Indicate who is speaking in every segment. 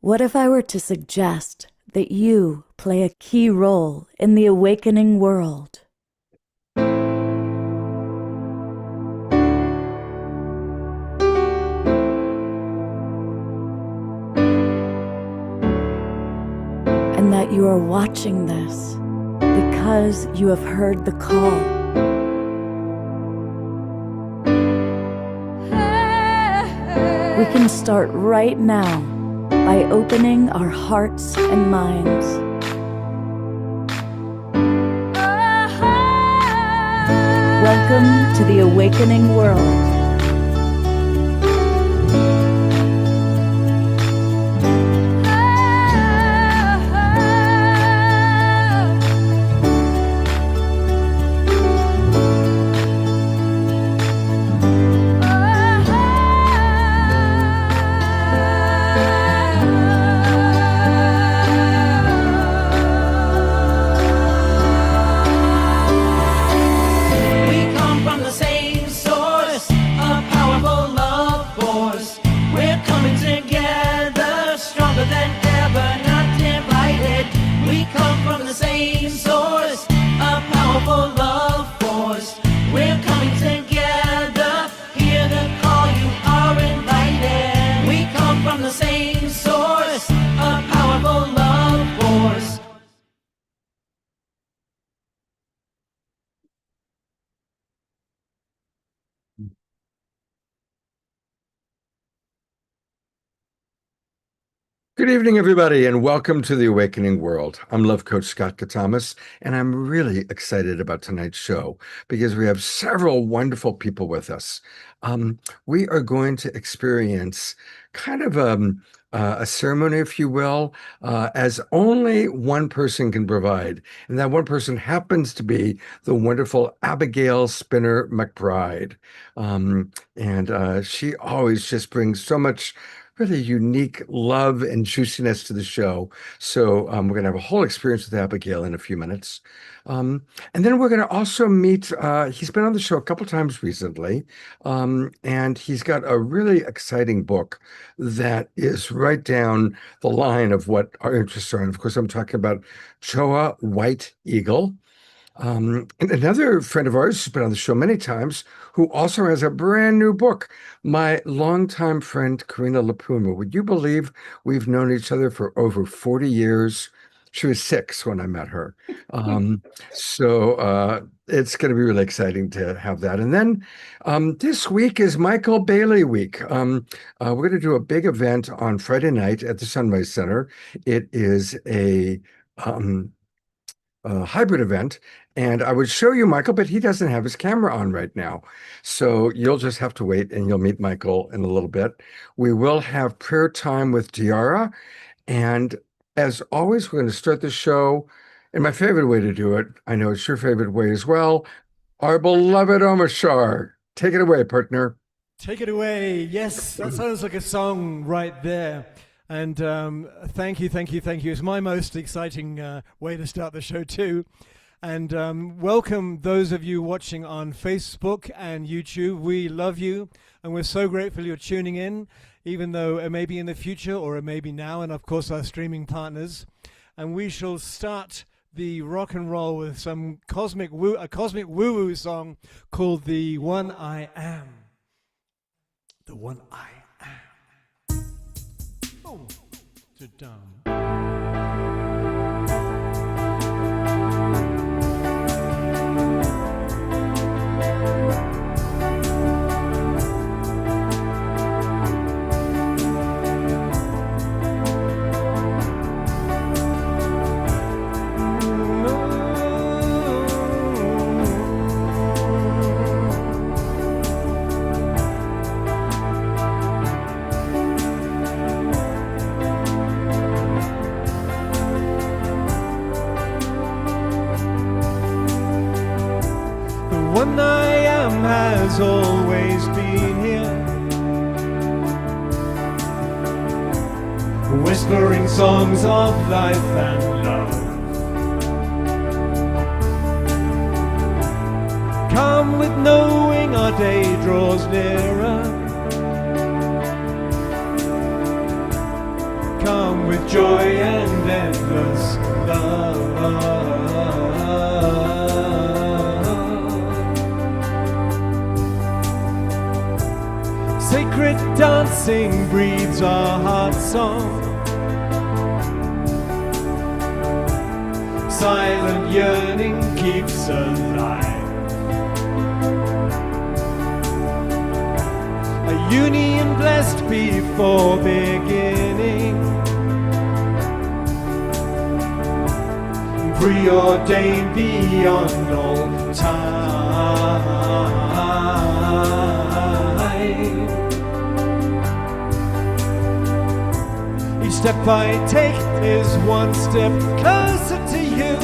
Speaker 1: What if I were to suggest that you play a key role in the awakening world? And that you are watching this because you have heard the call. We can start right now by opening our hearts and minds. Welcome to the awakening world.
Speaker 2: Good evening, everybody, and welcome to the Awakening World. I'm Love Coach Scott Katamas, and I'm really excited about tonight's show because we have several wonderful people with us. We are going to experience kind of a ceremony, if you will, as only one person can provide. And that one person happens to be the wonderful Abigail Spinner McBride. She always just brings so much really unique love and juiciness to the show. So we're going to have a whole experience with Abigail in a few minutes. And then we're going to also meet, he's been on the show a couple times recently, and he's got a really exciting book that is right down the line of what our interests are. And of course, I'm talking about Choa White Eagle. And another friend of ours who's been on the show many times, who also has a brand new book, my longtime friend, Karina Lapuma. Would you believe we've known each other for over 40 years? She was 6 when I met her. So it's going to be really exciting to have that. And then this week is Michael Bailey Week. We're going to do a big event on Friday night at the Sunrise Center. It is a hybrid event, and I would show you Michael, but he doesn't have his camera on right now. So you'll just have to wait and you'll meet Michael in a little bit. We will have prayer time with Diara. And as always, we're going to start the show in my favorite way to do it. I know it's your favorite way as well. Our beloved Omashar. Take it away, partner.
Speaker 3: Take it away. Yes, that sounds like a song right there. And thank you. It's my most exciting way to start the show too. And welcome those of you watching on Facebook and YouTube. We love you, and we're so grateful you're tuning in, even though it may be in the future or it may be now, and of course our streaming partners. And we shall start the rock and roll with some a cosmic woo-woo song called The One I Am. The One I Am. Oh, to dumb. One I am has always been here, whispering songs of life and love. Come with knowing our day draws nearer. Come with joy and endless love. Sacred dancing breathes our heart song. Silent yearning keeps alive. A union blessed before beginning, preordained beyond all time. Each step I take is one step closer to you.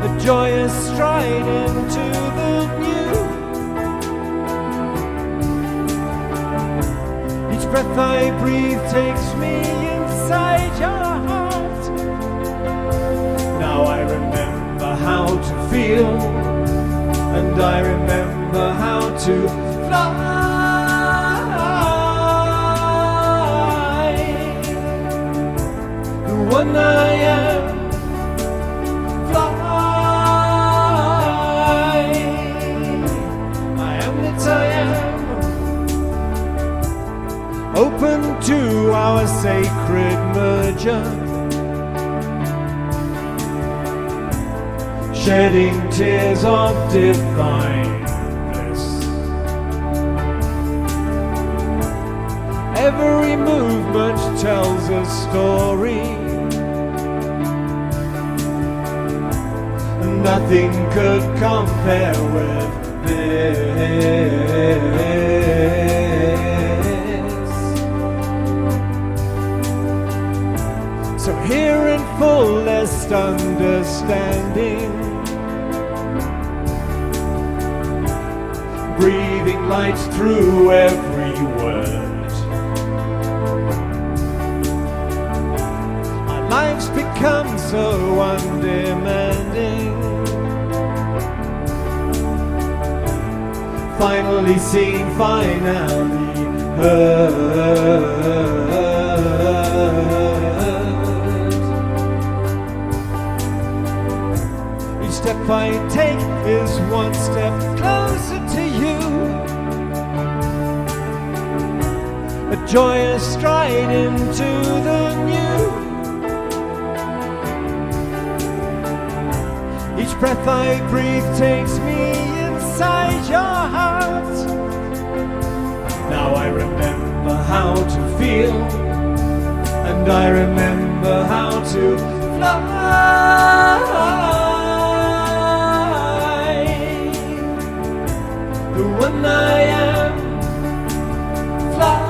Speaker 3: A joyous stride into the new. Each breath I breathe takes me inside your heart. Now I remember how to feel, and I remember how to fly. The one I am, fly. I am that I am. Open to our sacred merger, shedding tears of divine bliss. Every movement tells a story. Nothing could compare with this. So here in fullest understanding, breathing light through every word, our lives become so undemanding. Finally seen, finally heard. Each step I take is one step closer to you. A joyous stride into the new. Each breath I breathe takes me inside your heart. Now I remember how to feel, and I remember how to fly. The one I am, fly.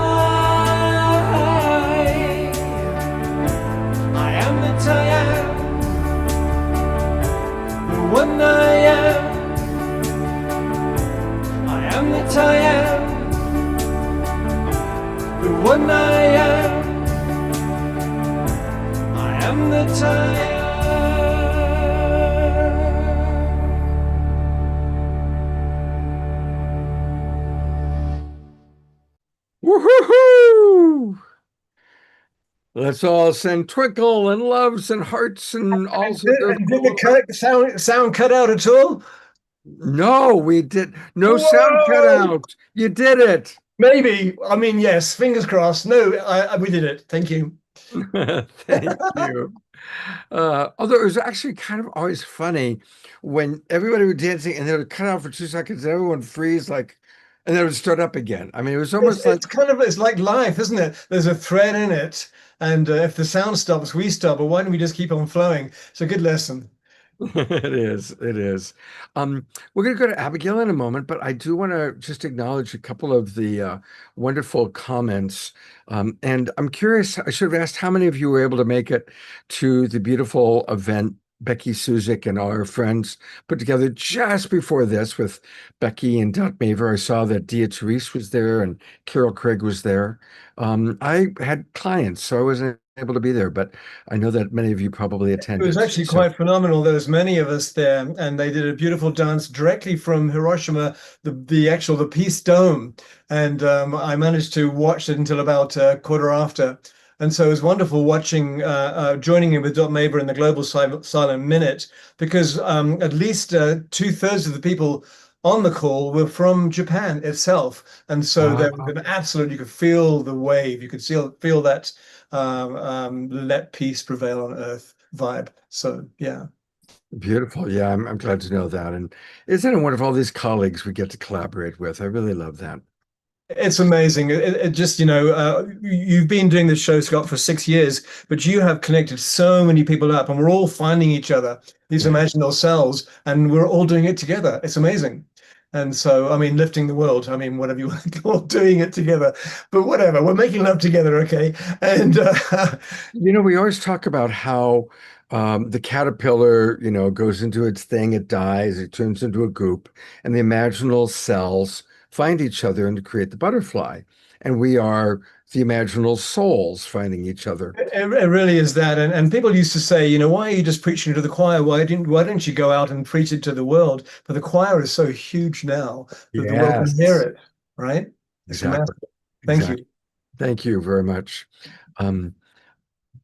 Speaker 3: I am that I am. The one I am. I am that I am. The one I am. I am that I am.
Speaker 2: Woohoo! Let's all send twinkle and loves and hearts and also
Speaker 4: Did the sound cut out at all?
Speaker 2: No, we did no sound cut
Speaker 4: Whoa!
Speaker 2: out. You did it.
Speaker 4: Maybe. I mean, yes. Fingers crossed. No, we did it. Thank you.
Speaker 2: Thank you. Although it was actually kind of always funny when everybody was dancing and they would cut out for 2 seconds and everyone freeze like, and then it would start up again. I mean, it was almost like
Speaker 4: It's like life, isn't it? There's a thread in it, and if the sound stops, we stop. But why don't we just keep on flowing? It's a good lesson.
Speaker 2: it is. It is. We're going to go to Abigail in a moment, but I do want to just acknowledge a couple of the wonderful comments. And I'm curious, I should have asked how many of you were able to make it to the beautiful event Becky Suzik and all her friends put together just before this with Becky and Dot Maver. I saw that Dia Therese was there and Carol Craig was there. I had clients, so I wasn't able to be there, but I know that many of you probably
Speaker 4: It
Speaker 2: attended.
Speaker 4: was actually
Speaker 2: So-
Speaker 4: quite phenomenal. There was many of us there, and they did a beautiful dance directly from Hiroshima, the Peace Dome, and I managed to watch it until about quarter after. And so it was wonderful watching, joining in with Dot Maber in the Global Silent Minute, because at least 2/3 of the people on the call were from Japan itself, and so there was an absolute. You could feel the wave. You could feel that let peace prevail on earth vibe. So yeah.
Speaker 2: Beautiful. Yeah, I'm glad to know that. And isn't it wonderful, all these colleagues we get to collaborate with? I really love that.
Speaker 4: It's amazing. It just, you've been doing this show, Scott, for 6 years, but you have connected so many people up, and we're all finding each other, these imaginal selves, and we're all doing it together. It's amazing. And so, I mean, lifting the world, I mean, whatever you want to call doing it together, but whatever, we're making love together, okay? And
Speaker 2: We always talk about how the caterpillar, goes into its thing, it dies, it turns into a goop, and the imaginal cells find each other and to create the butterfly. And we are the imaginal souls finding each other.
Speaker 4: it really is that. And people used to say, why are you just preaching to the choir? Why didn't you go out and preach it to the world? But the choir is so huge now that the world can hear it, right? It's
Speaker 2: Exactly.
Speaker 4: massive. Thank
Speaker 2: Exactly.
Speaker 4: you.
Speaker 2: Thank you very much.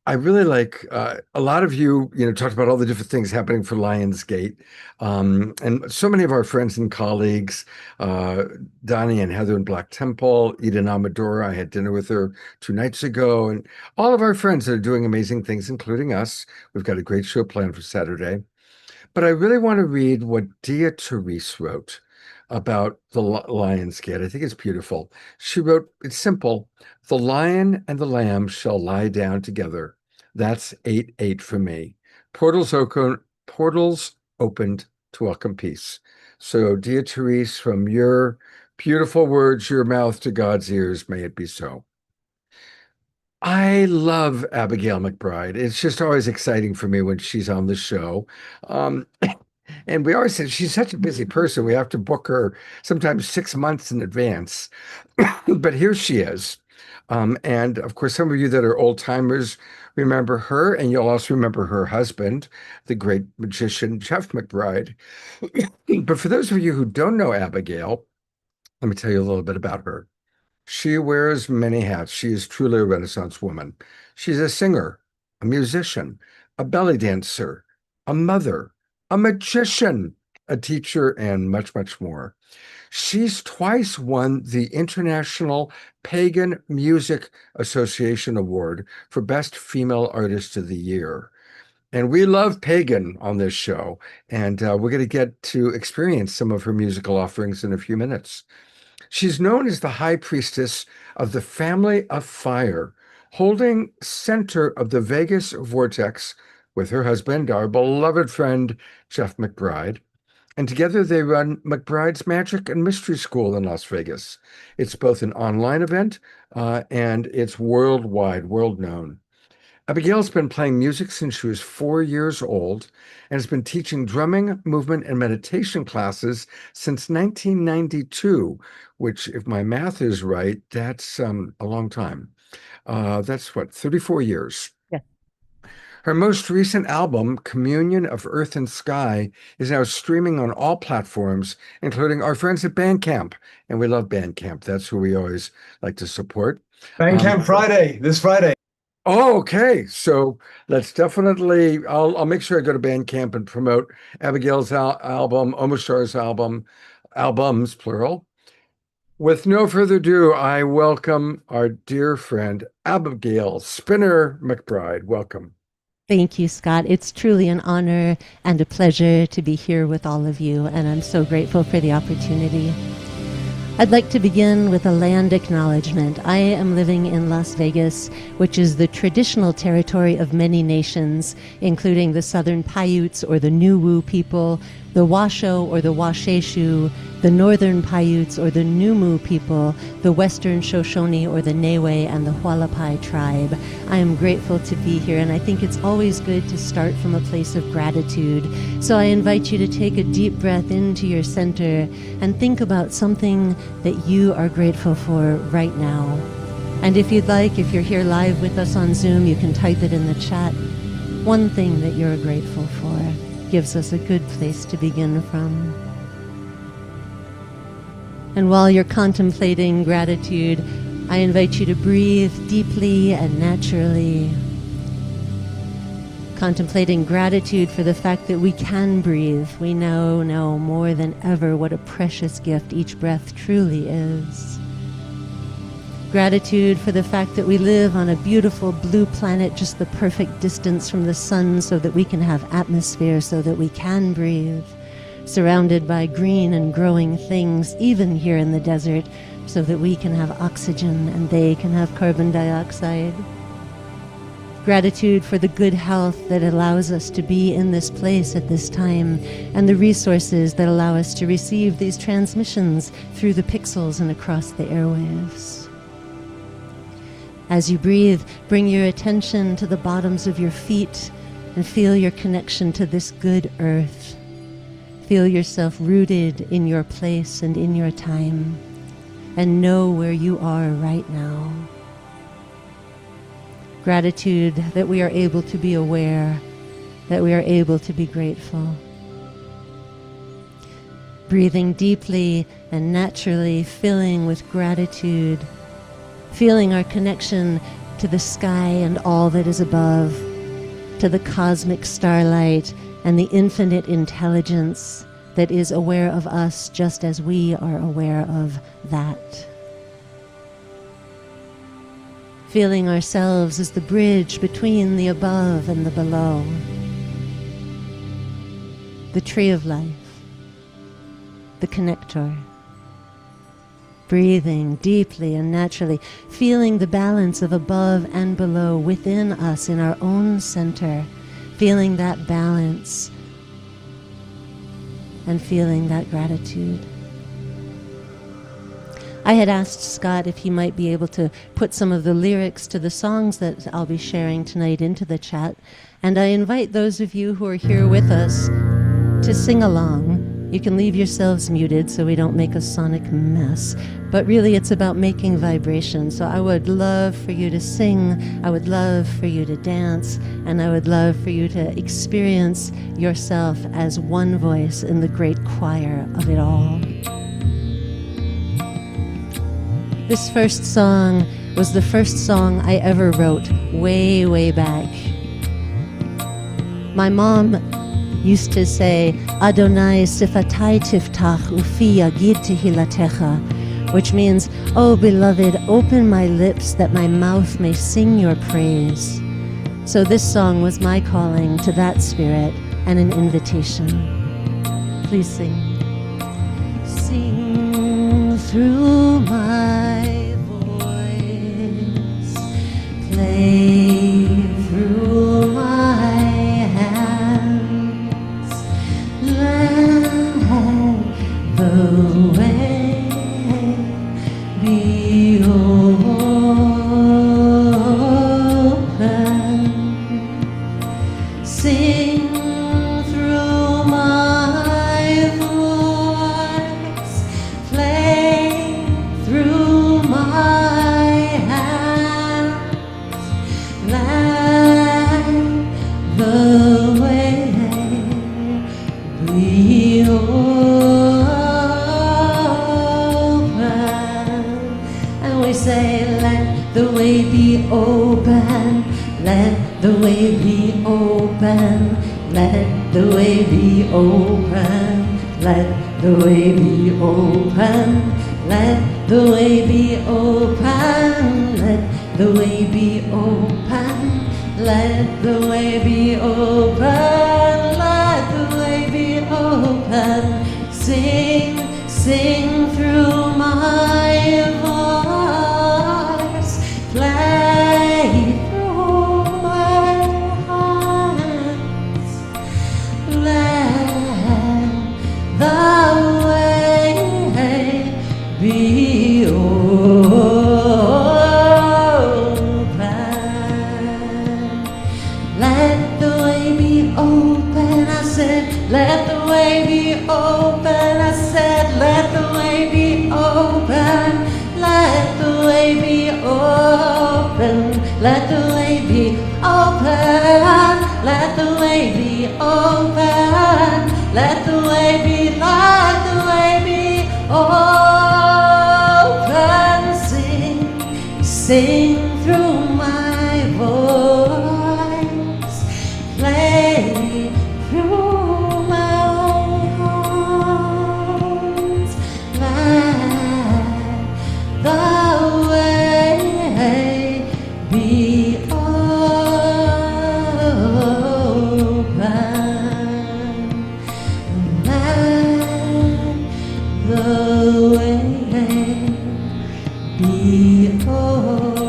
Speaker 2: I really like a lot of you, talked about all the different things happening for Lionsgate. And so many of our friends and colleagues, Donnie and Heather in Black Temple, Eden Amadora, I had dinner with her 2 nights ago, and all of our friends that are doing amazing things, including us. We've got a great show planned for Saturday. But I really want to read what Dia Therese wrote about the Lionsgate. I think it's beautiful. She wrote, it's simple. The lion and the lamb shall lie down together. That's 8-8 for me. Portals opened to welcome peace. So, Dia Therese, from your beautiful words, your mouth to God's ears, may it be so. I love Abigail McBride. It's just always exciting for me when she's on the show. And we always say she's such a busy person. We have to book her sometimes 6 months in advance. But here she is. And of course, some of you that are old timers remember her, and you'll also remember her husband, the great magician, Jeff McBride. But for those of you who don't know Abigail, let me tell you a little bit about her. She wears many hats. She is truly a Renaissance woman. She's a singer, a musician, a belly dancer, a mother, a magician, a teacher, and much, much more. She's twice won the International Pagan Music Association Award for Best Female Artist of the Year. And we love pagan on this show, and we're going to get to experience some of her musical offerings in a few minutes. She's known as the High Priestess of the Family of Fire, holding center of the Vegas vortex with her husband, our beloved friend, Jeff McBride. And together they run McBride's Magic and Mystery School in Las Vegas. It's both an online event and it's worldwide, world known. Abigail's been playing music since she was 4 years old and has been teaching drumming, movement, and meditation classes since 1992, which, if my math is right, that's a long time. That's 34 years.
Speaker 1: Yeah.
Speaker 2: Her most recent album, Communion of Earth and Sky, is now streaming on all platforms, including our friends at Bandcamp. And we love Bandcamp. That's who we always like to support.
Speaker 4: Bandcamp Friday, this Friday.
Speaker 2: Oh, okay. So let's definitely, I'll make sure I go to Bandcamp and promote Abigail's album, Omashar's albums, plural. With no further ado, I welcome our dear friend, Abigail Spinner McBride. Welcome.
Speaker 5: Thank you, Scott. It's truly an honor and a pleasure to be here with all of you, and I'm so grateful for the opportunity. I'd like to begin with a land acknowledgement. I am living in Las Vegas, which is the traditional territory of many nations, including the Southern Paiutes or the Nuwu people, the Washoe or the Washeshu, the Northern Paiutes or the Numu people, the Western Shoshone or the Newe, and the Hualapai tribe. I am grateful to be here, and I think it's always good to start from a place of gratitude. So I invite you to take a deep breath into your center and think about something that you are grateful for right now. And if you'd like, if you're here live with us on Zoom, you can type it in the chat. One thing that you're grateful for gives us a good place to begin from. And while you're contemplating gratitude, I invite you to breathe deeply and naturally, contemplating gratitude for the fact that we can breathe. We now know more than ever what a precious gift each breath truly is. Gratitude for the fact that we live on a beautiful blue planet, just the perfect distance from the sun so that we can have atmosphere, so that we can breathe. Surrounded by green and growing things, even here in the desert, so that we can have oxygen and they can have carbon dioxide. Gratitude for the good health that allows us to be in this place at this time, and the resources that allow us to receive these transmissions through the pixels and across the airwaves. As you breathe, bring your attention to the bottoms of your feet and feel your connection to this good earth. Feel yourself rooted in your place and in your time, and know where you are right now. Gratitude that we are able to be aware, that we are able to be grateful. Breathing deeply and naturally, filling with gratitude, feeling our connection to the sky and all that is above, to the cosmic starlight and the infinite intelligence that is aware of us just as we are aware of that. Feeling ourselves as the bridge between the above and the below. The tree of life, the connector. Breathing deeply and naturally, feeling the balance of above and below within us in our own center, feeling that balance and feeling that gratitude. I had asked Scott if he might be able to put some of the lyrics to the songs that I'll be sharing tonight into the chat, and I invite those of you who are here with us to sing along. You can leave yourselves muted so we don't make a sonic mess, but really it's about making vibration. So I would love for you to sing, I would love for you to dance, and I would love for you to experience yourself as one voice in the great choir of it all. This first song was the first song I ever wrote way, way back. My mom used to say, Adonai sifatai tiftach ufi yagid tehilatecha, which means, oh beloved, open my lips that my mouth may sing your praise. So this song was my calling to that spirit and an invitation. Please sing. Sing through my voice, play through my hands, let the way be open. Sing through my voice, play through my hands, let the way be open. And we say, let the way be open, let the way be open, let the way be open, let the way be open, let the way be open, let the way be open, let the way be open, let the way be open. Sing, sing through my voice, play through my hands, let the way be open. Let the way be open. let the way be, let the way be open. Sing, sing through my voice, play through my arms. Let the way be open. Let the way be open.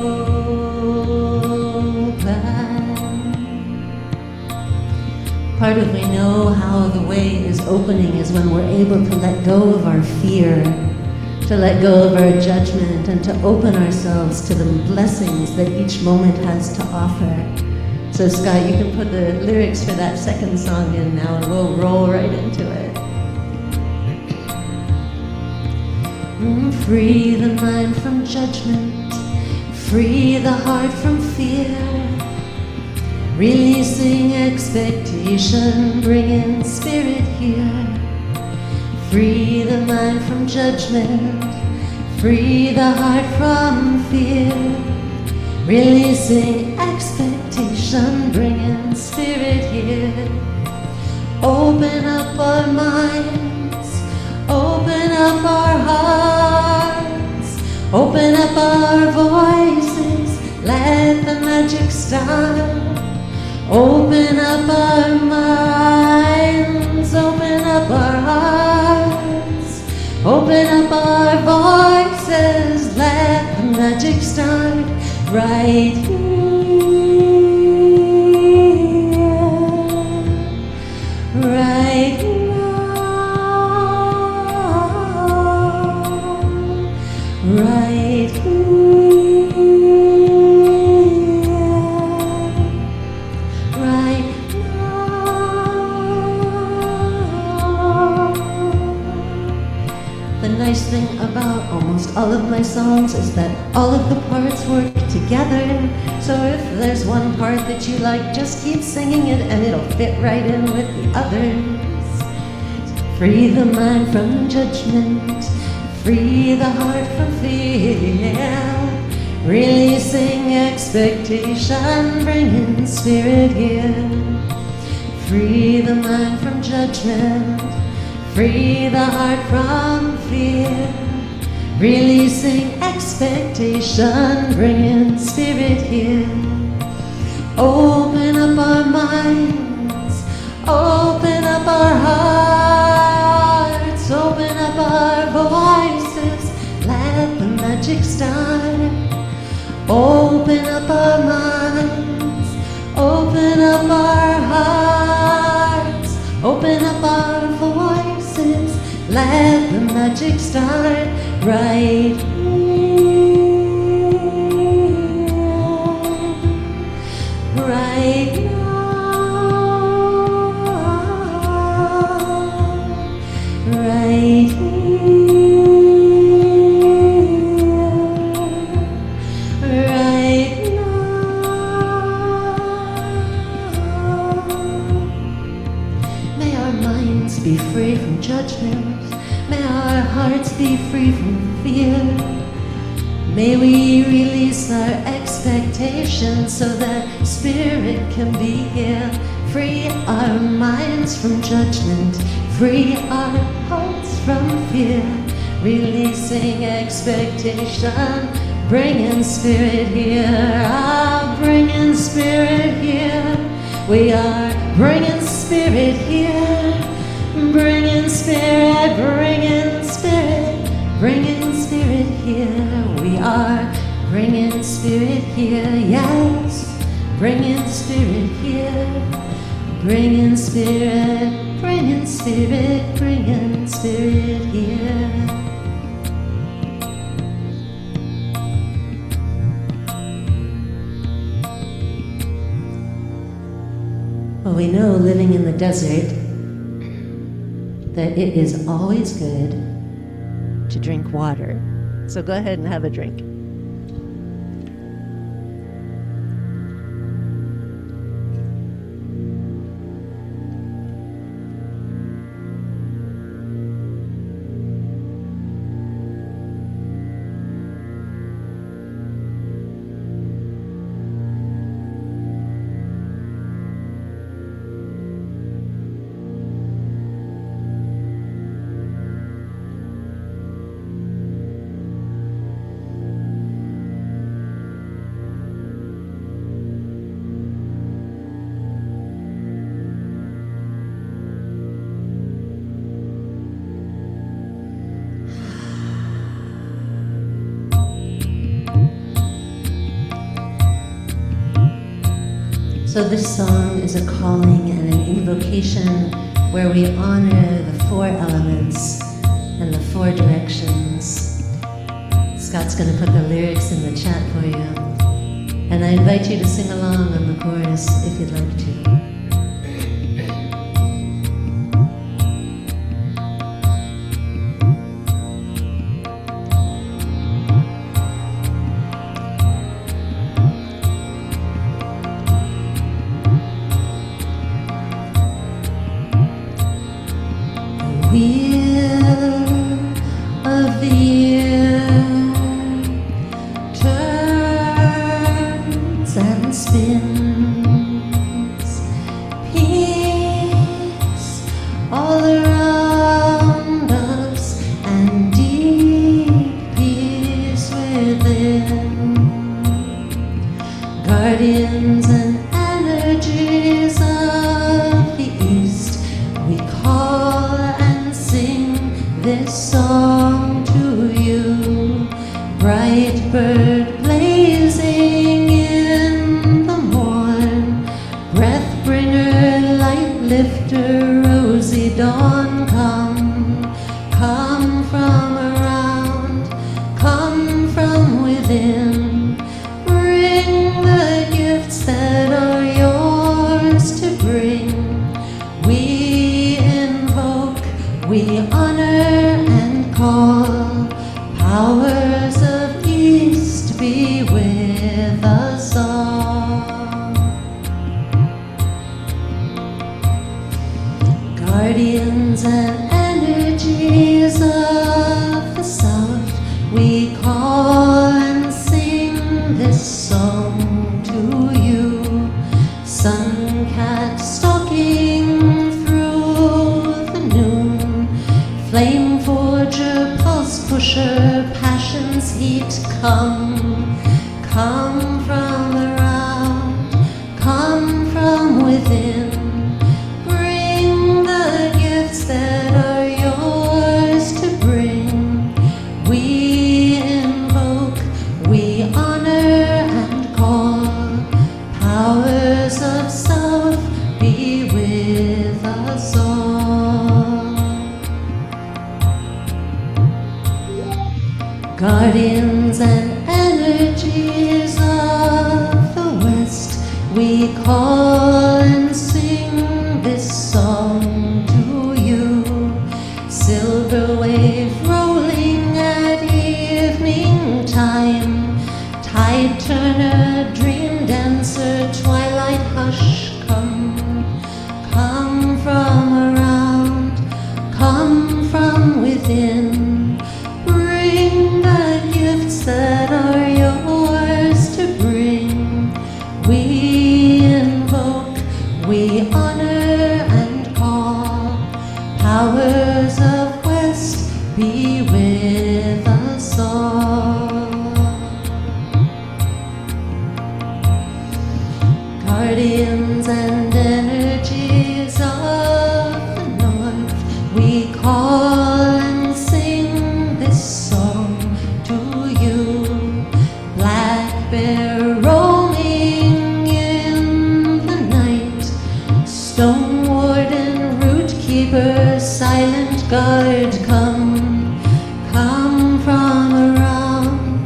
Speaker 5: Part of we know how the way is opening is when we're able to let go of our fear, to let go of our judgment, and to open ourselves to the blessings that each moment has to offer. So Scott, you can put the lyrics for that second song in now and we'll roll right into it. Free the mind from judgment, free the heart from fear, releasing expectation, bringing spirit here. Free the mind from judgment, free the heart from fear, releasing expectation, bringing spirit here. Open up our minds, open up our hearts, open up our voices, let the magic start. Open up our minds, open up our hearts, open up our voices, let the magic start right here, right now, right here. Nice thing about almost all of my songs is that all of the parts work together. So if there's one part that you like, just keep singing it and it'll fit right in with the others. Free the mind from judgment, free the heart from fear, releasing expectation, bringing spirit here. Free the mind from judgment, free the heart from fear, releasing expectation, bringing spirit here. Open up our minds, open up our hearts, open up our voices, let the magic start. Open up our minds, open up our hearts, open up our voices, let the magic start right here, right now, right here, right now. May our minds be free from judgment, may our hearts be free from fear. May we release our expectations so that spirit can be here. Free our minds from judgment, free our hearts from fear, releasing expectation, bringing spirit here. Ah, bringing spirit here. We are bringing spirit here, bringing spirit, bringing spirit, bringing spirit here. We are bringing spirit here, yes, bringing spirit here, bringing spirit, bringing spirit, bringing spirit here. Well, we know living in the desert that it is always good to drink water. So go ahead and have a drink. So this song is a calling and an invocation where we honor the four elements and the four directions. Scott's going to put the lyrics in the chat for you. And I invite you to sing along on the chorus if you'd like to. Wheel of the year turns and spins, peace all around us and deep peace within, guardians and energies of the east, we call and sing this song to you. Bright bird blazing in the morn, breath bringer, light lifter, rosy dawn, come from around, come from within, bring the gifts that are yours to bring. We invoke, we honor and call, powers of east be with us all. Guardians and energies of the south, we call and sing this song to you. Sun cat stalking through the noon, flame forger, pulse pusher, passion's heat, come from around, come from within, bring the gifts that are yours to bring. We invoke, we honor and call, powers of south be with us all. Guardians and energies of the west, we call and sing this song to you. Silver wave rolling at evening time, tide turner, dream dancer, twilight hush, come from around, come from within, bring the gifts that are yours to bring. We invoke, we honor and call, powers of west be with us all. Guardians and energies of the north, we call and sing this song to you. Black bear roaming in the night, stone warden, root keeper, silent guard, come from around,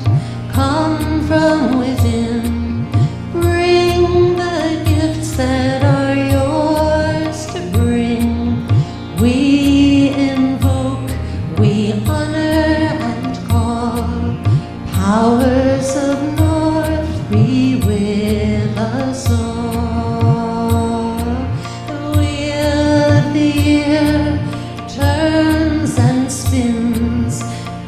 Speaker 5: come from within, bring the gifts that are yours to bring. We invoke, we honor and call, powers of north be with us all. The wheel of the year turns and spins,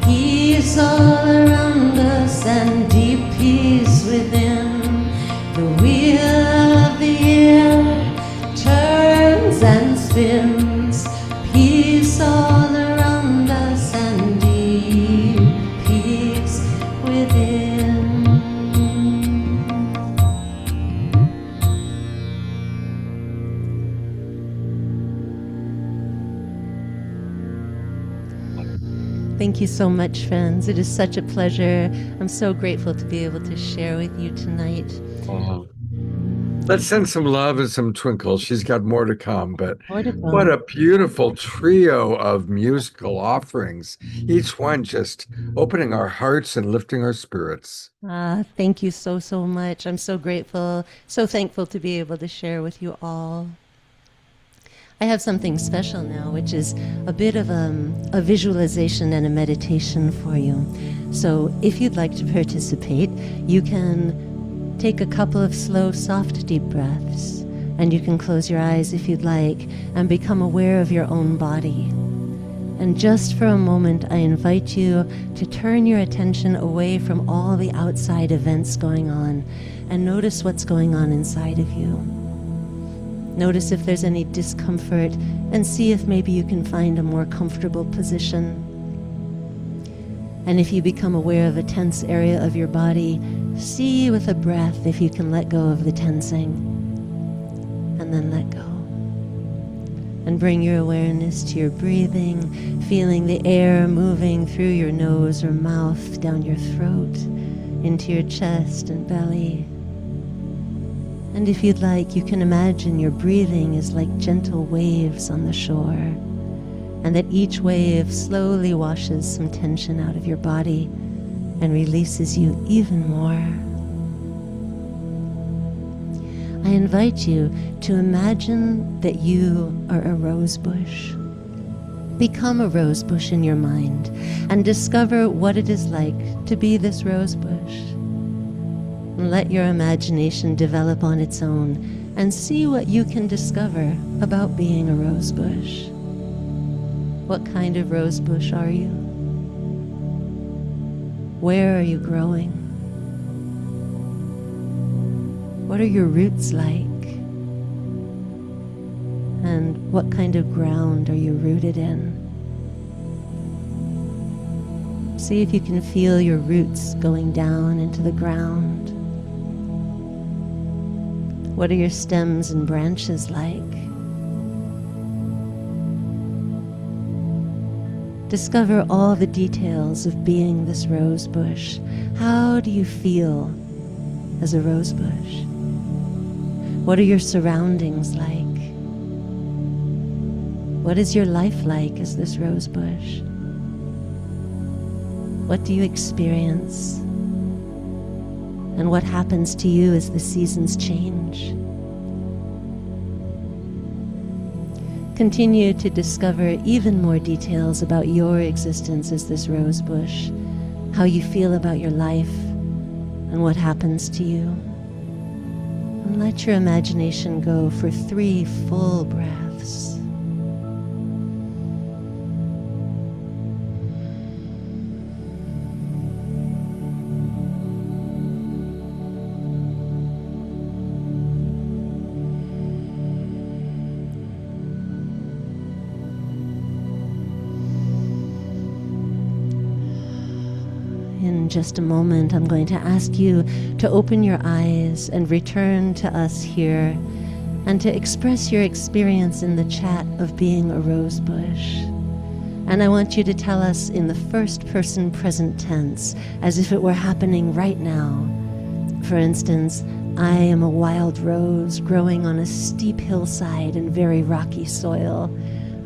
Speaker 5: peace all around us and deep peace within. The wheel of the year turns and spins, peace all around us and deep peace within. Thank you so much, friends. It is such a pleasure. I'm so grateful to be able to share with you tonight.
Speaker 2: Let's send some love and some twinkles. She's got more to come, but
Speaker 5: More to
Speaker 2: what
Speaker 5: come.
Speaker 2: a beautiful trio of musical offerings. Each one just opening our hearts and lifting our spirits.
Speaker 5: Thank you so, so much. I'm so grateful, so thankful to be able to share with you all. I have something special now, which is a bit of a visualization and a meditation for you. So if you'd like to participate, you can take a couple of slow, soft, deep breaths, and you can close your eyes if you'd like and become aware of your own body. And just for a moment, I invite you to turn your attention away from all the outside events going on and notice what's going on inside of you. Notice if there's any discomfort and see if maybe you can find a more comfortable position. And if you become aware of a tense area of your body, see with a breath if you can let go of the tensing. And then let go. And bring your awareness to your breathing, feeling the air moving through your nose or mouth, down your throat, into your chest and belly. And if you'd like, you can imagine your breathing is like gentle waves on the shore, and that each wave slowly washes some tension out of your body and releases you even more. I invite you to imagine that you are a rose bush. Become a rose bush in your mind and discover what it is like to be this rose bush. And let your imagination develop on its own and see what you can discover about being a rose bush. What kind of rose bush are you? Where are you growing? What are your roots like? And what kind of ground are you rooted in? See if you can feel your roots going down into the ground. What are your stems and branches like? Discover all the details of being this rose bush. How do you feel as a rose bush? What are your surroundings like? What is your life like as this rose bush? What do you experience? And what happens to you as the seasons change? Continue to discover even more details about your existence as this rose bush, how you feel about your life, and what happens to you. And let your imagination go for 3 full breaths. In just a moment, I'm going to ask you to open your eyes and return to us here and to express your experience in the chat of being a rose bush. And I want you to tell us in the first person present tense, as if it were happening right now. For instance, I am a wild rose growing on a steep hillside in very rocky soil.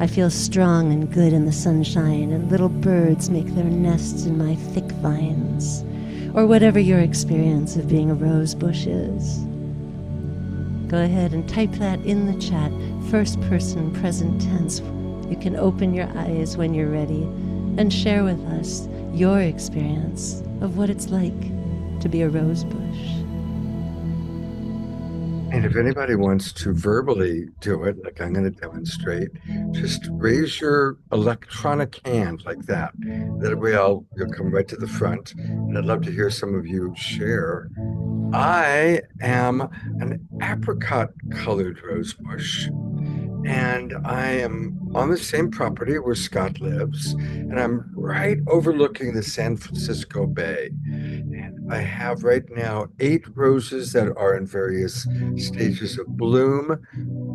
Speaker 5: I feel strong and good in the sunshine, and little birds make their nests in my thick vines. Or whatever your experience of being a rose bush is. Go ahead and type that in the chat, first person present tense. You can open your eyes when you're ready and share with us your experience of what it's like to be a rose bush.
Speaker 2: And if anybody wants to verbally do it, like I'm going to demonstrate, just raise your electronic hand like that. That way you'll come right to the front. And I'd love to hear some of you share. I am an apricot colored rose bush. And I am on the same property where Scott lives, and I'm right overlooking the San Francisco Bay. And I have right now 8 roses that are in various stages of bloom,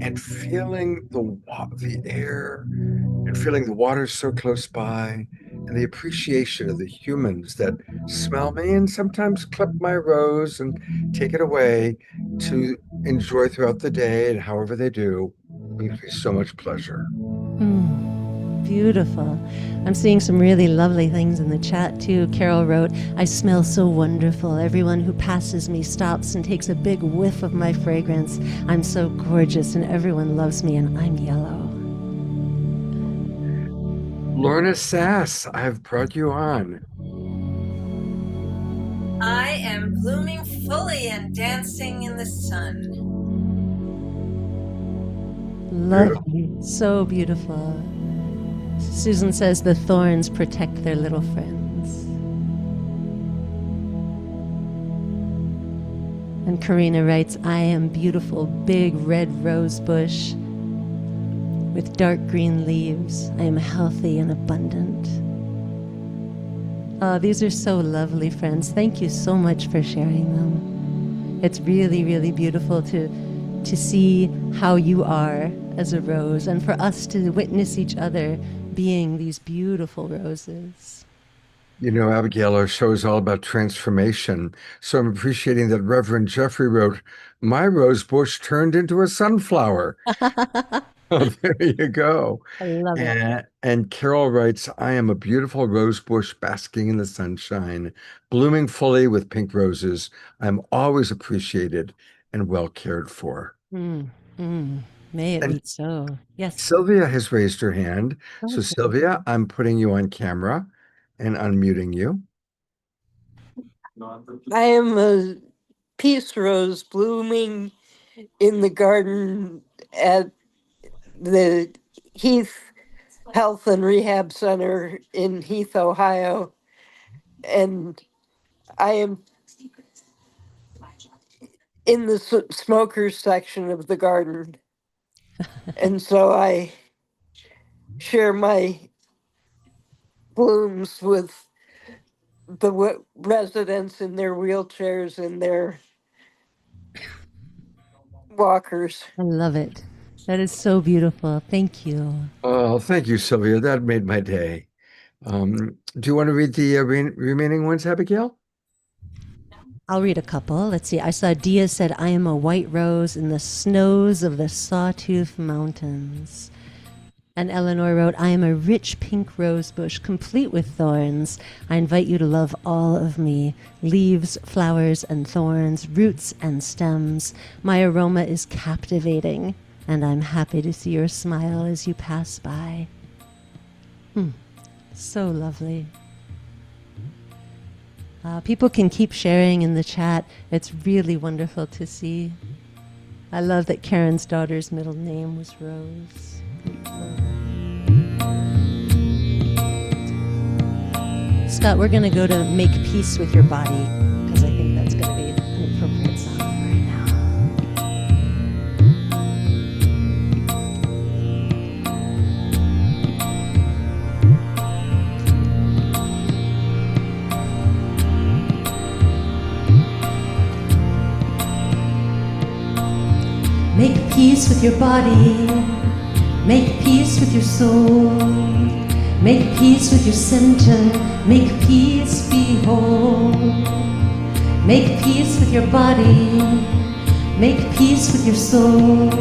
Speaker 2: and feeling the air and feeling the water so close by, and the appreciation of the humans that smell me and sometimes clip my rose and take it away, to enjoy throughout the day and however they do brings me so much pleasure.
Speaker 5: Beautiful. I'm seeing some really lovely things in the chat too. Carol wrote, I smell so wonderful. Everyone who passes me stops and takes a big whiff of my fragrance. I'm so gorgeous and everyone loves me and I'm yellow.
Speaker 2: Lorna Sass, I've brought you on.
Speaker 6: I am blooming fully and dancing in the sun.
Speaker 5: Lovely. So beautiful. Susan says the thorns protect their little friends. And Karina writes, I am beautiful, big red rose bush with dark green leaves. I am healthy and abundant. Oh, these are so lovely, friends. Thank you so much for sharing them. It's really, really beautiful to see how you are as a rose and for us to witness each other being these beautiful roses.
Speaker 2: You know, Abigail, our show is all about transformation. So I'm appreciating that Reverend Jeffrey wrote, my rose bush turned into a sunflower. Oh, there you go.
Speaker 5: I love it.
Speaker 2: And Carol writes, I am a beautiful rose bush basking in the sunshine, blooming fully with pink roses. I'm always appreciated and well cared for.
Speaker 5: May it
Speaker 2: And
Speaker 5: be so. Yes.
Speaker 2: Sylvia has raised her hand. So
Speaker 5: Okay.
Speaker 2: Sylvia, I'm putting you on camera and unmuting you.
Speaker 7: I am a peace rose blooming in the garden at the Heath Health and Rehab Center in Heath, Ohio. And I am in the smokers section of the garden. And so I share my blooms with the residents in their wheelchairs and their walkers.
Speaker 5: I love it. That is so beautiful. Thank you.
Speaker 2: Oh, thank you, Sylvia. That made my day. Do you want to read the remaining ones, Abigail?
Speaker 5: I'll read a couple. Let's see. I saw Dia said, I am a white rose in the snows of the Sawtooth Mountains. And Eleanor wrote, I am a rich pink rose bush, complete with thorns. I invite you to love all of me, leaves, flowers, and thorns, roots and stems. My aroma is captivating, and I'm happy to see your smile as you pass by. So lovely. People can keep sharing in the chat. It's really wonderful to see. I love that Karen's daughter's middle name was Rose. Scott, we're going to go to Make Peace with Your Body, because I think that's going to be an appropriate song right now. Make peace with your body. Make peace with your soul. Make peace with your center. Make peace be whole. Make peace with your body. Make peace with your soul.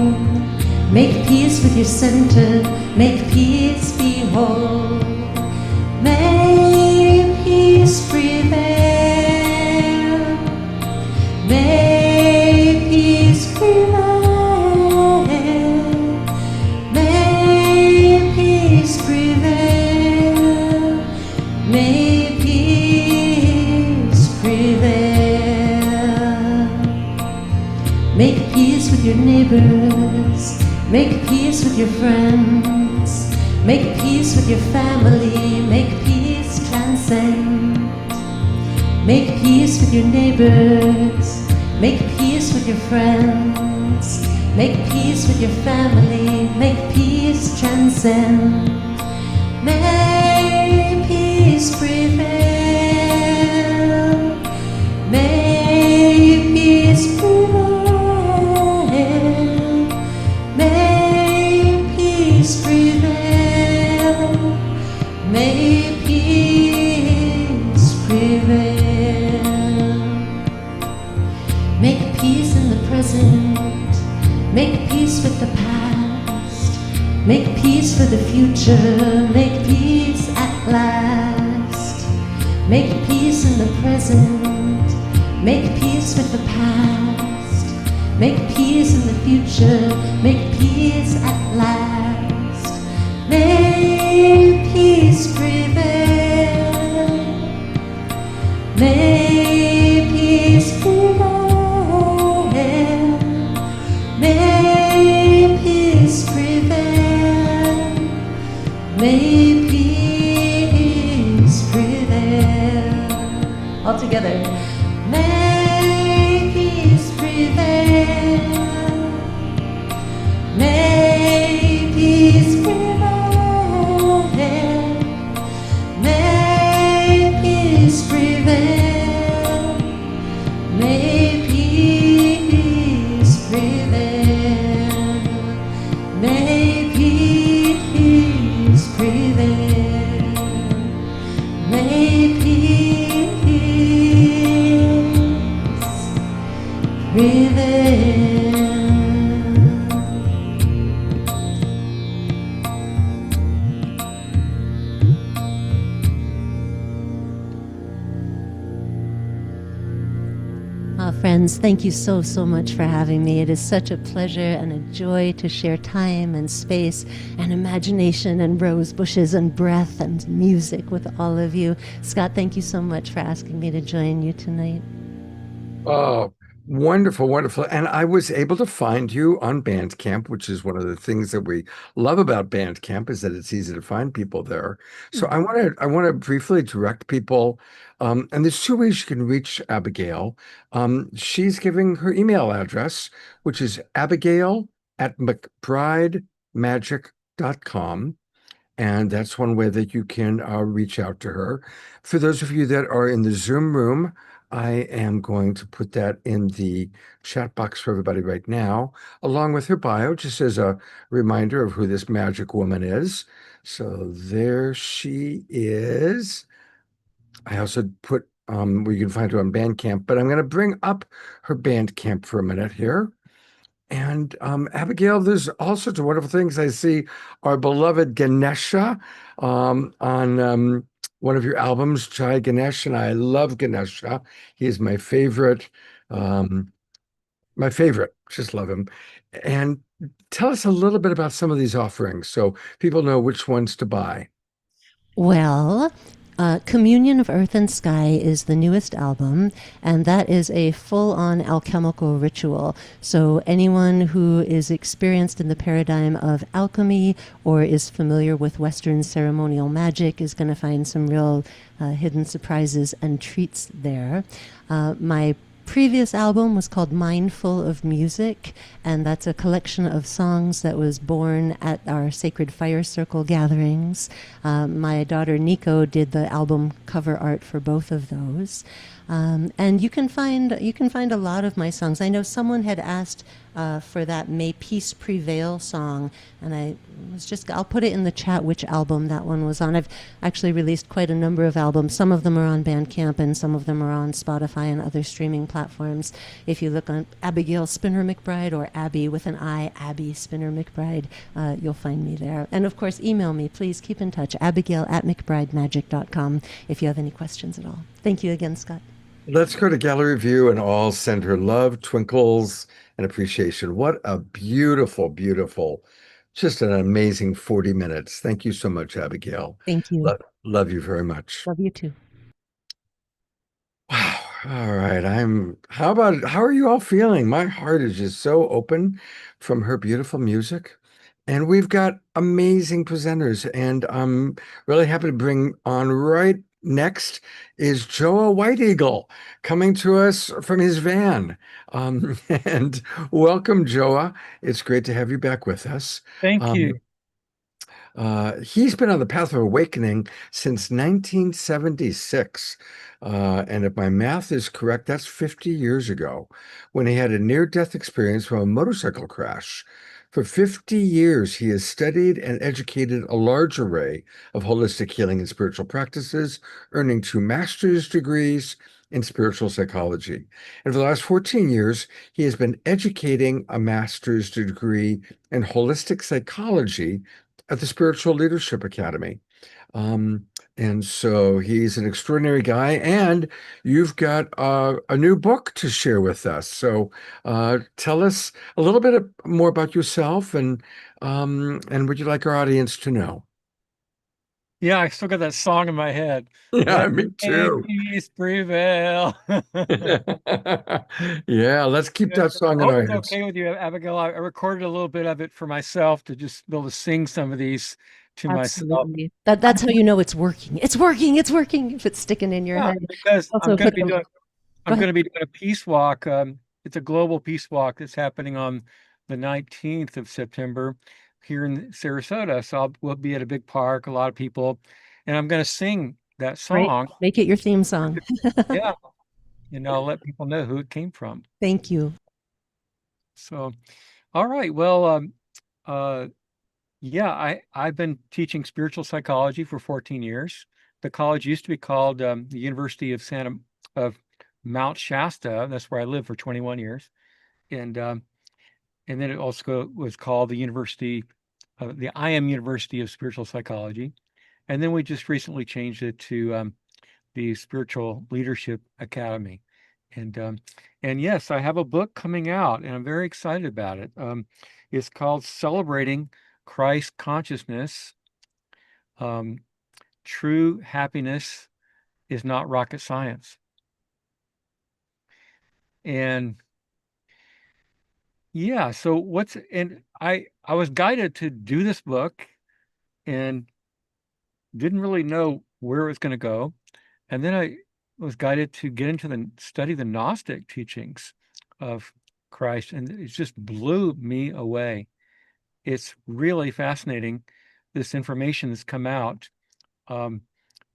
Speaker 5: Make peace with your center. Make peace be whole. May peace prevail. May peace prevail. May peace prevail. May peace prevail. Make peace with your neighbors. Make peace with your friends. Make peace with your family. Make peace transcend. Make peace with your neighbors. Make peace with your friends. Make peace with your family. Make peace transcend. May peace prevail. May peace prevail. May peace prevail. May peace prevail. Make peace in the present. Make peace for the future, make peace at last. Make peace in the present, make peace with the past. Make peace in the future, make peace at last. May peace prevail. May peace prevail. May peace prevail. May peace prevail. All together. May peace prevail. May peace prevail. May peace prevail. May peace prevail. May peace prevail. May peace prevail. Friends, thank you so much for having me. It is such a pleasure and a joy to share time and space and imagination and rose bushes and breath and music with all of you. Scott, thank you so much for asking me to join you tonight.
Speaker 2: Oh, wonderful, wonderful. And I was able to find you on Bandcamp, which is one of the things that we love about Bandcamp, is that it's easy to find people there. So I want to briefly direct people. And there's two ways you can reach Abigail. She's giving her email address, which is abigail@mcbridemagic.com. And that's one way that you can reach out to her. For those of you that are in the Zoom room, I am going to put that in the chat box for everybody right now, along with her bio, just as a reminder of who this magic woman is. So there she is. I also put where you can find her on Bandcamp, but I'm going to bring up her Bandcamp for a minute here. And Abigail, there's all sorts of wonderful things. I see our beloved Ganesha on one of your albums, Jai Ganesh, and I love Ganesha. He is my favorite. Just love him. And tell us a little bit about some of these offerings so people know which ones to buy.
Speaker 5: Well, Communion of Earth and Sky is the newest album, and that is a full-on alchemical ritual. So anyone who is experienced in the paradigm of alchemy or is familiar with Western ceremonial magic is going to find some real hidden surprises and treats there. My previous album was called Mindful of Music, and that's a collection of songs that was born at our Sacred Fire Circle gatherings. My daughter Nico did the album cover art for both of those. And you can find a lot of my songs. I know someone had asked for that May Peace Prevail song, and I'll put it in the chat which album that one was on. I've actually released quite a number of albums. Some of them are on Bandcamp and some of them are on Spotify and other streaming platforms. If you look on Abigail Spinner McBride or Abby with an I, Abby Spinner McBride, you'll find me there. And of course, email me. Please keep in touch, abigail@mcbridemagic.com if you have any questions at all. Thank you again, Scott.
Speaker 2: Let's go to Gallery View and all send her love, twinkles, and appreciation. What a beautiful, beautiful, just an amazing 40 minutes. Thank you so much, Abigail.
Speaker 5: Thank you.
Speaker 2: Love you very much.
Speaker 5: Love you too.
Speaker 2: Wow. All right. How are you all feeling? My heart is just so open from her beautiful music. And we've got amazing presenters, and I'm really happy to bring on right next is Joa White Eagle coming to us from his van. And welcome, Joa. It's great to have you back with us.
Speaker 8: Thank you.
Speaker 2: He's been on the path of awakening since 1976. And if my math is correct, that's 50 years ago when he had a near-death experience from a motorcycle crash. For 50 years, he has studied and educated a large array of holistic healing and spiritual practices, earning 2 master's degrees in spiritual psychology. And for the last 14 years, he has been educating a master's degree in holistic psychology at the Spiritual Leadership Academy. And so he's an extraordinary guy, and you've got a new book to share with us. So tell us a little bit more about yourself, and would you like our audience to know?
Speaker 8: Yeah, I still got that song in my head.
Speaker 2: Yeah,
Speaker 8: Let
Speaker 2: me too.
Speaker 8: peace prevail.
Speaker 2: Yeah, let's keep that
Speaker 8: I
Speaker 2: song in
Speaker 8: hope
Speaker 2: our
Speaker 8: it's
Speaker 2: heads.
Speaker 8: okay with you, Abigail. I recorded a little bit of it for myself to just be able to sing some of these to myself.
Speaker 5: Absolutely. That's how you know it's working. It's working. It's working if it's sticking in your
Speaker 8: Yeah,
Speaker 5: head.
Speaker 8: because
Speaker 5: Also
Speaker 8: I'm going
Speaker 5: put
Speaker 8: to be
Speaker 5: them-
Speaker 8: doing
Speaker 5: Go ahead.
Speaker 8: a peace walk. It's a global peace walk that's happening on the 19th of September here in Sarasota. So we'll be at a big park, a lot of people, and I'm going to sing that
Speaker 5: Great.
Speaker 8: song.
Speaker 5: Make it your theme song.
Speaker 8: Yeah, I'll let people know who it came from.
Speaker 5: Thank you.
Speaker 8: So, all right. Well, yeah, I've been teaching spiritual psychology for 14 years. The college used to be called the University of Mount Shasta. That's where I lived for 21 years, and then it also was called the I Am University of Spiritual Psychology, and then we just recently changed it to the Spiritual Leadership Academy, and yes, I have a book coming out, and I'm very excited about it. It's called Celebrating Christ Consciousness. True happiness is not rocket science. And yeah, so I was guided to do this book and didn't really know where it was going to go. And then I was guided to get into study the Gnostic teachings of Christ, and it just blew me away. It's really fascinating, this information that's come out.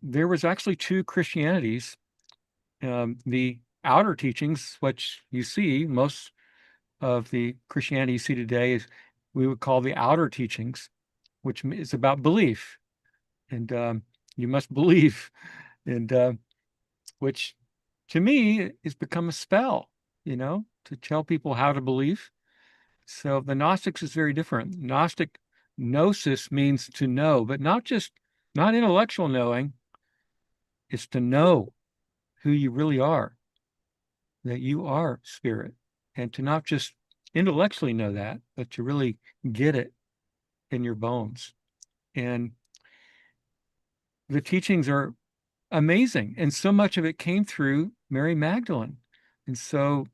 Speaker 8: There was actually 2 Christianities. The outer teachings, which you see, most of the Christianity you see today is we would call the outer teachings, which is about belief. And you must believe. And which to me has become a spell, to tell people how to believe. So the Gnostics is very different. Gnostic gnosis means to know, but not intellectual knowing. It's to know who you really are, that you are spirit, and to not just intellectually know that, but to really get it in your bones. And the teachings are amazing, and so much of it came through Mary Magdalene. And so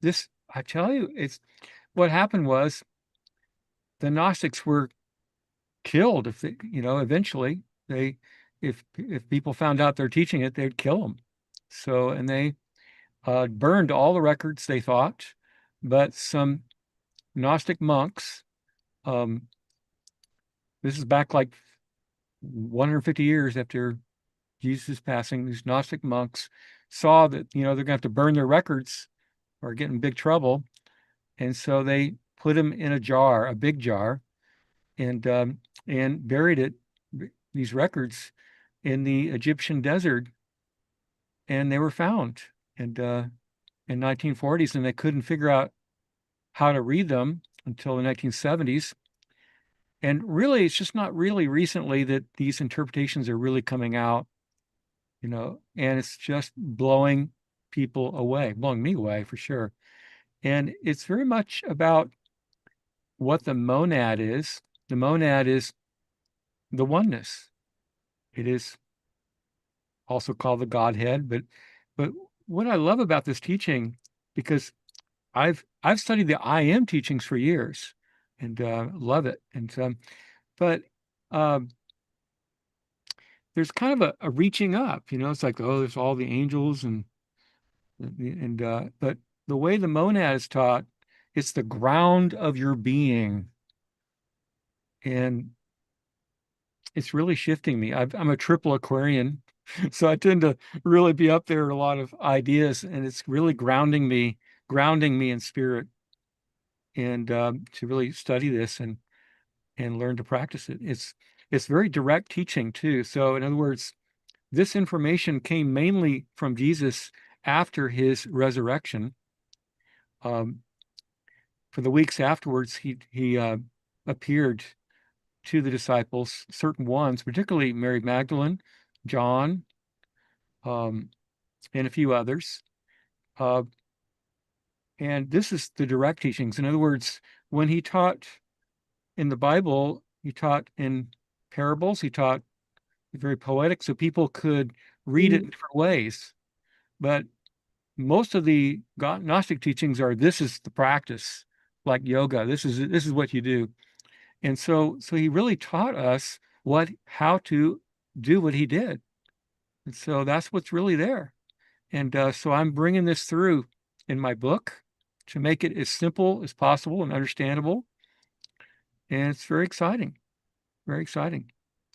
Speaker 8: this, I tell you, what happened was the Gnostics were killed. If they, eventually if people found out they're teaching it, they'd kill them. So, and they burned all the records, they thought, but some Gnostic monks, this is back like 150 years after Jesus' passing, these Gnostic monks saw that, they're going to have to burn their records or get in big trouble. And so they put them in a jar, a big jar, and buried these records in the Egyptian desert. And they were found in 1940s, and they couldn't figure out how to read them until the 1970s. And really, it's just not really recently that these interpretations are really coming out, and it's just blowing people away, blowing me away for sure. And it's very much about what the monad is. The monad is the oneness. It is also called the Godhead. But what I love about this teaching, because I've studied the I Am teachings for years, and love it. And but there's kind of a reaching up. It's like, oh, there's all the angels and but the way the monad is taught, it's the ground of your being, and it's really shifting me. I'm a triple Aquarian, so I tend to really be up there in a lot of ideas, and it's really grounding me in spirit. and to really study this and learn to practice it. It's very direct teaching too. So in other words, this information came mainly from Jesus after his resurrection. For the weeks afterwards, he appeared to the disciples, certain ones, particularly Mary Magdalene, John, and a few others. And this is the direct teachings. In other words, when he taught in the Bible, he taught in parables, he taught very poetic, so people could read it in different ways. But most of the Gnostic teachings are, this is the practice, like yoga. This is what you do. And so he really taught us how to do what he did. And so that's what's really there. And so I'm bringing this through in my book to make it as simple as possible and understandable. And it's very exciting. Very exciting.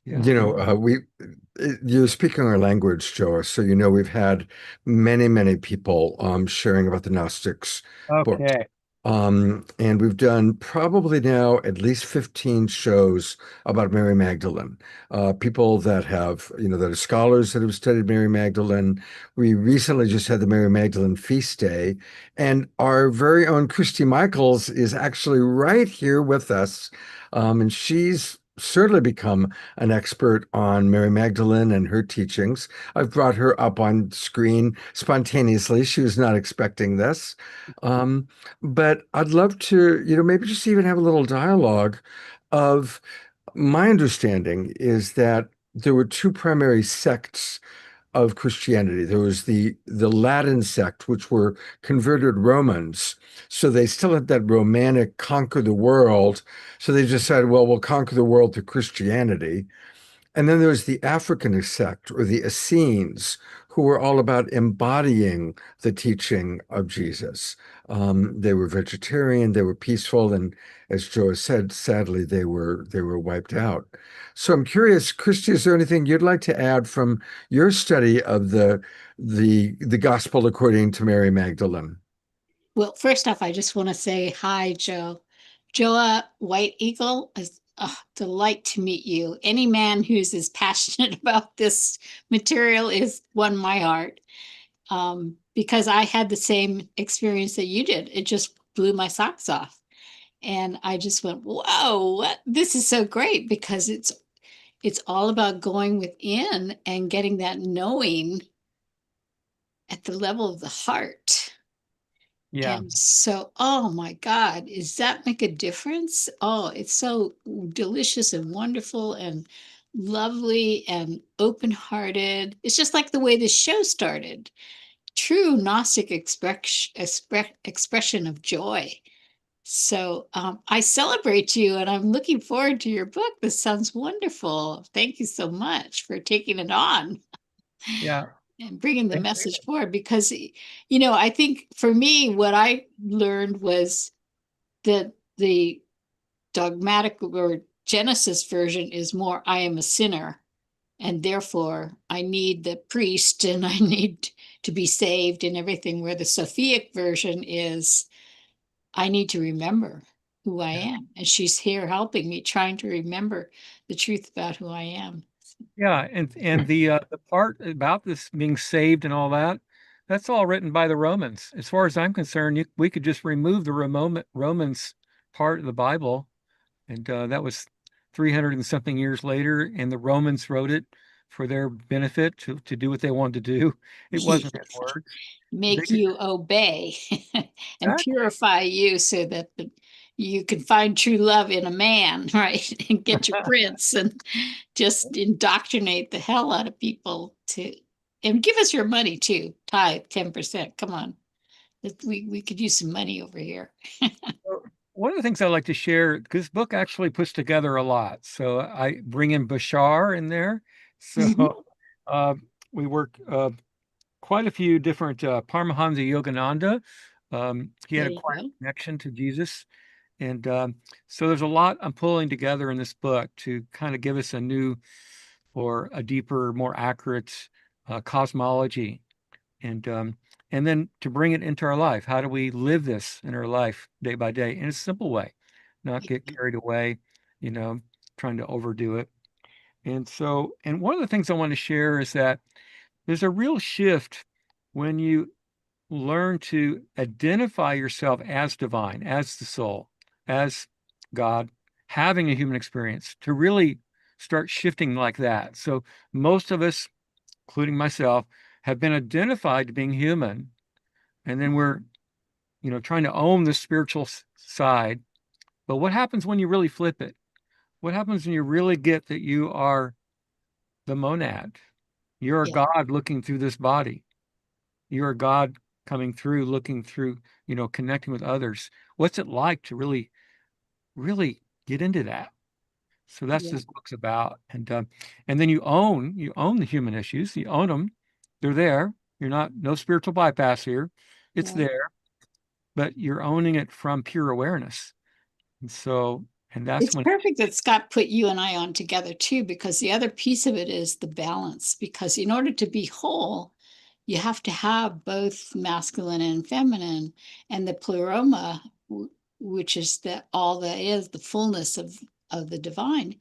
Speaker 8: Yeah.
Speaker 2: You know, you're speaking our language, Joe. So, you know, we've had many people sharing about the Gnostics book.
Speaker 8: Okay.
Speaker 2: And we've done probably now at least 15 shows about Mary Magdalene. People that have, you know, that are scholars that have studied Mary Magdalene. We recently just had the Mary Magdalene feast day, and our very own Christy Michaels is actually right here with us. And she's certainly become an expert on Mary Magdalene and her teachings. I've brought her up on screen spontaneously. She was not expecting this. But I'd love to, you know, maybe just even have a little dialogue of, my understanding is that there were two primary sects of Christianity. There was the Latin sect, which were converted Romans. So they still had that Romantic conquer the world. So they decided, well, we'll conquer the world through Christianity. And then there was the African sect, or the Essenes, who were all about embodying the teaching of Jesus. They were vegetarian, they were peaceful, and as Joe said, sadly, they were wiped out. So I'm curious, Christy, is there anything you'd like to add from your study of the Gospel according to Mary Magdalene?
Speaker 9: Well, first off, I just want to say hi, Joe. Joa White Eagle, is a delight to meet you. Any man who's as passionate about this material is won my heart, because I had the same experience that you did. It just blew my socks off. And I just went, whoa, this is so great, because it's all about going within and getting that knowing at the level of the heart.
Speaker 8: Yeah.
Speaker 9: And so, oh my God, does that make a difference? Oh, it's so delicious and wonderful and lovely and open-hearted. It's just like the way this show started. True Gnostic expression of joy. So I celebrate you, and I'm looking forward to your book. This sounds wonderful. Thank you so much for taking it on.
Speaker 8: Yeah.
Speaker 9: And bringing the message forward, because, you know, I think for me, what I learned was that the dogmatic or Genesis version is more, I am a sinner, and therefore I need the priest and I need to be saved and everything, where the Sophic version is, I need to remember who I am. And she's here helping me, trying to remember the truth about who I am.
Speaker 8: Yeah, and the part about this being saved and all that, that's all written by the Romans. As far as I'm concerned, we could just remove the Romans part of the Bible, and that was 300 and something years later, and the Romans wrote it for their benefit to do what they wanted to do. It wasn't their word.
Speaker 9: Make you obey and purify you so that you can find true love in a man, right? And get your prince and just indoctrinate the hell out of people and give us your money too. Tithe 10%. Come on. We could use some money over here.
Speaker 8: One of the things I like to share, because this book actually puts together a lot. So I bring in Bashar in there. So we work quite a few different Paramahansa Yogananda. He had a quiet connection to Jesus. And so there's a lot I'm pulling together in this book to kind of give us a new or a deeper, more accurate cosmology and then to bring it into our life. How do we live this in our life day by day in a simple way, not get carried away, trying to overdo it. And one of the things I want to share is that there's a real shift when you learn to identify yourself as divine, as the soul, as God, having a human experience, to really start shifting like that. So most of us, including myself, have been identified to being human, and then we're, trying to own the spiritual side. But what happens when you really flip it? What happens when you really get that you are the monad? You're a
Speaker 9: Yeah.
Speaker 8: God looking through this body. You're a God coming through, looking through, connecting with others. What's it like to really, really get into that? So that's
Speaker 9: Yeah.
Speaker 8: this book's about. And then you own the human issues. You own them. They're there. You're not, no spiritual bypass here. It's
Speaker 9: Right.
Speaker 8: there, but you're owning it from pure awareness. And that's
Speaker 9: It's
Speaker 8: when,
Speaker 9: perfect that Scott put you and I on together too, because the other piece of it is the balance. Because in order to be whole, you have to have both masculine and feminine, and the pleroma, which is all that is the fullness of the divine,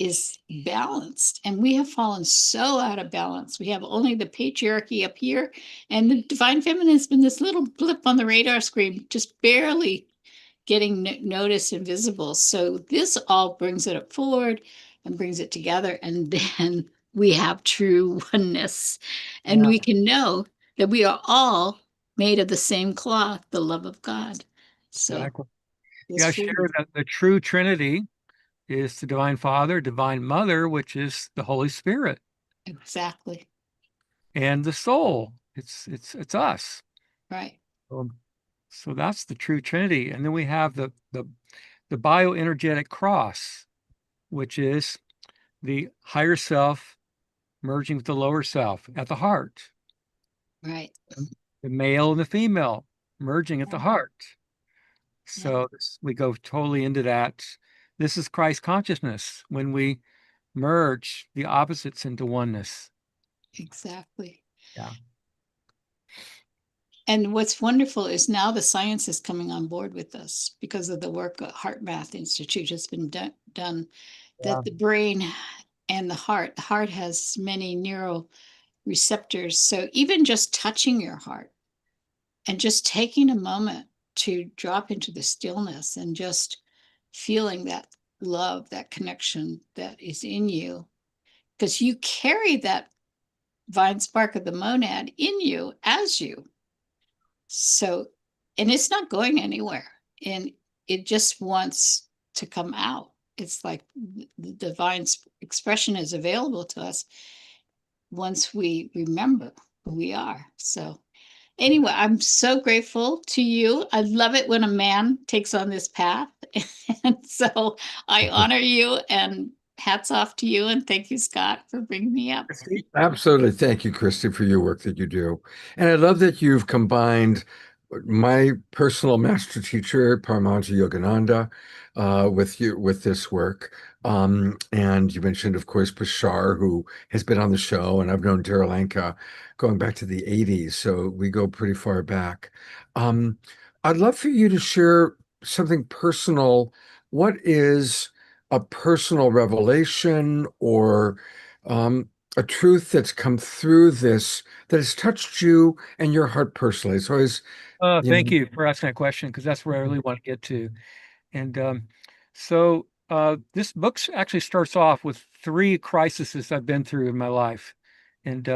Speaker 9: is balanced. And we have fallen so out of balance. We have only the patriarchy up here, and the divine feminine has been this little blip on the radar screen, just barely getting noticed and visible. So this all brings it up forward and brings it together, and then we have true oneness, and
Speaker 8: Yeah.
Speaker 9: we can know that we are all made of the same cloth, the love of God. So
Speaker 8: exactly.
Speaker 9: this
Speaker 8: Yeah,
Speaker 9: freedom-
Speaker 8: share that the true Trinity is the Divine Father, Divine Mother, which is the Holy Spirit,
Speaker 9: exactly
Speaker 8: and the soul. It's us.
Speaker 9: right.
Speaker 8: So that's the true Trinity. And then we have the bioenergetic cross, which is the higher self merging with the lower self at the heart.
Speaker 9: Right.
Speaker 8: The male and the female merging at the heart. So we go totally into that. This is Christ consciousness, when we merge the opposites into oneness.
Speaker 9: Exactly.
Speaker 8: Yeah.
Speaker 9: And what's wonderful is now the science is coming on board with us because of the work at Heart Math Institute has been done,
Speaker 8: Yeah.
Speaker 9: that the brain and the heart has many neural receptors. So even just touching your heart and just taking a moment to drop into the stillness and just feeling that love, that connection that is in you, because you carry that divine spark of the monad in you as you. So, and it's not going anywhere, and it just wants to come out. It's like the divine expression is available to us once we remember who we are. So anyway, I'm so grateful to you. I love it when a man takes on this path. And so I honor you, and hats off to you. And thank you, Scott, for bringing me up.
Speaker 2: Absolutely. Thank you, Christy, for your work that you do. And I love that you've combined my personal master teacher, Paramahansa Yogananda, with this work. And you mentioned, of course, Bashar, who has been on the show, and I've known Daryl Anka going back to the 80s. So we go pretty far back. I'd love for you to share something personal. What is a personal revelation or a truth that's come through this that has touched you and your heart personally? It's always,
Speaker 8: Thank you for asking that question, because that's where I really want to get to. And this book actually starts off with 3 crises I've been through in my life. And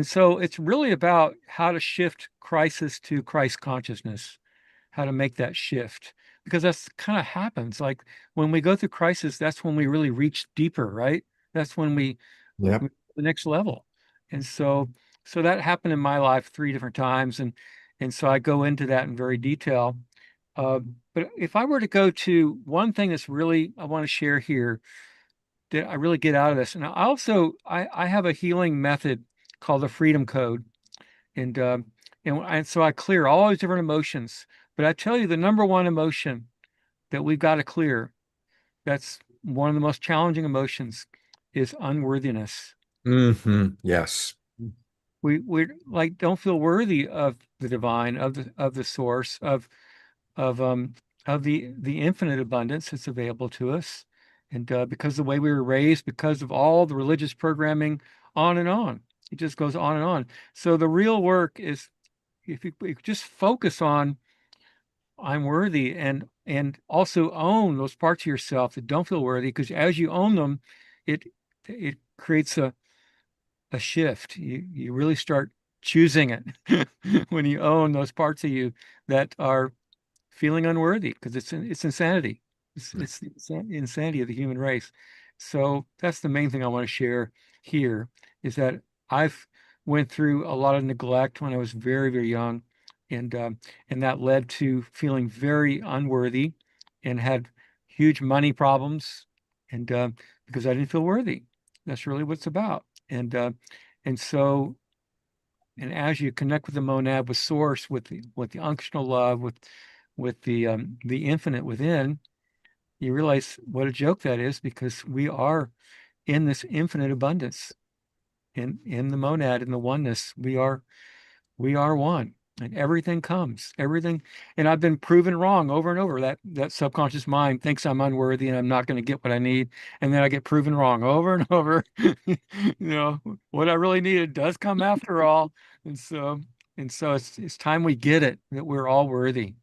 Speaker 8: so it's really about how to shift crisis to Christ consciousness, how to make that shift, because that's kind of happens. Like when we go through crisis, that's when we really reach deeper, right? That's when we
Speaker 2: yeah.
Speaker 8: the next level. And so that happened in my life 3 different times. And so I go into that in very detail. But if I were to go to one thing that's really, I want to share here, that I really get out of this. And I have a healing method called the Freedom Code. And so I clear all these different emotions. But I tell you, the number one emotion that we've got to clear, that's one of the most challenging emotions, is unworthiness.
Speaker 2: Yes.
Speaker 8: we like don't feel worthy of the divine, of the source, of the infinite abundance that's available to us. And because the way we were raised, because of all the religious programming, on and on, it just goes on and on. So the real work is if you just focus on I'm worthy, and also own those parts of yourself that don't feel worthy, because as you own them, it creates a shift. You really start choosing it when you own those parts of you that are feeling unworthy, because it's insanity. It's the insanity of the human race. So that's the main thing I want to share here, is that I've went through a lot of neglect when I was very, very young, and that led to feeling very unworthy, and had huge money problems, and because I didn't feel worthy. That's really what it's about. And so, and as you connect with the monad, with source, with the unctional love, with the infinite within, you realize what a joke that is, because we are in this infinite abundance, in the monad, in the oneness. We are one, and everything comes, everything. And I've been proven wrong over and over. That subconscious mind thinks I'm unworthy and I'm not going to get what I need, and then I get proven wrong over and over. What I really needed does come after all. And so it's time we get it, that we're all worthy.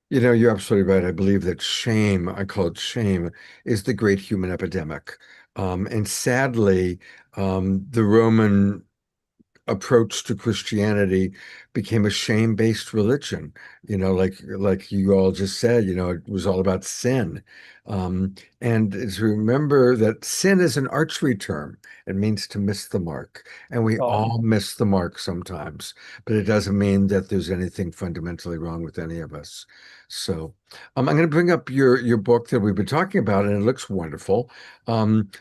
Speaker 2: You're absolutely right. I believe that shame, I call it shame, is the great human epidemic. And sadly, the Roman approach to Christianity became a shame-based religion. Like you all just said, it was all about sin. And to remember that sin is an archery term. It means to miss the mark. And we all miss the mark sometimes, but it doesn't mean that there's anything fundamentally wrong with any of us. So I'm going to bring up your book that we've been talking about, and it looks wonderful.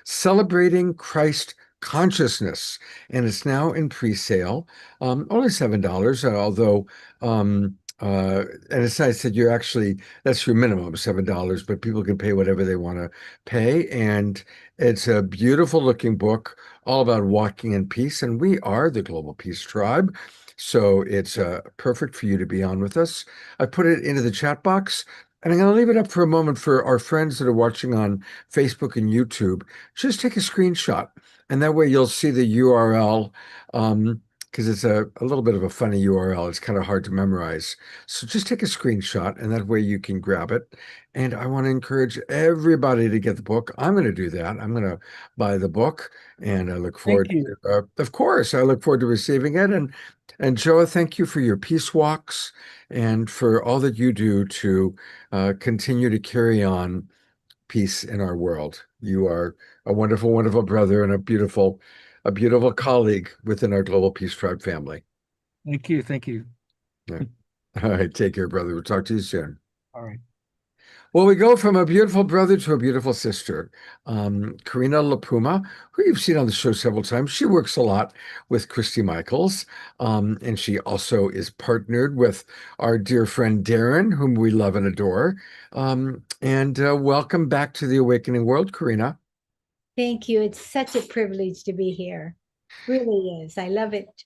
Speaker 2: Celebrating Christ Consciousness, and it's now in pre-sale, only $7, although and it's nice that that's your minimum, $7, but people can pay whatever they want to pay. And it's a beautiful looking book all about walking in peace, and we are the Global Peace Tribe, so it's perfect for you to be on with us. I put it into the chat box, and I'm going to leave it up for a moment for our friends that are watching on Facebook and YouTube. Just take a screenshot, and that way you'll see the URL, because it's a little bit of a funny URL. It's kind of hard to memorize. So just take a screenshot, and that way you can grab it. And I want to encourage everybody to get the book. I'm going to do that. I'm going to buy the book, and I look forward to, of course, I look forward to receiving it. And Joa, thank you for your peace walks and for all that you do to continue to carry on peace in our world. You are a wonderful, wonderful brother, and a beautiful colleague within our Global Peace Tribe family.
Speaker 8: Thank you. Thank you.
Speaker 2: Yeah. All right. Take care, brother. We'll talk to you soon.
Speaker 8: All right.
Speaker 2: Well, we go from a beautiful brother to a beautiful sister. Karina LaPuma, who you've seen on the show several times. She works a lot with Christy Michaels, and she also is partnered with our dear friend Darren, whom we love and adore. And welcome back to the Awakening World, Karina.
Speaker 10: Thank you. It's such a privilege to be here. Really is. I love it.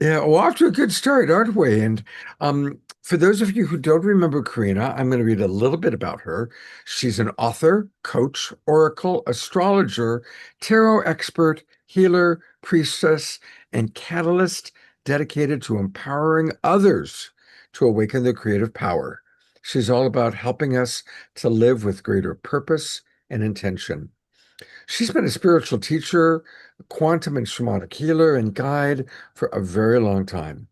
Speaker 2: Yeah, well, off to a good start, aren't we? And for those of you who don't remember Karina, I'm going to read a little bit about her. She's an author, coach, oracle, astrologer, tarot expert, healer, priestess, and catalyst dedicated to empowering others to awaken their creative power. She's all about helping us to live with greater purpose and intention. She's been a spiritual teacher, quantum and shamanic healer, and guide for a very long time.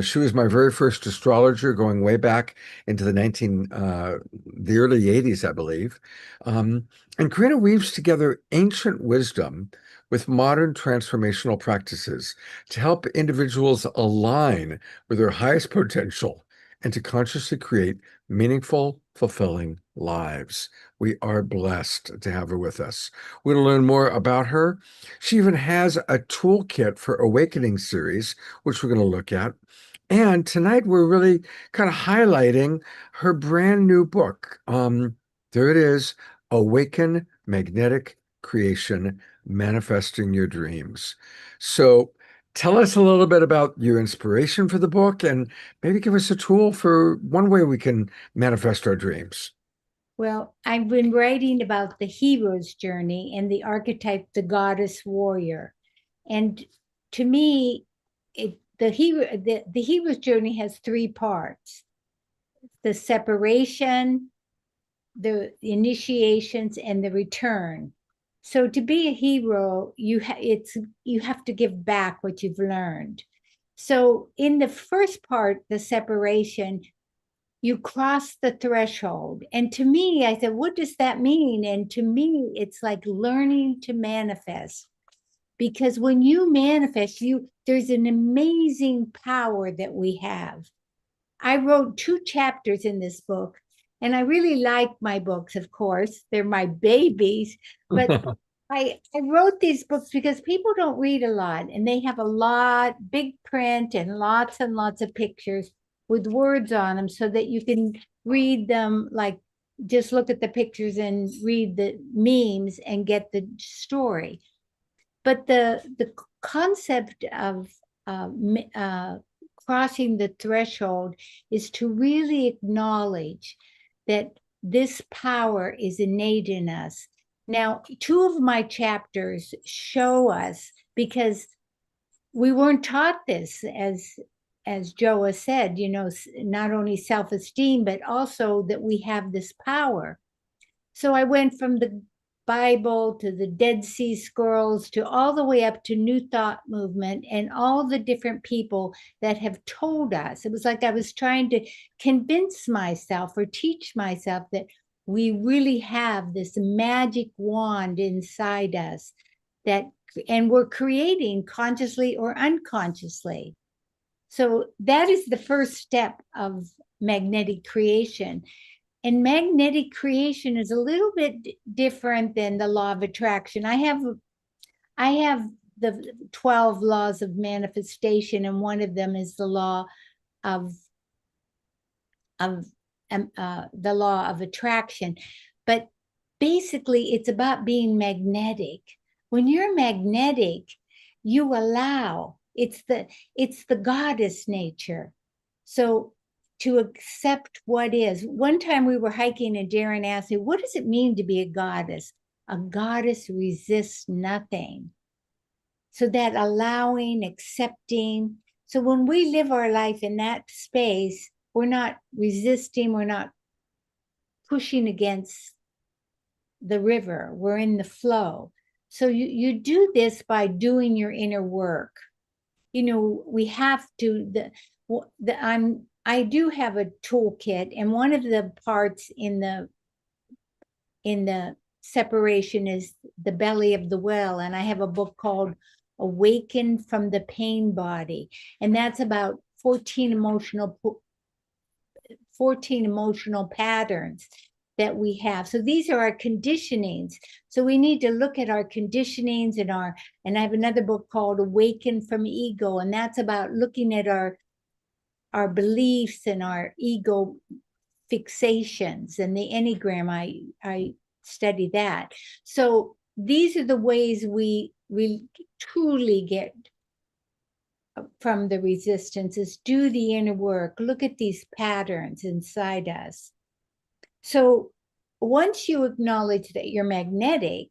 Speaker 2: She was my very first astrologer, going way back into the early 80s, I believe. And Karina weaves together ancient wisdom with modern transformational practices to help individuals align with their highest potential and to consciously create meaningful, fulfilling lives. We are blessed to have her with us. We're going to learn more about her. She even has a toolkit for Awakening series, which we're going to look at. And tonight we're really kind of highlighting her brand new book. There it is, Awaken Magnetic Creation, Manifesting Your Dreams. So tell us a little bit about your inspiration for the book and maybe give us a tool for one way we can manifest our dreams.
Speaker 10: Well, I've been writing about the hero's journey and the archetype, the goddess warrior. And to me, the hero's journey has three parts: the separation, the initiations, and the return. So to be a hero, you have to give back what you've learned. So in the first part, the separation, you cross the threshold. And to me, I said, what does that mean? And to me, it's like learning to manifest. Because when you manifest, there's an amazing power that we have. I wrote 2 chapters in this book, and I really like my books, of course. They're my babies, but I wrote these books because people don't read a lot, and they have a lot, big print and lots of pictures with words on them so that you can read them, like just look at the pictures and read the memes and get the story. But the concept of crossing the threshold is to really acknowledge that this power is innate in us. Now, 2 of my chapters show us, because we weren't taught this, as Joa said, not only self-esteem, but also that we have this power. So I went from the Bible to the Dead Sea Scrolls to all the way up to New Thought movement and all the different people that have told us. It was like I was trying to convince myself or teach myself that we really have this magic wand inside us and we're creating consciously or unconsciously. So that is the first step of magnetic creation. And magnetic creation is a little bit different than the law of attraction. I have the 12 laws of manifestation, and one of them is the law of attraction. But basically, it's about being magnetic. When you're magnetic, you allow. It's the goddess nature. So to accept what is. One time we were hiking and Darren asked me, what does it mean to be a goddess? A goddess resists nothing. So that allowing, accepting. So when we live our life in that space, we're not resisting, we're not pushing against the river, we're in the flow. So you do this by doing your inner work. We have to, I do have a toolkit, and one of the parts in the separation is the belly of the well. And I have a book called Awaken from the Pain Body. And that's about 14 emotional patterns that we have. So these are our conditionings. So we need to look at our conditionings and I have another book called Awaken from Ego. And that's about looking at our beliefs and our ego fixations, and the Enneagram, I study that. So these are the ways we truly get from the resistance, is do the inner work, look at these patterns inside us. So once you acknowledge that you're magnetic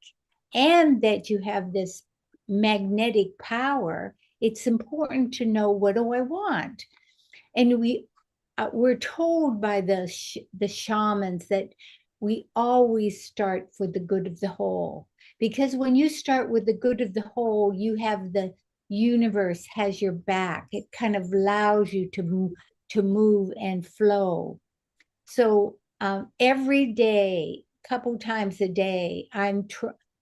Speaker 10: and that you have this magnetic power, it's important to know, what do I want? And we're told by the shamans that we always start for the good of the whole. Because when you start with the good of the whole, you have the universe has your back. It kind of allows you to move and flow. So every day, couple times a day, I'm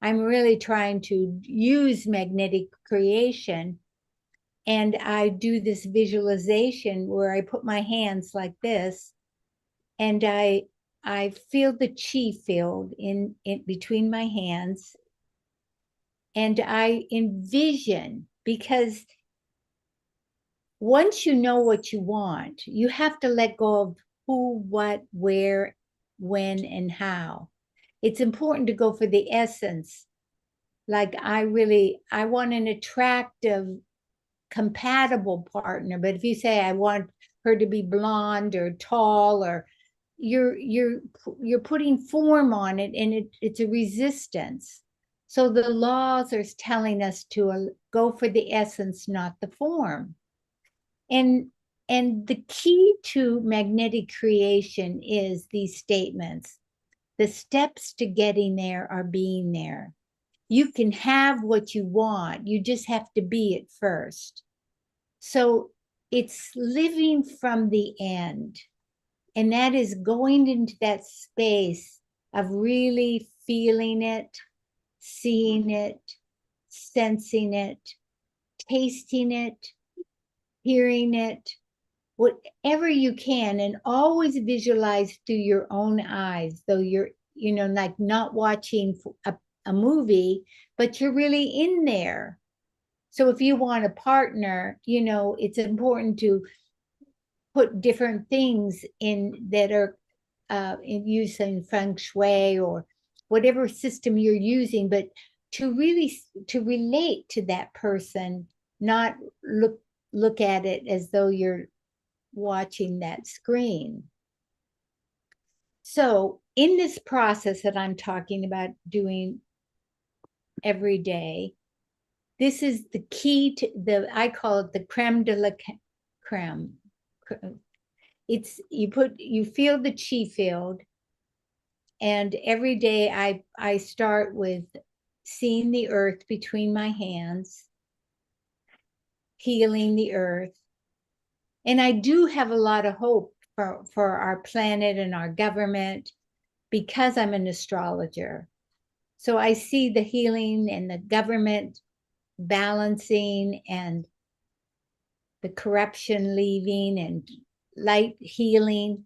Speaker 10: really trying to use magnetic creation. And I do this visualization where I put my hands like this, and I feel the chi field in between my hands, and I envision, because once you know what you want, you have to let go of who, what, where, when, and how. It's important to go for the essence Like I want an attractive, compatible partner. But if you say I want her to be blonde or tall, or you're putting form on it, and it's a resistance. So the laws are telling us to go for the essence, not the form. And the key to magnetic creation is these statements. The steps to getting there are being there. You can have what you want. You just have to be it first. So it's living from the end. And that is going into that space of really feeling it, seeing it, sensing it, tasting it, hearing it, whatever you can, and always visualize through your own eyes, though you're, like not watching a movie, but you're really in there. So if you want a partner, it's important to put different things in that are in use in feng shui or whatever system you're using, but to relate to that person, not look at it as though you're watching that screen. So in this process that I'm talking about doing every day, this is the key to I call it the creme de la creme. It's you feel the chi field, and every day I start with seeing the earth between my hands, healing the earth. And I do have a lot of hope for our planet and our government because I'm an astrologer. So I see the healing and the government balancing and the corruption leaving and light healing.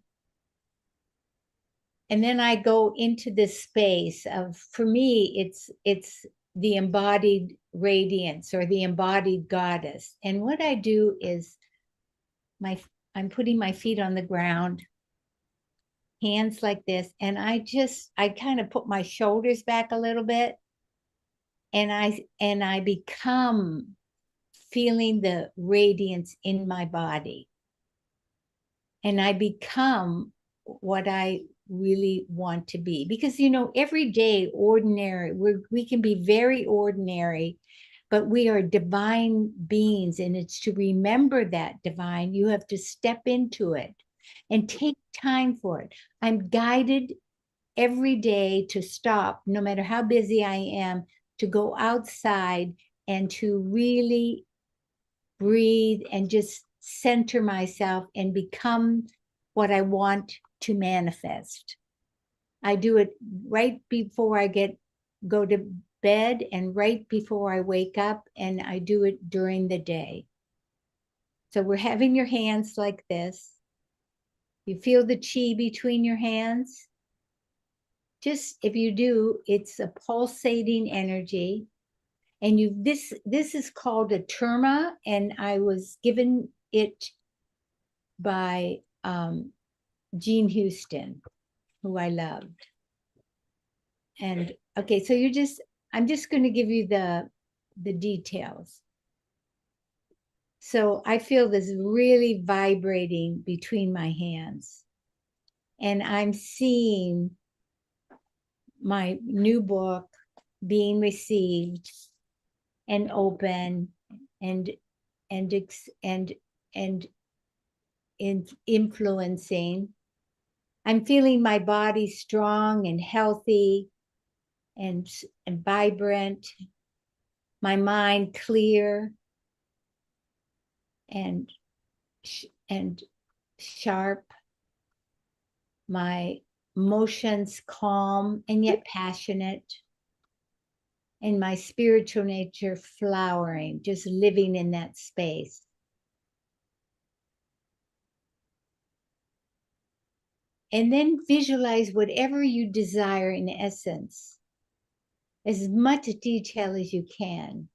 Speaker 10: And then I go into this space of, for me, it's the embodied radiance or the embodied goddess. And what I do is I'm putting my feet on the ground, hands like this, and I kind of put my shoulders back a little bit, and I become feeling the radiance in my body. And I become what I really want to be. Because, every day, ordinary, we can be very ordinary, but we are divine beings. And it's to remember that divine, you have to step into it and take time for it. I'm guided every day to stop, no matter how busy I am, to go outside and to really breathe and just center myself and become what I want to manifest. I do it right before I go to bed and right before I wake up, and I do it during the day. So we're having your hands like this. You feel the chi between your hands. Just if you do, it's a pulsating energy. And this is called a terma, and I was given it by Jean Houston, who I loved. And okay, so I'm just going to give you the details. So I feel this really vibrating between my hands, and I'm seeing my new book being received and open and influencing. I'm feeling my body strong and healthy and vibrant, my mind clear and sharp, my emotions calm and yet passionate, and my spiritual nature flowering, just living in that space. And then visualize whatever you desire in essence, as much detail as you can.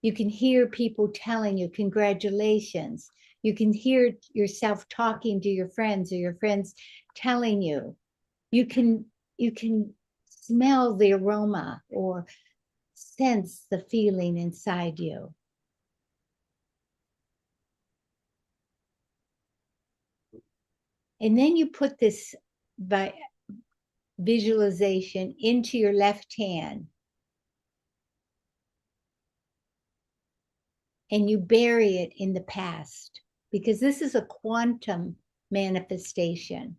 Speaker 10: You can hear people telling you, congratulations. You can hear yourself talking to your friends, or your friends telling you. You can smell the aroma or sense the feeling inside you. And then you put this visualization into your left hand. And you bury it in the past, because this is a quantum manifestation.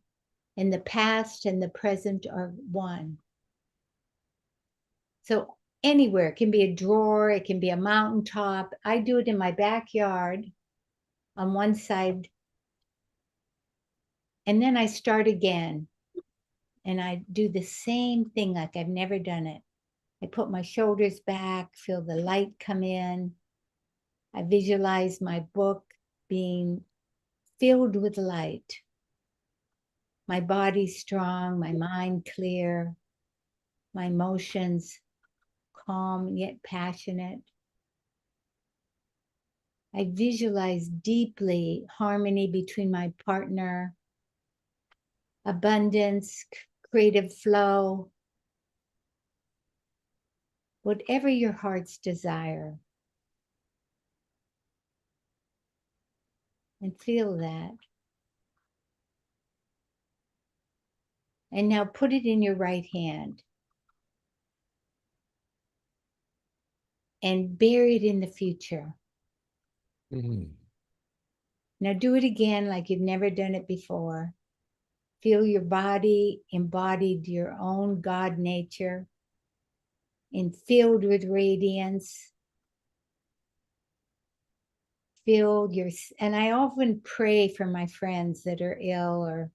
Speaker 10: And the past and the present are one. So anywhere, it can be a drawer, it can be a mountaintop. I do it in my backyard on one side. And then I start again. And I do the same thing like I've never done it. I put my shoulders back, feel the light come in. I visualize my book being filled with light. My body strong, my mind clear, my emotions calm yet passionate. I visualize deeply harmony between my partner, abundance, creative flow, whatever your heart's desire. And feel that. And now put it in your right hand. And bury it in the future.
Speaker 2: Mhm.
Speaker 10: Now do it again like you've never done it before. Feel your body embodied your own God nature and filled with radiance. And I often pray for my friends that are ill or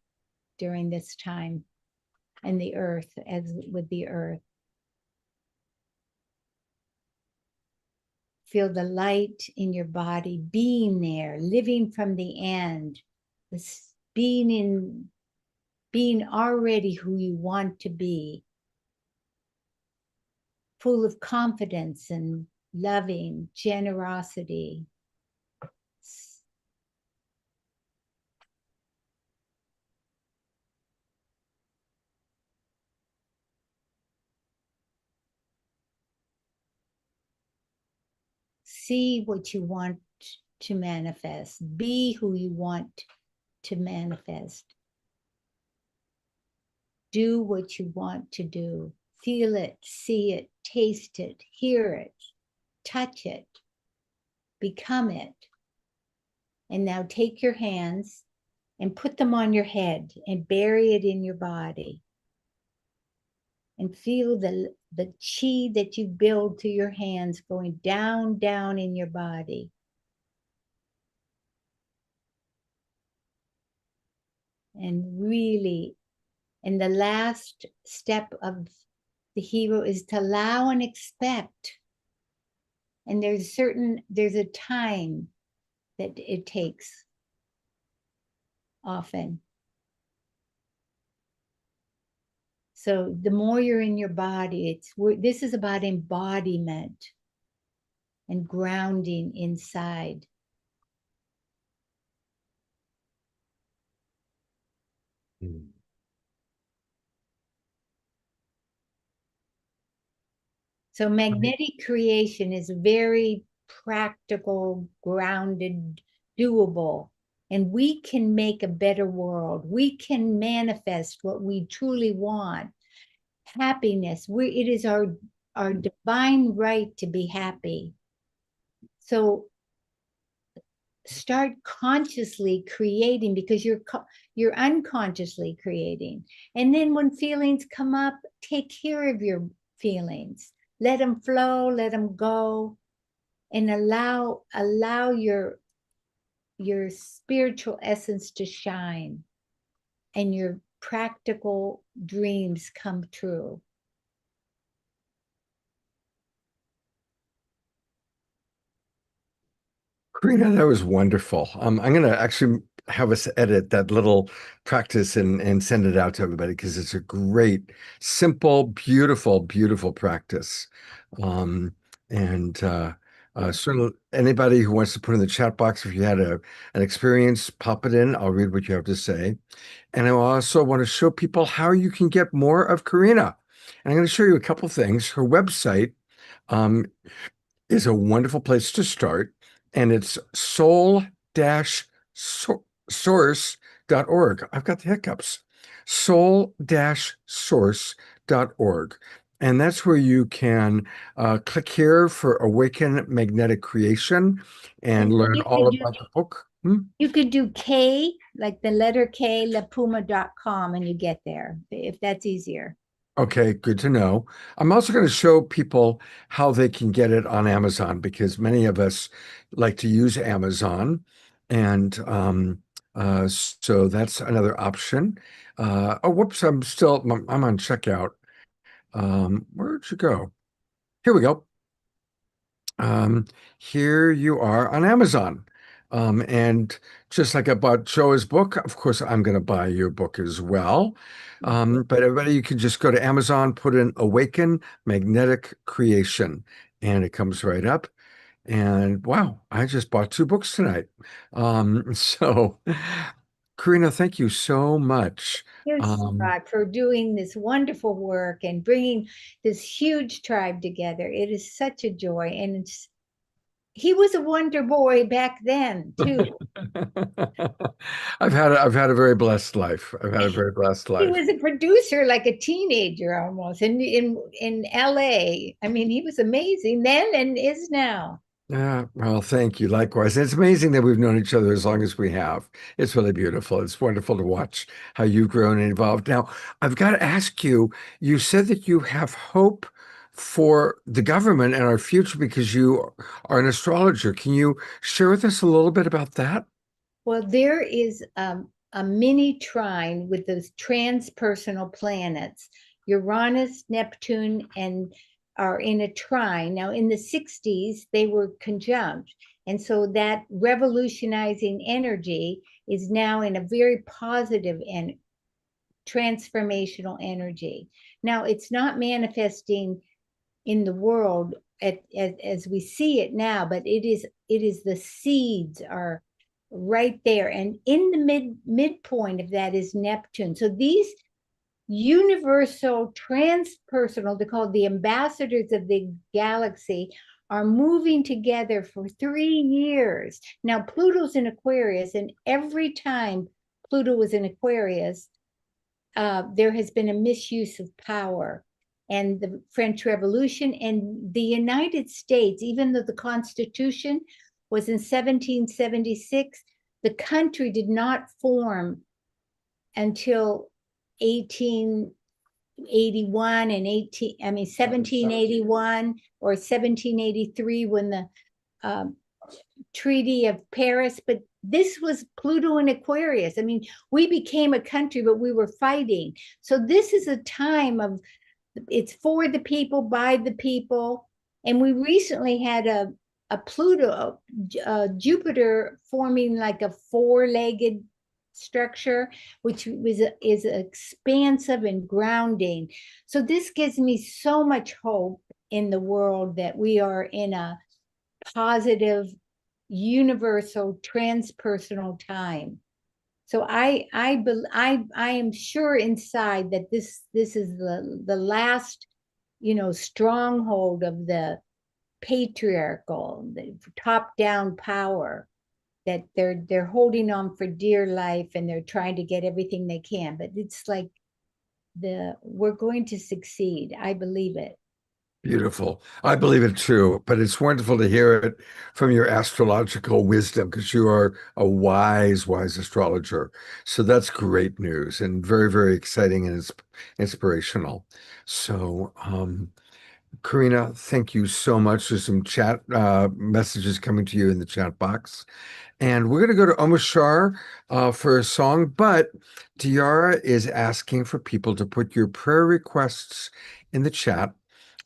Speaker 10: during this time and the earth, as with the earth. Feel the light in your body, being there, living from the end, being already who you want to be, full of confidence and loving, generosity. See what you want to manifest. Be who you want to manifest. Do what you want to do. Feel it, see it, taste it, hear it, touch it, become it. And now take your hands and put them on your head and bury it in your body. And feel the chi that you build through your hands going down, down in your body. And really, and the last step of the hero is to allow and expect. And there's a time that it takes often. So the more you're in your body, this is about embodiment and grounding inside.
Speaker 2: Mm.
Speaker 10: So magnetic creation is very practical, grounded, doable. And we can make a better world. We can manifest what we truly want. Happiness. It is our divine right to be happy. So start consciously creating, because you're unconsciously creating. And then when feelings come up, take care of your feelings. Let them flow, let them go, and allow your spiritual essence to shine and your practical dreams come true.
Speaker 2: Karina, that was wonderful. I'm going to actually have us edit that little practice and send it out to everybody, because it's a great, simple, beautiful, beautiful practice. Certainly anybody who wants to put in the chat box, if you had an experience, pop it in. I'll read what you have to say. And I also want to show people how you can get more of Karina. And I'm going to show you a couple things. Her website is a wonderful place to start, and it's soul-source.org. I've got the hiccups. Soul-source.org. And that's where you can click here for Awaken Magnetic Creation and learn all about the book.
Speaker 10: You could do K, like the letter K, lapuma.com, and you get there, if that's easier.
Speaker 2: Okay, good to know. I'm also going to show people how they can get it on Amazon, because many of us like to use Amazon. And so that's another option. Oh, whoops, I'm on checkout. Where'd you go? Here we go. Here you are on Amazon. And just like I bought Joa's book, of course, I'm going to buy your book as well. But everybody, you can just go to Amazon, put in Awaken Magnetic Creation, and it comes right up. And wow, I just bought 2 books tonight. So Karina, thank you so much.
Speaker 10: Yes, Scott, for doing this wonderful work and bringing this huge tribe together. It is such a joy, and he was a wonder boy back then too.
Speaker 2: I've had a very blessed life. I've had a very blessed
Speaker 10: He
Speaker 2: life.
Speaker 10: was a producer like a teenager almost in LA. I mean, he was amazing then and is now.
Speaker 2: Yeah, well, thank you. Likewise. It's amazing that we've known each other as long as we have. It's really beautiful. It's wonderful to watch how you've grown and evolved. Now, I've got to ask you, you said that you have hope for the government and our future because you are an astrologer. Can you share with us a little bit about that?
Speaker 10: Well, there is a mini trine with those transpersonal planets, Uranus, Neptune, and are in a trine. Now, in the 60s, they were conjunct. And so that revolutionizing energy is now in a very positive and transformational energy. Now, it's not manifesting in the world as we see it now, but it is the seeds are right there. And in the midpoint of that is Neptune. So these universal transpersonal, they're called the ambassadors of the galaxy, are moving together for 3 years. Now, Pluto's in Aquarius, and every time Pluto was in Aquarius, there has been a misuse of power. And the French Revolution and the United States, even though the Constitution was in 1776, the country did not form until 1881 and 1781 or 1783 when the Treaty of Paris. But this was Pluto in Aquarius. I mean, we became a country, but we were fighting. So this is a time of, it's for the people, by the people. And we recently had a Pluto, Jupiter forming like a 4-legged structure, which is expansive and grounding. So this gives me so much hope in the world that we are in a positive, universal, transpersonal time. So I am sure inside that this is the last, stronghold of the patriarchal, the top-down power that they're holding on for dear life, and they're trying to get everything they can. But it's like we're going to succeed. I believe it.
Speaker 2: Beautiful. I believe it too, but it's wonderful to hear it from your astrological wisdom, because you are a wise astrologer. So that's great news and very, very exciting and inspirational. So, Karina, thank you so much. There's some chat messages coming to you in the chat box. And we're going to go to Omashar for a song, but Diara is asking for people to put your prayer requests in the chat.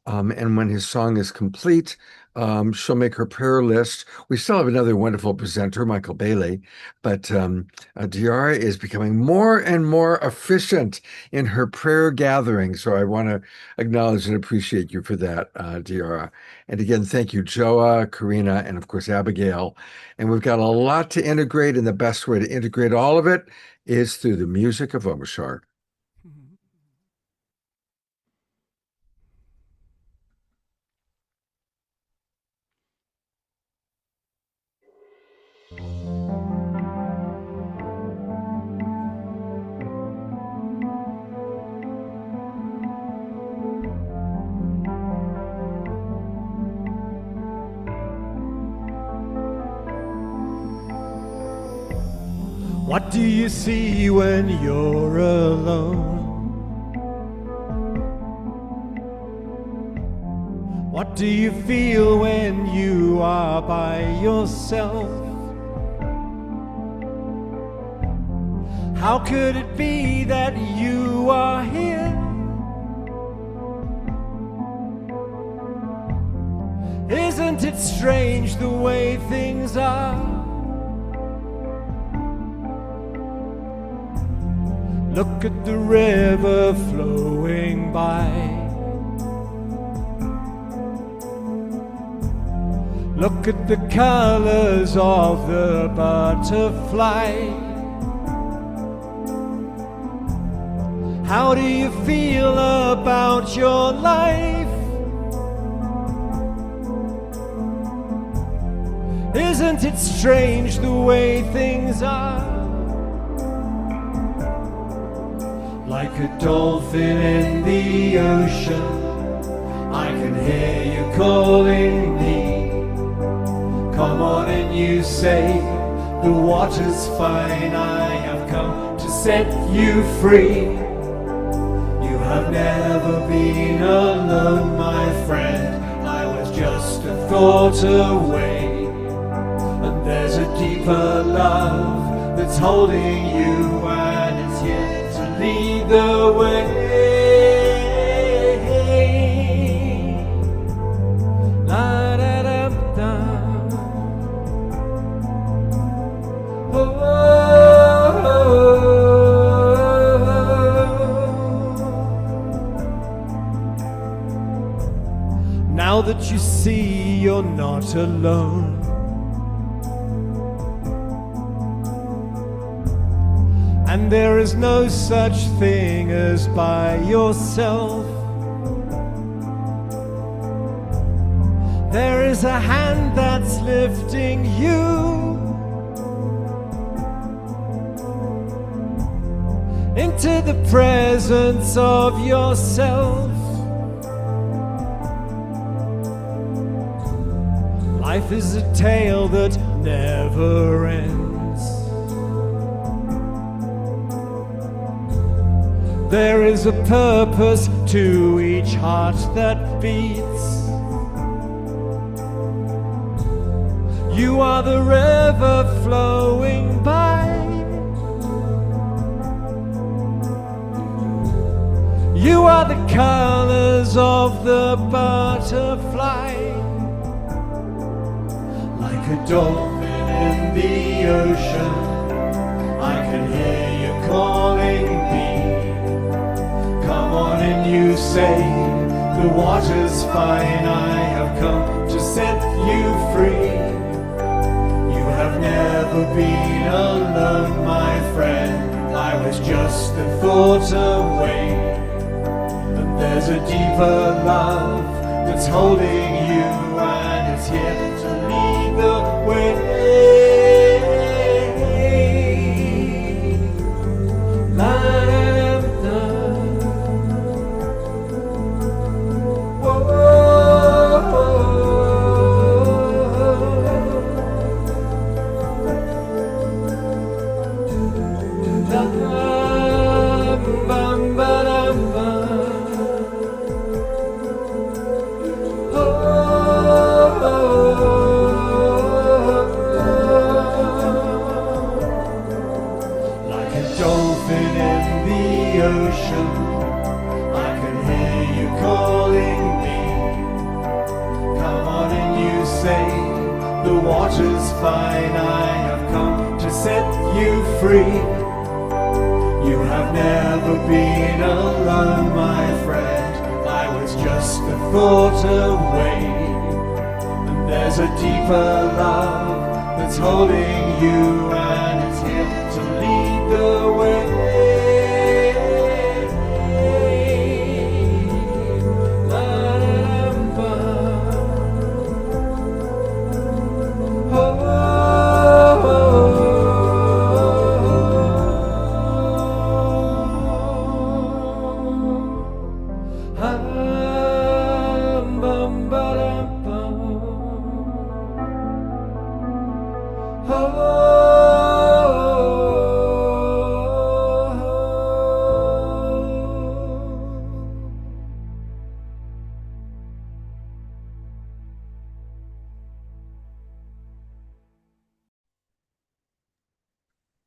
Speaker 2: And when his song is complete, she'll make her prayer list. We still have another wonderful presenter, Michael Bailey, but Diara is becoming more and more efficient in her prayer gathering. So I want to acknowledge and appreciate you for that, Diara. And again, thank you, Joa, Karina, and of course, Abigail. And we've got a lot to integrate, and the best way to integrate all of it is through the music of Omashar.
Speaker 3: What do you see when you're alone? What do you feel when you are by yourself? How could it be that you are here? Isn't it strange the way things are? Look at the river flowing by. Look at the colors of the butterfly. How do you feel about your life? Isn't it strange the way things are? Like a dolphin in the ocean, I can hear you calling me. Come on and you say, the water's fine, I have come to set you free. You have never been alone, my friend, I was just a thought away. And there's a deeper love that's holding you, and it's here to lead the way. La da da da. Now that you see you're not alone, and there is no such thing as by yourself, there is a hand that's lifting you into the presence of yourself. Life is a tale that never ends. There is a purpose to each heart that beats. You are the river flowing by. You are the colors of the butterfly. Like a dolphin in the ocean, I can hear you calling me. Come on and you say, the water's fine, I have come to set you free. You have never been alone, my friend, I was just a thought away. There's a deeper love that's holding you, and it's here to lead the way. La da da. Fine, I have come to set you free. You have never been alone, my friend, I was just a thought away. And there's a deeper love that's holding you, and it's here to lead the way.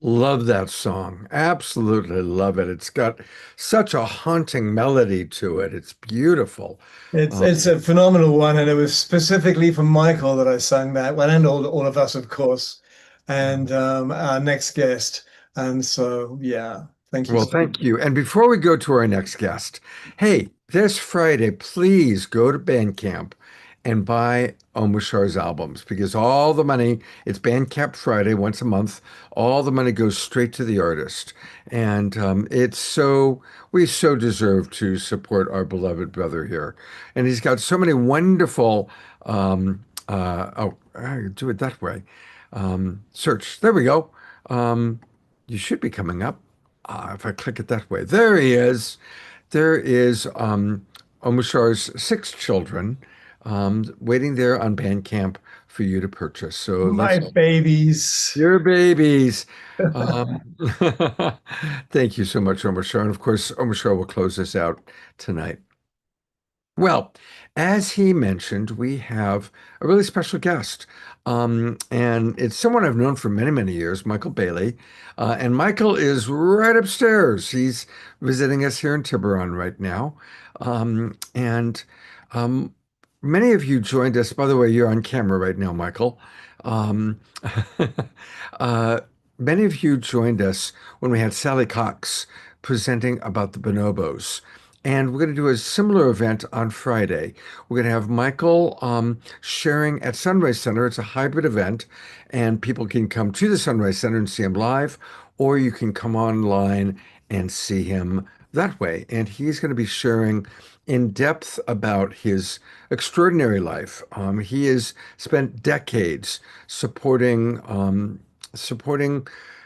Speaker 2: Love that song. Absolutely love it. It's got such a haunting melody to it. It's beautiful.
Speaker 4: It's a phenomenal one, and it was specifically for Michael that I sang that one, and all of us, of course, and our next guest. And so, yeah, thank you.
Speaker 2: Well, thank you. And before we go to our next guest, hey, this Friday, please go to Bandcamp and buy Omushar's albums, because all the money, it's Bandcamp Friday once a month, all the money goes straight to the artist. And we so deserve to support our beloved brother here. And he's got so many wonderful, I do it that way. Search, there we go. You should be coming up. If I click it that way, there he is. There is Omushar's 6 children waiting there on Bandcamp for you to purchase. So
Speaker 4: My babies.
Speaker 2: Your babies. Thank you so much, Omushar. And of course, Omushar will close this out tonight. Well, as he mentioned, we have a really special guest. And it's someone I've known for many, many years, Michael Bailey. And Michael is right upstairs. He's visiting us here in Tiburon right now. Many of you joined us. By the way, you're on camera right now, Michael. Many of you joined us when we had Sally Cox presenting about the bonobos. And we're going to do a similar event on Friday. We're going to have Michael sharing at Sunrise Center. It's a hybrid event, and people can come to the Sunrise Center and see him live, or you can come online and see him that way. And he's going to be sharing in depth about his extraordinary life. He has spent decades supporting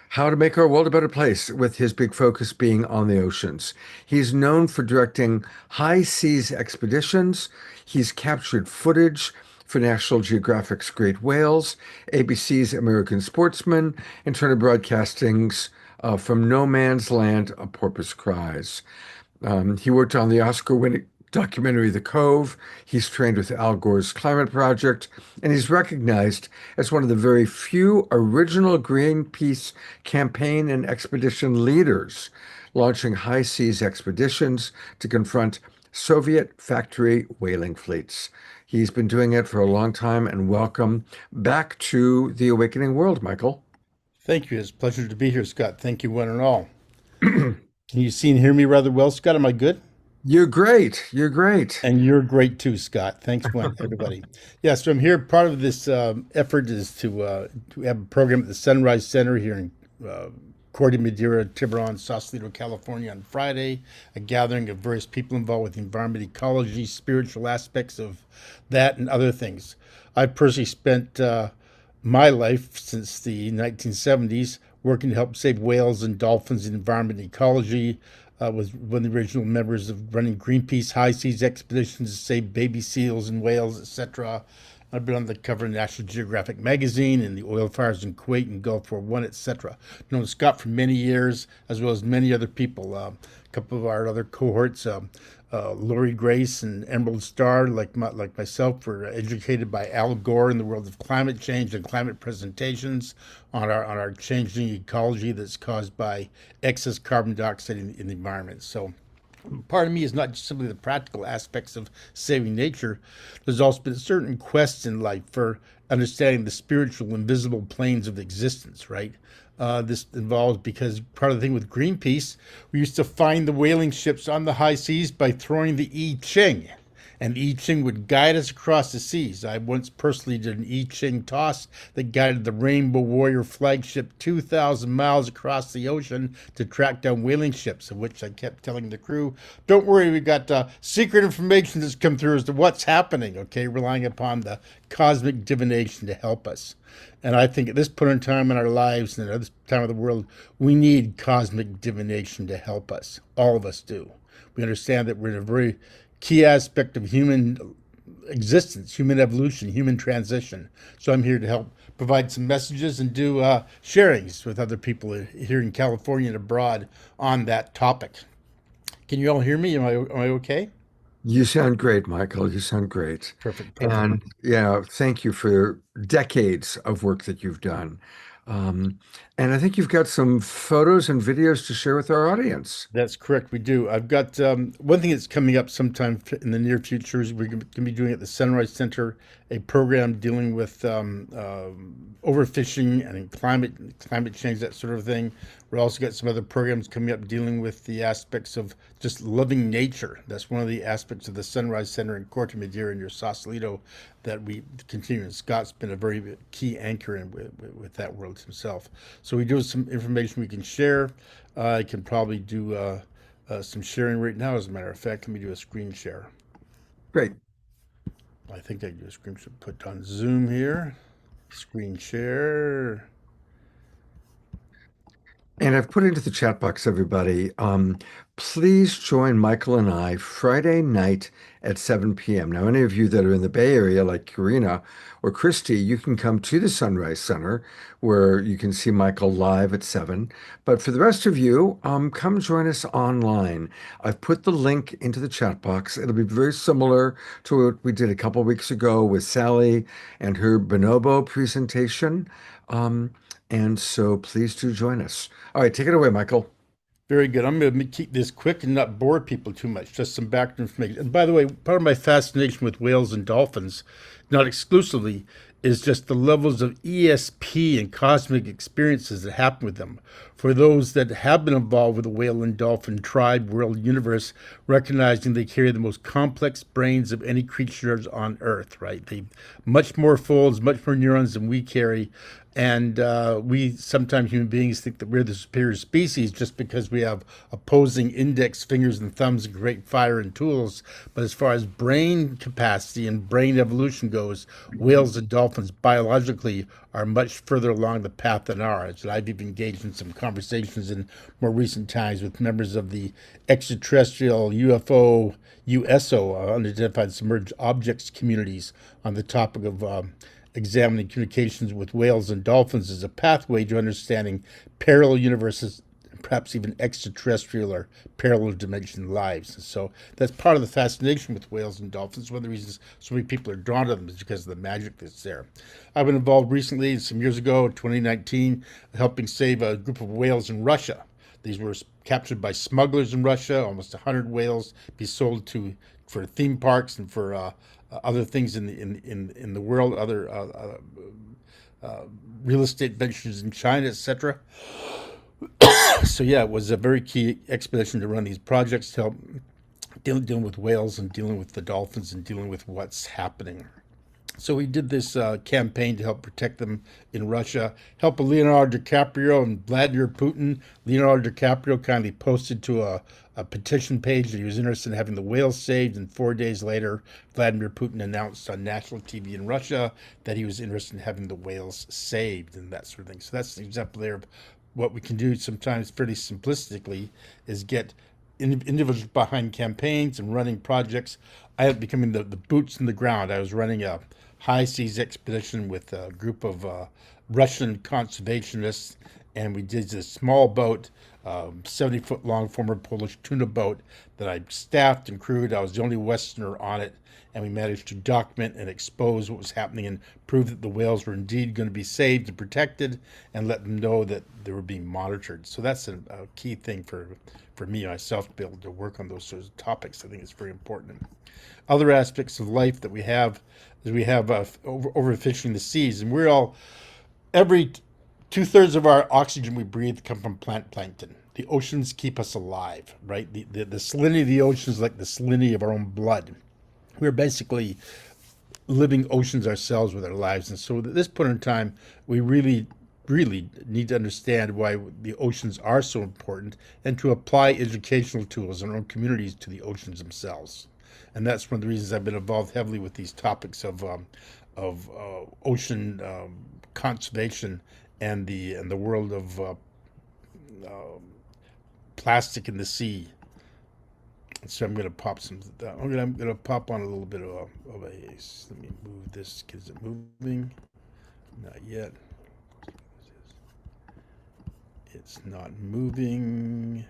Speaker 2: how to make our world a better place, with his big focus being on the oceans. He's known for directing high seas expeditions. He's captured footage for National Geographic's Great Whales, ABC's American Sportsman, and Turner Broadcasting's From No Man's Land, A Porpoise Cries. He worked on the Oscar-winning documentary The Cove. He's trained with Al Gore's Climate Project, and he's recognized as one of the very few original Greenpeace campaign and expedition leaders, launching high seas expeditions to confront Soviet factory whaling fleets. He's been doing it for a long time, and welcome back to the Awakening World, Michael.
Speaker 11: Thank you. It's a pleasure to be here, Scott. Thank you, one and all. Can you see and hear me rather well, Scott? Am I good?
Speaker 2: You're great. You're great.
Speaker 11: And you're great too, Scott. Thanks, everybody. Yeah, so I'm here. Part of this effort is to have a program at the Sunrise Center here in Corte Madera, Tiburon, Sausalito, California on Friday, a gathering of various people involved with environment, ecology, spiritual aspects of that, and other things. I personally spent my life since the 1970s working to help save whales and dolphins in environment and ecology. Was one of the original members of running Greenpeace high seas expeditions to save baby seals and whales, etc. I've been on the cover of National Geographic magazine and the oil fires in Kuwait and Gulf War I, etc. Known Scott for many years, as well as many other people. A couple of our other cohorts, Lori Grace and Emerald Starr, like myself, were educated by Al Gore in the world of climate change and climate presentations on our changing ecology that's caused by excess carbon dioxide in the environment. So part of me is not just simply the practical aspects of saving nature. There's also been certain quests in life for understanding the spiritual, invisible planes of existence, right? This involves, because part of the thing with Greenpeace, we used to find the whaling ships on the high seas by throwing the I Ching, and I Ching would guide us across the seas. I once personally did an I Ching toss that guided the Rainbow Warrior flagship 2,000 miles across the ocean to track down whaling ships, of which I kept telling the crew, don't worry, we got secret information that's come through as to what's happening, okay, relying upon the cosmic divination to help us. And I think at this point in time in our lives and at this time of the world, we need cosmic divination to help us. All of us do. We understand that we're in a very key aspect of human existence, human evolution, human transition. So I'm here to help provide some messages and do sharings with other people here in California and abroad on that topic. Can you all hear me? Am I okay?
Speaker 2: You sound great, Michael. You sound great.
Speaker 11: Perfect.
Speaker 2: And yeah, thank you for decades of work that you've done. And I think you've got some photos and videos to share with our audience.
Speaker 11: That's correct. We do. I've got one thing that's coming up sometime in the near future is we're going to be doing at the Sunrise Center a program dealing with overfishing and climate change, that sort of thing. We're also got some other programs coming up dealing with the aspects of just loving nature. That's one of the aspects of the Sunrise Center in Corte Madera near Sausalito that we continue. And Scott's been a very key anchor in with that world himself. So we do have some information we can share. I can probably do some sharing right now. As a matter of fact, let me do a screen share.
Speaker 2: Great.
Speaker 11: I think I can do a screen share. Put on Zoom here. Screen share.
Speaker 2: And I've put into the chat box, everybody. Please join Michael and I Friday night at 7 p.m. Now, any of you that are in the Bay Area, like Karina or Christy, you can come to the Sunrise Center where you can see Michael live at 7. But for the rest of you, come join us online. I've put the link into the chat box. It'll be very similar to what we did a couple weeks ago with Sally and her bonobo presentation. And so please do join us. All right, take it away, Michael.
Speaker 11: Very good. I'm going to keep this quick and not bore people too much. Just some background information. And by the way, part of my fascination with whales and dolphins, not exclusively, is just the levels of ESP and cosmic experiences that happen with them. For those that have been involved with the whale and dolphin tribe, world, universe, recognizing they carry the most complex brains of any creatures on Earth, right? They much more folds, much more neurons than we carry. And we sometimes human beings think that we're the superior species just because we have opposing index fingers and thumbs and great fire and tools. But as far as brain capacity and brain evolution goes, whales and dolphins biologically are much further along the path than ours. And I've even engaged in some conversations in more recent times with members of the extraterrestrial UFO, USO, unidentified submerged objects communities on the topic of examining communications with whales and dolphins as a pathway to understanding parallel universes, perhaps even extraterrestrial or parallel dimension lives. And so that's part of the fascination with whales and dolphins. One of the reasons so many people are drawn to them is because of the magic that's there. I've been involved recently, some years ago, 2019, helping save a group of whales in Russia. These were captured by smugglers in Russia, almost 100 whales be sold for theme parks and for other things in the world, other real estate ventures in China, etc. So yeah, it was a very key expedition to run these projects to help dealing with whales and dealing with the dolphins and dealing with what's happening. So we did this campaign to help protect them in Russia, help Leonardo DiCaprio and Vladimir Putin. Leonardo DiCaprio kindly posted to a petition page that he was interested in having the whales saved, and 4 days later, Vladimir Putin announced on national TV in Russia that he was interested in having the whales saved and that sort of thing. So that's an example there of what we can do sometimes fairly simplistically is get individuals behind campaigns and running projects. I ended up becoming the boots in the ground. I was running a high seas expedition with a group of Russian conservationists, and we did this small boat, 70-foot long former Polish tuna boat that I staffed and crewed. I was the only Westerner on it, and we managed to document and expose what was happening and prove that the whales were indeed going to be saved and protected, and let them know that they were being monitored. So that's a key thing for me myself to be able to work on those sorts of topics. I think it's very important. Other aspects of life that we have is we have overfishing the seas, and we're all every 2/3 of our oxygen we breathe come from plant plankton. The oceans keep us alive, right? The salinity of the ocean is like the salinity of our own blood. We're basically living oceans ourselves with our lives. And so at this point in time, we really need to understand why the oceans are so important and to apply educational tools in our own communities to the oceans themselves. And that's one of the reasons I've been involved heavily with these topics of ocean conservation and the world of plastic in the sea. So I'm going to pop some. I'm going to pop on a little bit of a. Let me move this. Is it moving? Not yet. It's not moving.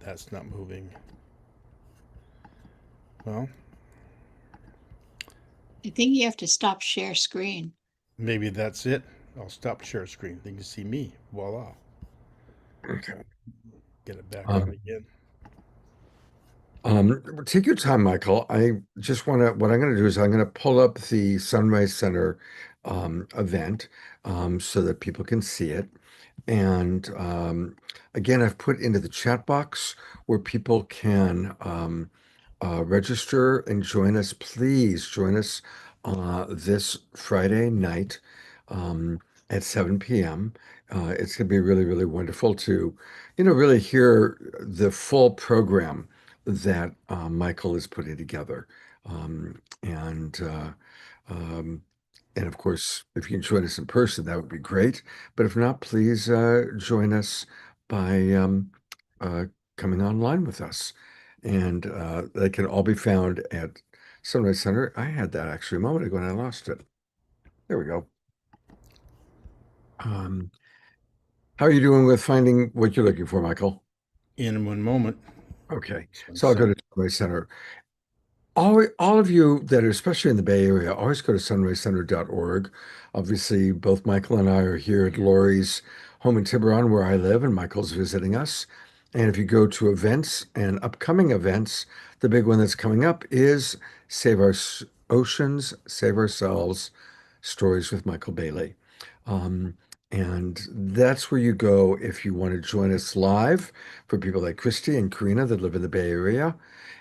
Speaker 11: That's not moving. Well,
Speaker 9: I think you have to stop share screen.
Speaker 11: maybe that's it. I'll stop share screen. Then you can see me. Voila.
Speaker 2: Okay.
Speaker 11: Get it back
Speaker 2: Um,
Speaker 11: on again.
Speaker 2: Take your time, Michael. I just want to, what I'm going to do is I'm going to pull up the Sunrise Center event so that people can see it. And again, I've put into the chat box where people can register and join us. Please join us this Friday night at 7 p.m. It's going to be really, really wonderful to, really hear the full program that Michael is putting together. And of course, if you can join us in person, that would be great. But if not, please join us by coming online with us. And they can all be found at Sunrise Center. I had that actually a moment ago and I lost it. There we go. How are you doing with finding what you're looking for, Michael?
Speaker 11: In one moment.
Speaker 2: Okay, so I'll go to Sunrise Center. All of you that are, especially in the Bay Area, always go to sunrisecenter.org. Obviously, both Michael and I are here at Lori's home in Tiburon, where I live, and Michael's visiting us. And if you go to events and upcoming events, the big one that's coming up is Save Our Oceans, Save Ourselves, Stories with Michael Bailey. And that's where you go if you want to join us live for people like Christy and Karina that live in the Bay Area.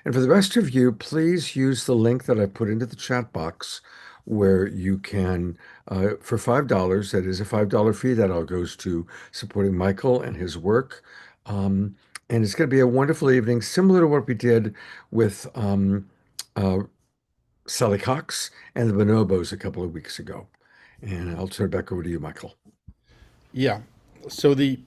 Speaker 2: And for the rest of you, please use the link that I put into the chat box where you can, for $5, that is a $5 fee, that all goes to supporting Michael and his work. And it's going to be a wonderful evening, similar to what we did with Sally Cox and the Bonobos a couple of weeks ago. And I'll turn it back over to you, Michael.
Speaker 11: Yeah. So the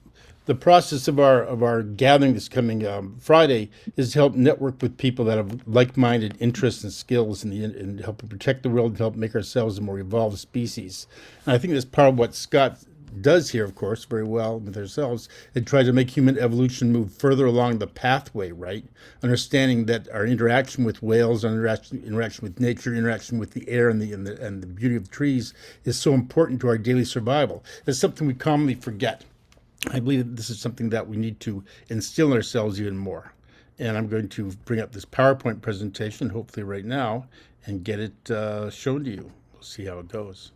Speaker 11: process of our gathering this coming Friday is to help network with people that have like-minded interests and skills in helping protect the world and help make ourselves a more evolved species. And I think that's part of what Scott does here, of course, very well with ourselves, and try to make human evolution move further along the pathway, right? Understanding that our interaction with whales, our interaction with nature, interaction with the air and the beauty of trees is so important to our daily survival. It's something we commonly forget. I believe that this is something that we need to instill in ourselves even more. And I'm going to bring up this PowerPoint presentation, hopefully right now, and get it shown to you. We'll see how it goes.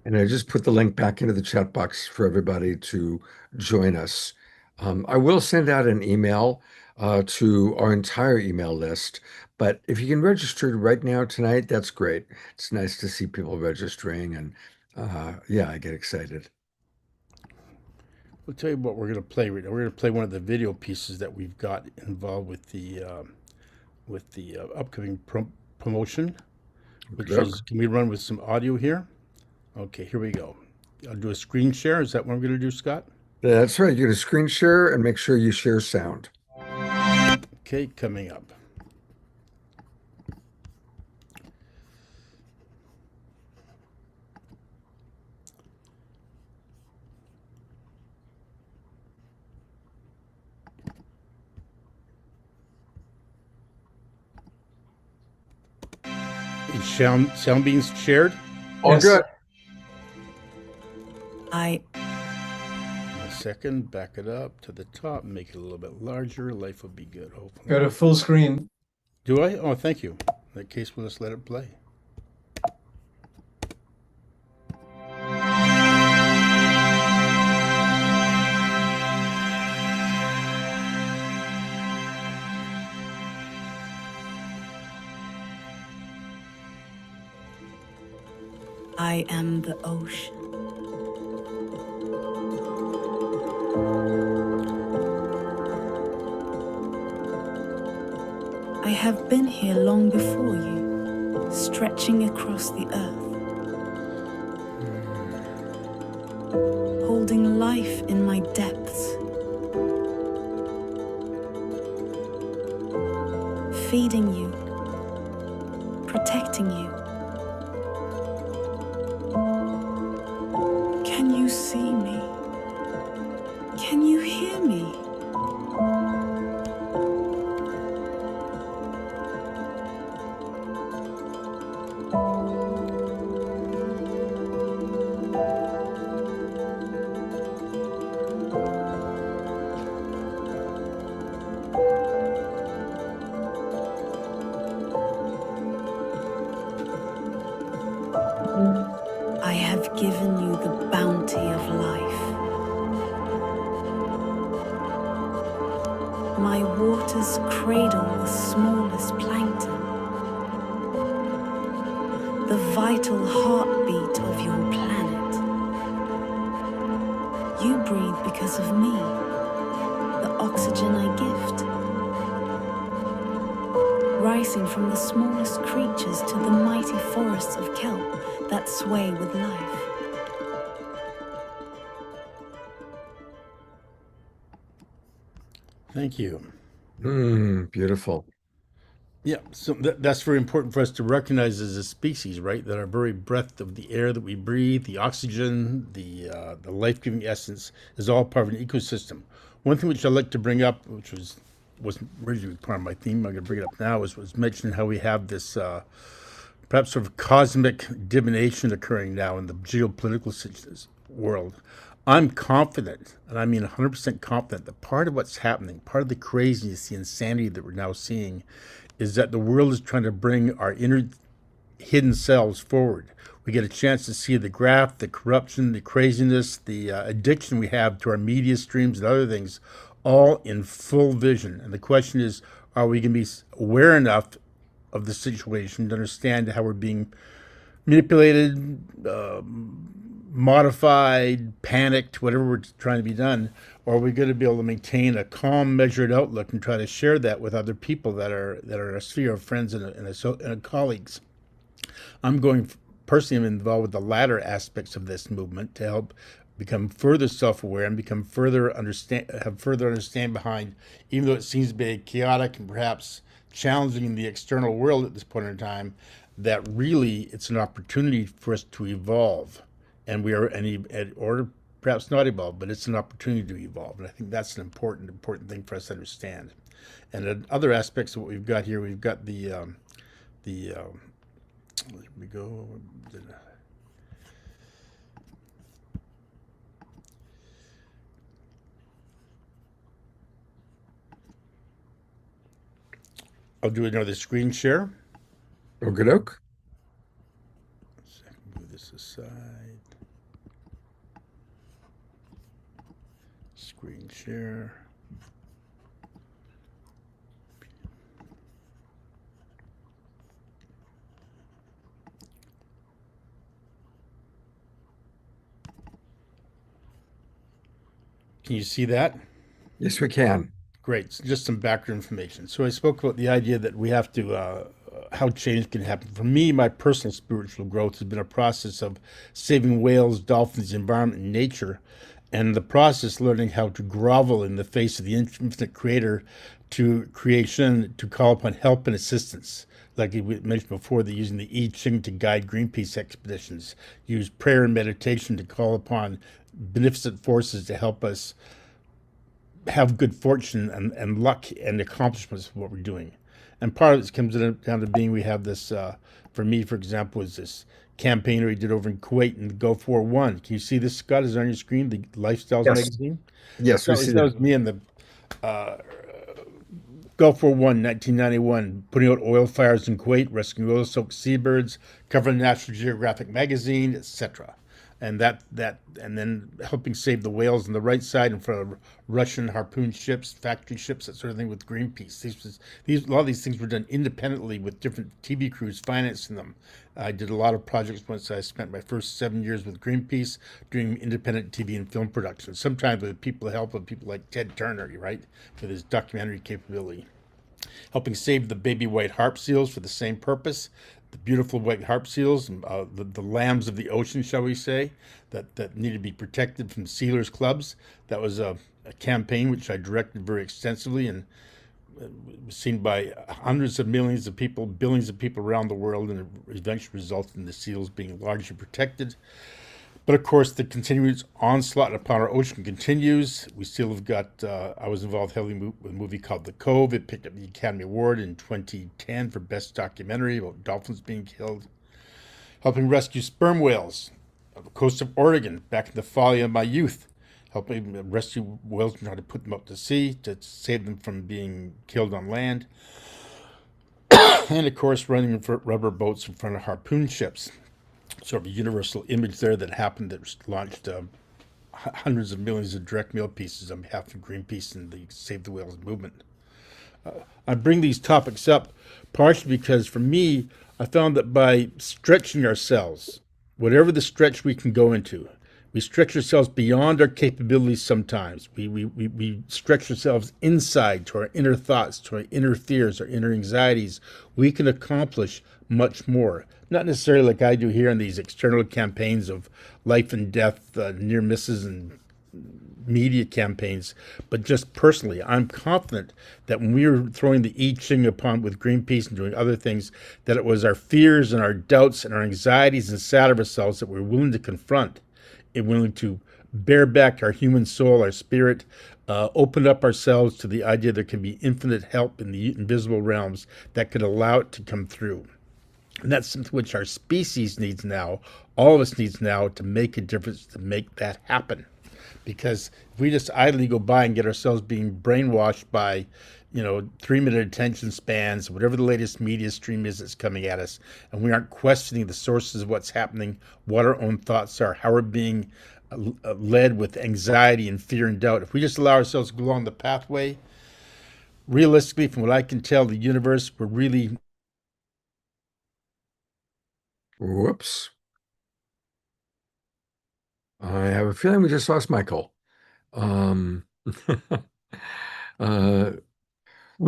Speaker 2: And I just put the link back into the chat box for everybody to join us. I will send out an email to our entire email list, but if you can register right now tonight, that's great. It's nice to see people registering, and yeah, I get excited.
Speaker 11: We'll tell you what we're going to play right now. We're going to play one of the video pieces that we've got involved with the upcoming promotion, which is, can we run with some audio here? Okay, here we go. I'll do a screen share. Is that what we're going to do, Scott?
Speaker 2: That's right. You're going to screen share and make sure you share sound.
Speaker 11: Okay, coming up. Is sound being shared?
Speaker 2: All
Speaker 4: Yes.
Speaker 2: good.
Speaker 1: I
Speaker 11: A second, back it up to the top, make it a little bit larger. Life will be good, hopefully.
Speaker 4: Go to full screen.
Speaker 11: Do I? Oh, thank you. In that case, we'll just let it play.
Speaker 1: I am the ocean. I have been here long before you, stretching across the earth, holding life in my depths, feeding you, protecting you. Can you see me? Can you hear me? waters cradle the smallest plankton. The vital heartbeat of your planet. You breathe because of me, the oxygen I gift. Rising from the smallest creatures to the mighty forests of kelp that sway with life.
Speaker 11: Thank you.
Speaker 2: Beautiful.
Speaker 11: Yeah, so that's very important for us to recognize as a species, right? That our very breath of the air that we breathe, the oxygen, the life-giving essence is all part of an ecosystem. One thing which I'd like to bring up, which wasn't originally part of my theme, I'm going to bring it up now, was mentioning how we have this perhaps sort of cosmic divination occurring now in the geopolitical world. I'm confident, and I mean 100% confident, that part of what's happening, part of the craziness, the insanity that we're now seeing, is that the world is trying to bring our inner hidden selves forward. We get a chance to see the graft, the corruption, the craziness, the addiction we have to our media streams and other things, all in full vision. And the question is, are we going to be aware enough of the situation to understand how we're being manipulated, modified, panicked, whatever we're trying to be done, or are we going to be able to maintain a calm, measured outlook and try to share that with other people that are in a sphere of friends and colleagues? I'm personally involved with the latter aspects of this movement to help become further self-aware and become have further understanding behind, even though it seems to be chaotic and perhaps challenging in the external world at this point in time, that really it's an opportunity for us to evolve. And we are, or perhaps not evolve, but it's an opportunity to evolve. And I think that's an important thing for us to understand. And in other aspects of what we've got here, we've got there we go. I'll do another screen share.
Speaker 2: Okey-doke.
Speaker 11: Move this aside. Screen share. Can you see that?
Speaker 2: Yes, we can.
Speaker 11: Great. So just some background information. So I spoke about the idea that we have to, how change can happen. For me, my personal spiritual growth has been a process of saving whales, dolphins, the environment, and nature, and the process learning how to grovel in the face of the infinite creator to creation, to call upon help and assistance. Like we mentioned before, they're using the I Ching to guide Greenpeace expeditions, use prayer and meditation to call upon beneficent forces to help us have good fortune and luck and accomplishments of what we're doing. And part of it comes down to being, we have this, for me, for example, is this campaign we did over in Kuwait in the Gulf War I. Can you see this, Scott? Is it on your screen, the Lifestyles magazine?
Speaker 2: Yes, we see
Speaker 11: that was me in the Gulf War I, 1991, putting out oil fires in Kuwait, rescuing oil-soaked seabirds, covering National Geographic magazine, etc. And and then helping save the whales on the right side in front of Russian harpoon ships, factory ships, that sort of thing with Greenpeace. A lot of these things were done independently with different TV crews financing them. I did a lot of projects once. I spent my first 7 years with Greenpeace doing independent TV and film production, sometimes with help of people like Ted Turner, right, with his documentary capability. Helping save the baby white harp seals for the same purpose. The beautiful white harp seals, the lambs of the ocean, shall we say, that need to be protected from sealers clubs. That was a campaign which I directed very extensively and was seen by hundreds of millions of people, billions of people around the world, and it eventually resulted in the seals being largely protected. But of course, the continuous onslaught upon our ocean continues. We still have got, I was involved heavily with a movie called The Cove. It picked up the Academy Award in 2010 for Best Documentary about dolphins being killed. Helping rescue sperm whales on the coast of Oregon back in the folly of my youth. Helping rescue whales and try to put them out to sea to save them from being killed on land. And of course, running rubber boats in front of harpoon ships. Sort of a universal image there that happened that launched hundreds of millions of direct mail pieces on behalf of Greenpeace and the Save the Whales movement. I bring these topics up partially because for me, I found that by stretching ourselves, whatever the stretch we can go into, we stretch ourselves beyond our capabilities sometimes. We stretch ourselves inside to our inner thoughts, to our inner fears, our inner anxieties. We can accomplish much more. Not necessarily like I do here in these external campaigns of life and death, near misses and media campaigns, but just personally, I'm confident that when we were throwing the I Ching upon with Greenpeace and doing other things, that it was our fears and our doubts and our anxieties inside of ourselves that we're willing to confront and willing to bear back our human soul, our spirit, open up ourselves to the idea there can be infinite help in the invisible realms that could allow it to come through. And that's something which our species needs now, all of us needs now, to make a difference, to make that happen. Because if we just idly go by and get ourselves being brainwashed by, 3-minute attention spans, whatever the latest media stream is that's coming at us, and we aren't questioning the sources of what's happening, what our own thoughts are, how we're being led with anxiety and fear and doubt, if we just allow ourselves to go along the pathway, realistically, from what I can tell, the universe, we're really...
Speaker 2: Whoops. I have a feeling we just lost Michael.
Speaker 4: We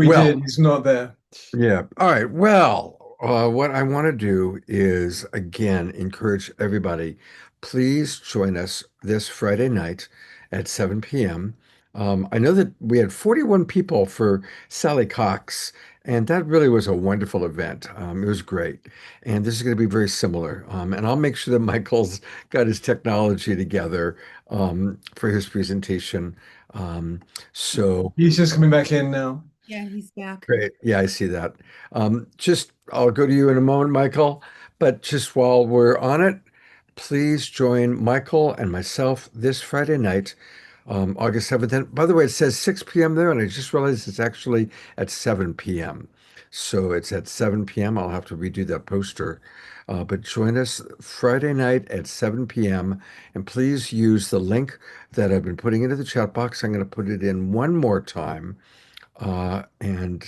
Speaker 2: Well-
Speaker 4: did. He's not there.
Speaker 2: Yeah. All right. Well, what I want to do is, again, encourage everybody, please join us this Friday night at 7 p.m. I know that we had 41 people for Sally Cox, and that really was a wonderful event. It was great. And this is going to be very similar. And I'll make sure that Michael's got his technology together for his presentation. So
Speaker 4: He's just coming back in now.
Speaker 6: Yeah, he's back.
Speaker 2: great. Yeah, I see that. I'll go to you in a moment, Michael. But just while we're on it, please join Michael and myself this Friday night, August 7th. And by the way, it says 6 p.m. there, and I just realized it's actually at 7 p.m. So it's at 7 p.m. I'll have to redo that poster. But join us Friday night at 7 p.m. And please use the link that I've been putting into the chat box. I'm going to put it in one more time. And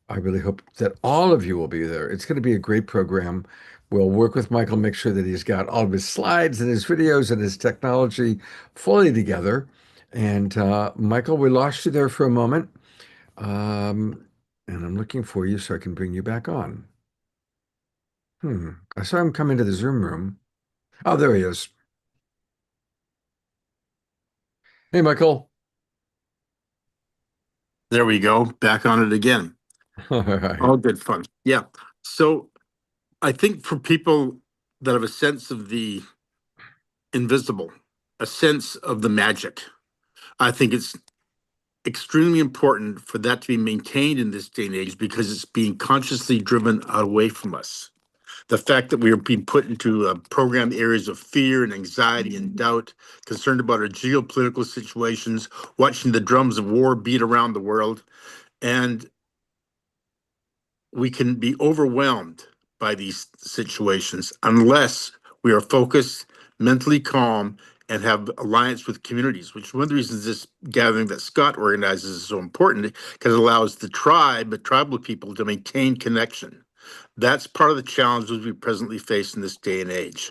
Speaker 2: I really hope that all of you will be there. It's going to be a great program. We'll work with Michael, make sure that he's got all of his slides and his videos and his technology fully together. And Michael, we lost you there for a moment. And I'm looking for you so I can bring you back on. I saw him come into the Zoom room. Oh, there he is. Hey, Michael.
Speaker 12: There we go. Back on it again.
Speaker 2: All right.
Speaker 12: All good fun. Yeah. So I think for people that have a sense of the invisible, a sense of the magic, I think it's extremely important for that to be maintained in this day and age because it's being consciously driven away from us. The fact that we are being put into programmed areas of fear and anxiety and doubt, concerned about our geopolitical situations, watching the drums of war beat around the world, and we can be overwhelmed by these situations unless we are focused, mentally calm, and have alliance with communities, which is one of the reasons this gathering that Scott organizes is so important, because it allows the tribal people to maintain connection. That's part of the challenges we presently face in this day and age.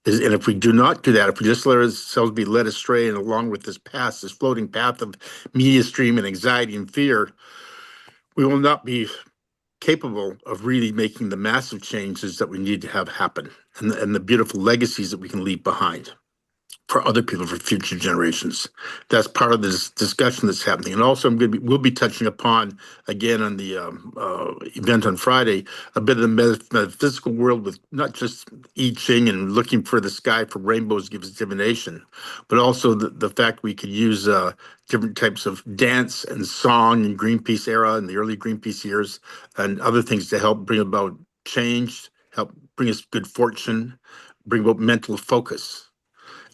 Speaker 12: And if we do not do that, if we just let ourselves be led astray and along with this path, this floating path of media stream and anxiety and fear, we will not be capable of really making the massive changes that we need to have happen and the beautiful legacies that we can leave behind for other people, for future generations. That's part of this discussion that's happening. And also we'll be touching upon, again, on the event on Friday, a bit of the metaphysical world with not just I Ching and looking for the sky for rainbows gives divination, but also the fact we could use different types of dance and song in Greenpeace era and the early Greenpeace years and other things to help bring about change, help bring us good fortune, bring about mental focus.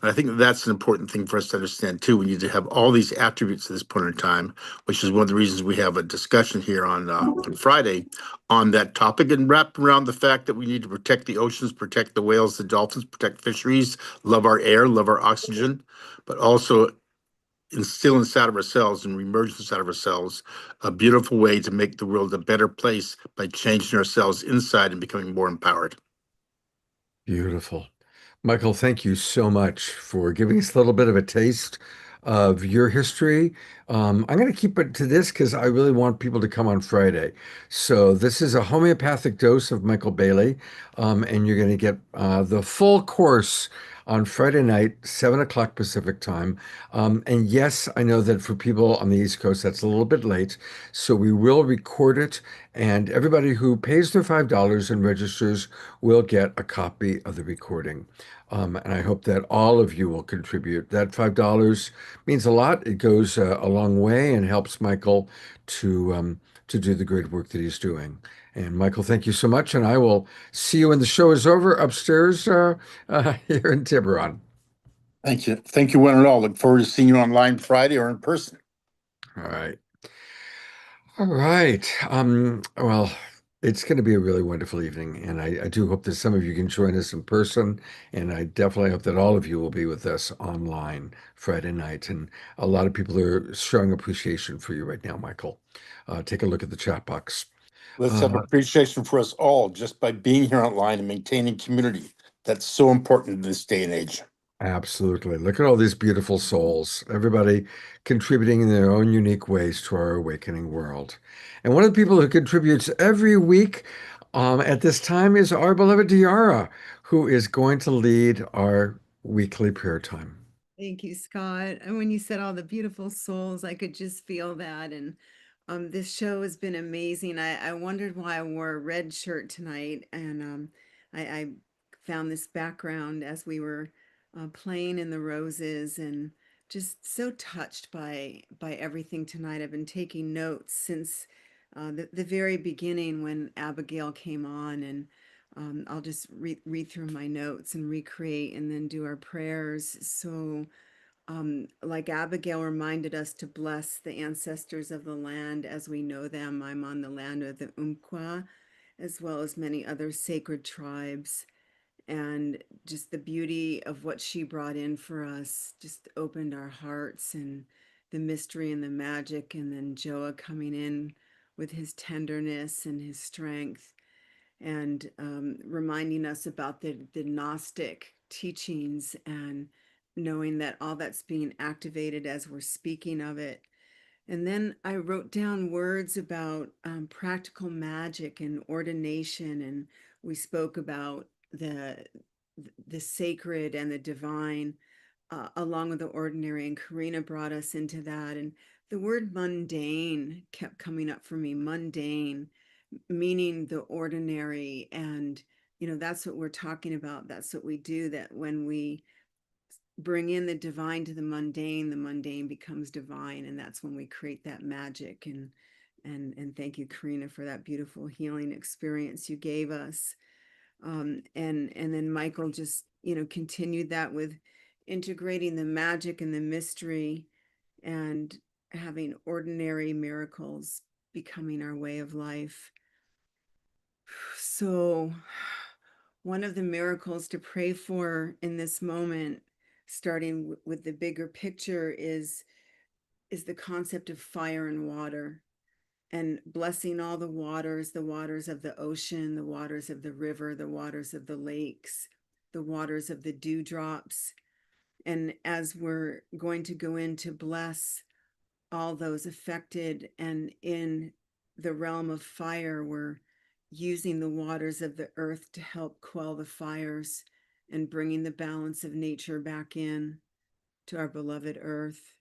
Speaker 12: And I think that's an important thing for us to understand too. We need to have all these attributes at this point in time, which is one of the reasons we have a discussion here on Friday on that topic, and wrapped around the fact that we need to protect the oceans, protect the whales, the dolphins, protect fisheries, love our air, love our oxygen, but also instill inside of ourselves and remerge inside of ourselves a beautiful way to make the world a better place by changing ourselves inside and becoming more empowered.
Speaker 2: Beautiful. Michael, thank you so much for giving us a little bit of a taste of your history. I'm going to keep it to this because I really want people to come on Friday. So this is a homeopathic dose of Michael Bailey, and you're going to get the full course on Friday night, 7 o'clock Pacific time. And yes, I know that for people on the East Coast, that's a little bit late. So we will record it, and everybody who pays their $5 and registers will get a copy of the recording. And I hope that all of you will contribute. That $5 means a lot. It goes a long way and helps Michael to do the great work that he's doing. And Michael, thank you so much. And I will see you when the show is over upstairs here in Tiburon.
Speaker 12: Thank you. Thank you, one and all. Look forward to seeing you online Friday or in person.
Speaker 2: All right. All right. Well, it's going to be a really wonderful evening, and I do hope that some of you can join us in person, and I definitely hope that all of you will be with us online Friday night. And a lot of people are showing appreciation for you right now, Michael. Take a look at the chat box.
Speaker 12: Let's have appreciation for us all just by being here online and maintaining community. That's so important in this day and age.
Speaker 2: Absolutely. Look at all these beautiful souls, everybody contributing in their own unique ways to our awakening world. And one of the people who contributes every week at this time is our beloved Diara, who is going to lead our weekly prayer time.
Speaker 13: Thank you, Scott. And when you said all the beautiful souls, I could just feel that. And this show has been amazing. I wondered why I wore a red shirt tonight. And I found this background as we were playing in the roses, and just so touched by everything tonight. I've been taking notes since the very beginning when Abigail came on, and I'll just read through my notes and recreate and then do our prayers. So like Abigail reminded us to bless the ancestors of the land as we know them. I'm on the land of the Umpqua, as well as many other sacred tribes. And just the beauty of what she brought in for us just opened our hearts, and the mystery and the magic. And then Joa coming in with his tenderness and his strength, and reminding us about the Gnostic teachings, and knowing that all that's being activated as we're speaking of it. And then I wrote down words about practical magic and ordination, and we spoke about the sacred and the divine along with the ordinary, and Karina brought us into that. And the word mundane kept coming up for me. Mundane, meaning the ordinary. And that's what we're talking about. That's what we do, that when we bring in the divine to the mundane becomes divine, and that's when we create that magic. And thank you, Karina, for that beautiful healing experience you gave us. And then Michael just continued that with integrating the magic and the mystery, and having ordinary miracles becoming our way of life. So one of the miracles to pray for in this moment, starting with the bigger picture, is the concept of fire and water, and blessing all the waters of the ocean, the waters of the river, the waters of the lakes, the waters of the dewdrops. And as we're going to go in to bless all those affected, and in the realm of fire, we're using the waters of the earth to help quell the fires, and bringing the balance of nature back in to our beloved earth,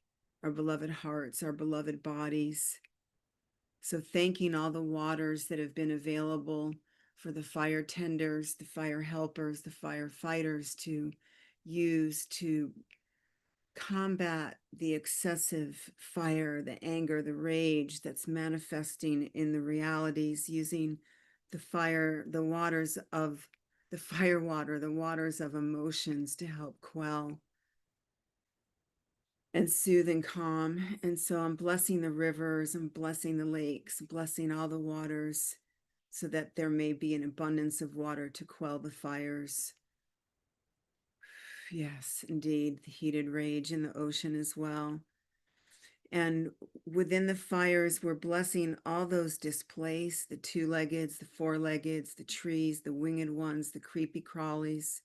Speaker 13: our beloved hearts, our beloved bodies. So thanking all the waters that have been available for the fire tenders, the fire helpers, the firefighters to use to combat the excessive fire, the anger, the rage that's manifesting in the realities, using the fire, the waters of the fire water, the waters of emotions to help quell and soothe and calm. And so I'm blessing the rivers, I'm blessing the lakes, blessing all the waters, so that there may be an abundance of water to quell the fires. Yes, indeed, the heated rage in the ocean as well. And within the fires, we're blessing all those displaced, the two-leggeds, the four-leggeds, the trees, the winged ones, the creepy crawlies,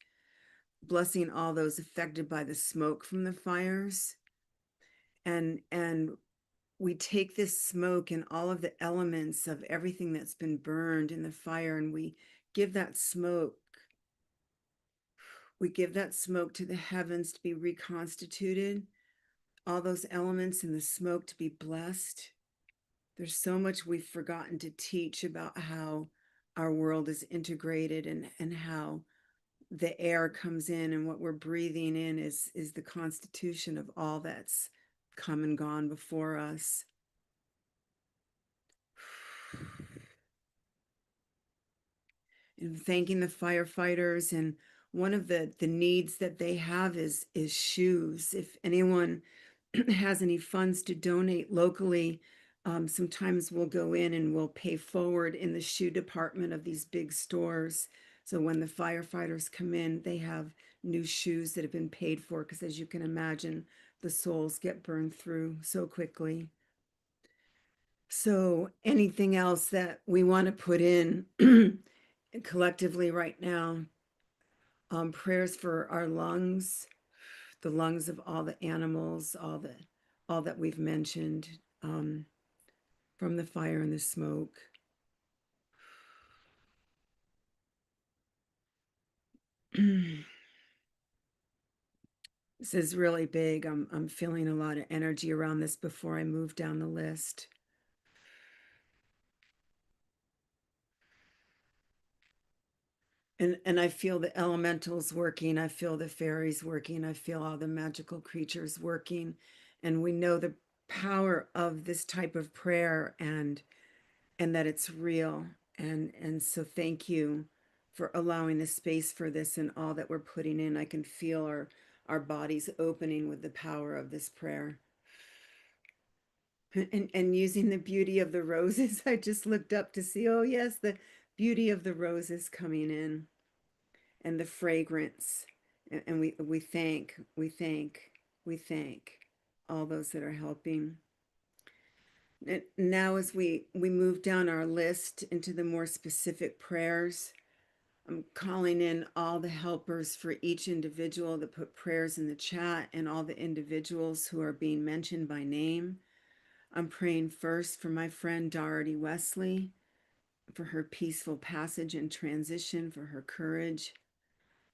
Speaker 13: blessing all those affected by the smoke from the fires. And we take this smoke and all of the elements of everything that's been burned in the fire, and we give that smoke to the heavens to be reconstituted, all those elements in the smoke to be blessed. There's so much we've forgotten to teach about how our world is integrated, and how the air comes in, and what we're breathing in is the constitution of all that's come and gone before us. And thanking the firefighters, and one of the needs that they have is shoes. If anyone has any funds to donate locally, sometimes we'll go in and we'll pay forward in the shoe department of these big stores. So when the firefighters come in, they have new shoes that have been paid for, because as you can imagine, the soles get burned through so quickly. So anything else that we want to put in collectively right now, prayers for our lungs, the lungs of all the animals, all that we've mentioned, from the fire and the smoke. This is really big. I'm feeling a lot of energy around this before I move down the list. And I feel the elementals working. I feel the fairies working. I feel all the magical creatures working. And we know the power of this type of prayer, and that it's real. And so thank you for allowing the space for this and all that we're putting in. I can feel our bodies opening with the power of this prayer. And using the beauty of the roses, I just looked up to see, oh yes, the beauty of the roses coming in, and the fragrance. And we thank all those that are helping. Now, as we move down our list into the more specific prayers, I'm calling in all the helpers for each individual that put prayers in the chat, and all the individuals who are being mentioned by name. I'm praying first for my friend Doherty Wesley, for her peaceful passage and transition, for her courage.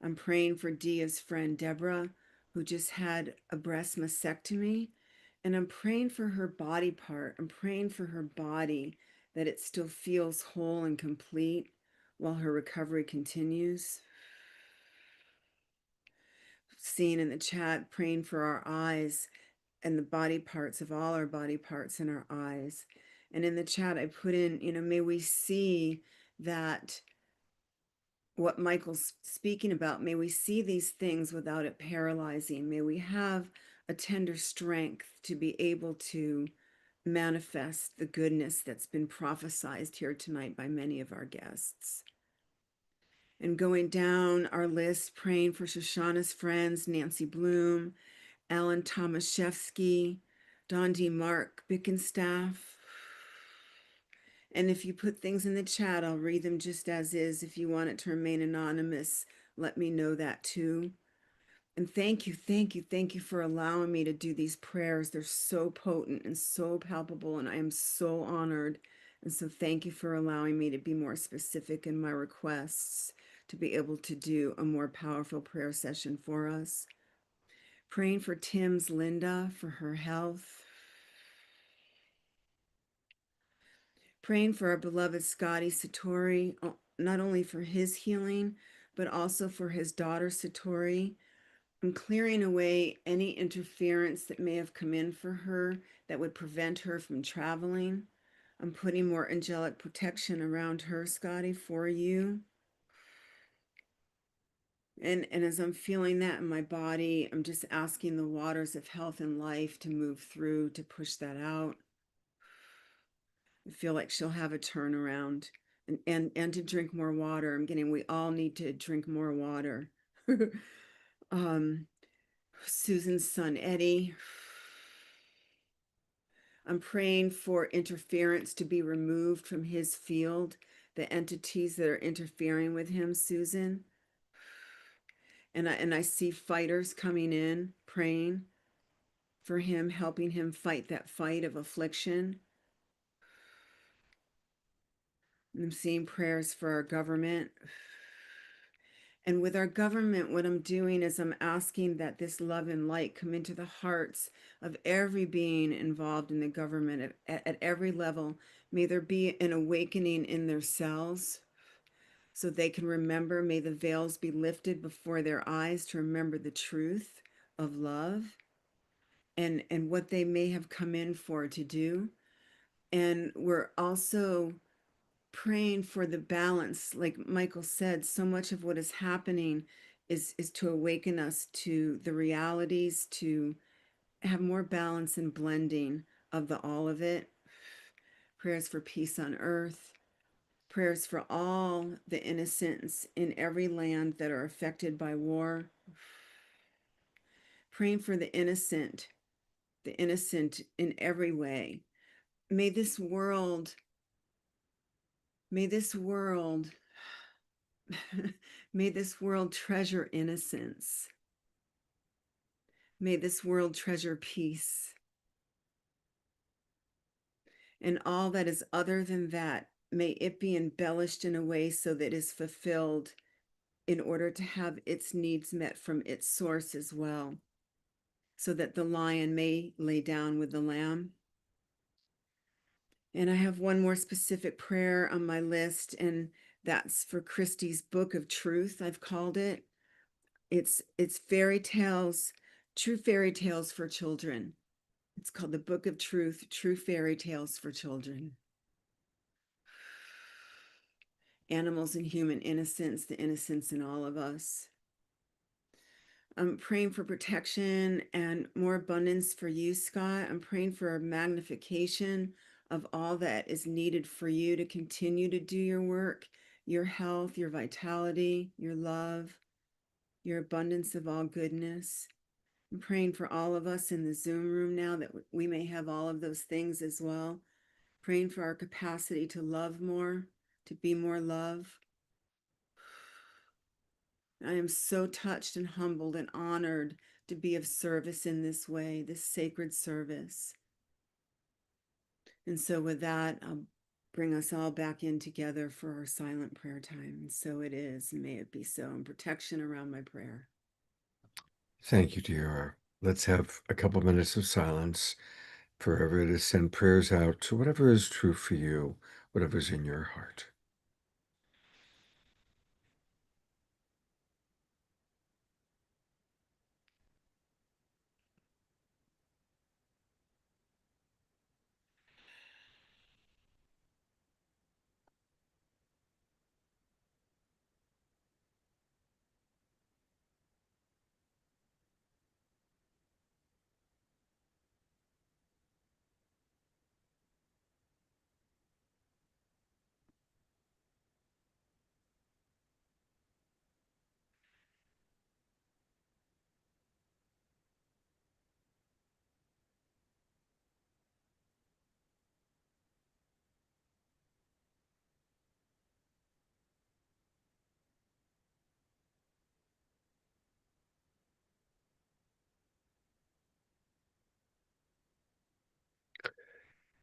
Speaker 13: I'm praying for Dia's friend Deborah, who just had a breast mastectomy. And I'm praying for her body part. I'm praying for her body, that it still feels whole and complete while her recovery continues. Seeing in the chat, praying for our eyes and the body parts of all our body parts in our eyes. And in the chat, I put in, may we see that what Michael's speaking about, may we see these things without it paralyzing. May we have a tender strength to be able to manifest the goodness that's been prophesied here tonight by many of our guests. And going down our list, praying for Shoshana's friends, Nancy Bloom, Alan Tomaszewski, Don D. Mark Bickenstaff. And if you put things in the chat, I'll read them just as is. If you want it to remain anonymous, let me know that too. And thank you for allowing me to do these prayers. They're so potent and so palpable, and I am so honored. And so thank you for allowing me to be more specific in my requests, to be able to do a more powerful prayer session for us. Praying for Tim's Linda, for her health. Praying for our beloved Scotty Satori, not only for his healing, but also for his daughter Satori. I'm clearing away any interference that may have come in for her that would prevent her from traveling. I'm putting more angelic protection around her, Scotty, for you. And as I'm feeling that in my body, I'm just asking the waters of health and life to move through, to push that out. I feel like she'll have a turnaround, and to drink more water. We all need to drink more water. Susan's son, Eddie. I'm praying for interference to be removed from his field, the entities that are interfering with him, Susan. And I see fighters coming in, praying for him, helping him fight that fight of affliction. I'm seeing prayers for our government. And with our government, what I'm doing is I'm asking that this love and light come into the hearts of every being involved in the government at every level. May there be an awakening in their cells so they can remember. May the veils be lifted before their eyes to remember the truth of love and what they may have come in for to do. And we're also praying for the balance. Like Michael said, so much of what is happening is to awaken us to the realities, to have more balance and blending of the all of it. Prayers for peace on earth, prayers for all the innocents in every land that are affected by war. Praying for the innocent in every way. May this world may this world treasure innocence. May this world treasure peace. And all that is other than that, may it be embellished in a way so that it is fulfilled in order to have its needs met from its source as well, so that the lion may lay down with the lamb. And I have one more specific prayer on my list, and that's for Christie's Book of Truth, I've called it. It's fairy tales, true fairy tales for children. It's called the Book of Truth, True Fairy Tales for Children. Animals and human innocence, the innocence in all of us. I'm praying for protection and more abundance for you, Scott. I'm praying for a magnification of all that is needed for you to continue to do your work, your health, your vitality, your love, your abundance of all goodness. I'm praying for all of us in the Zoom room now that we may have all of those things as well. Praying for our capacity to love more, to be more love. I am so touched and humbled and honored to be of service in this way, this sacred service. And so with that, I'll bring us all back in together for our silent prayer time. And so it is, and may it be so, and protection around my prayer.
Speaker 2: Thank you, dear. Let's have a couple minutes of silence for everyone to send prayers out to whatever is true for you, whatever's in your heart.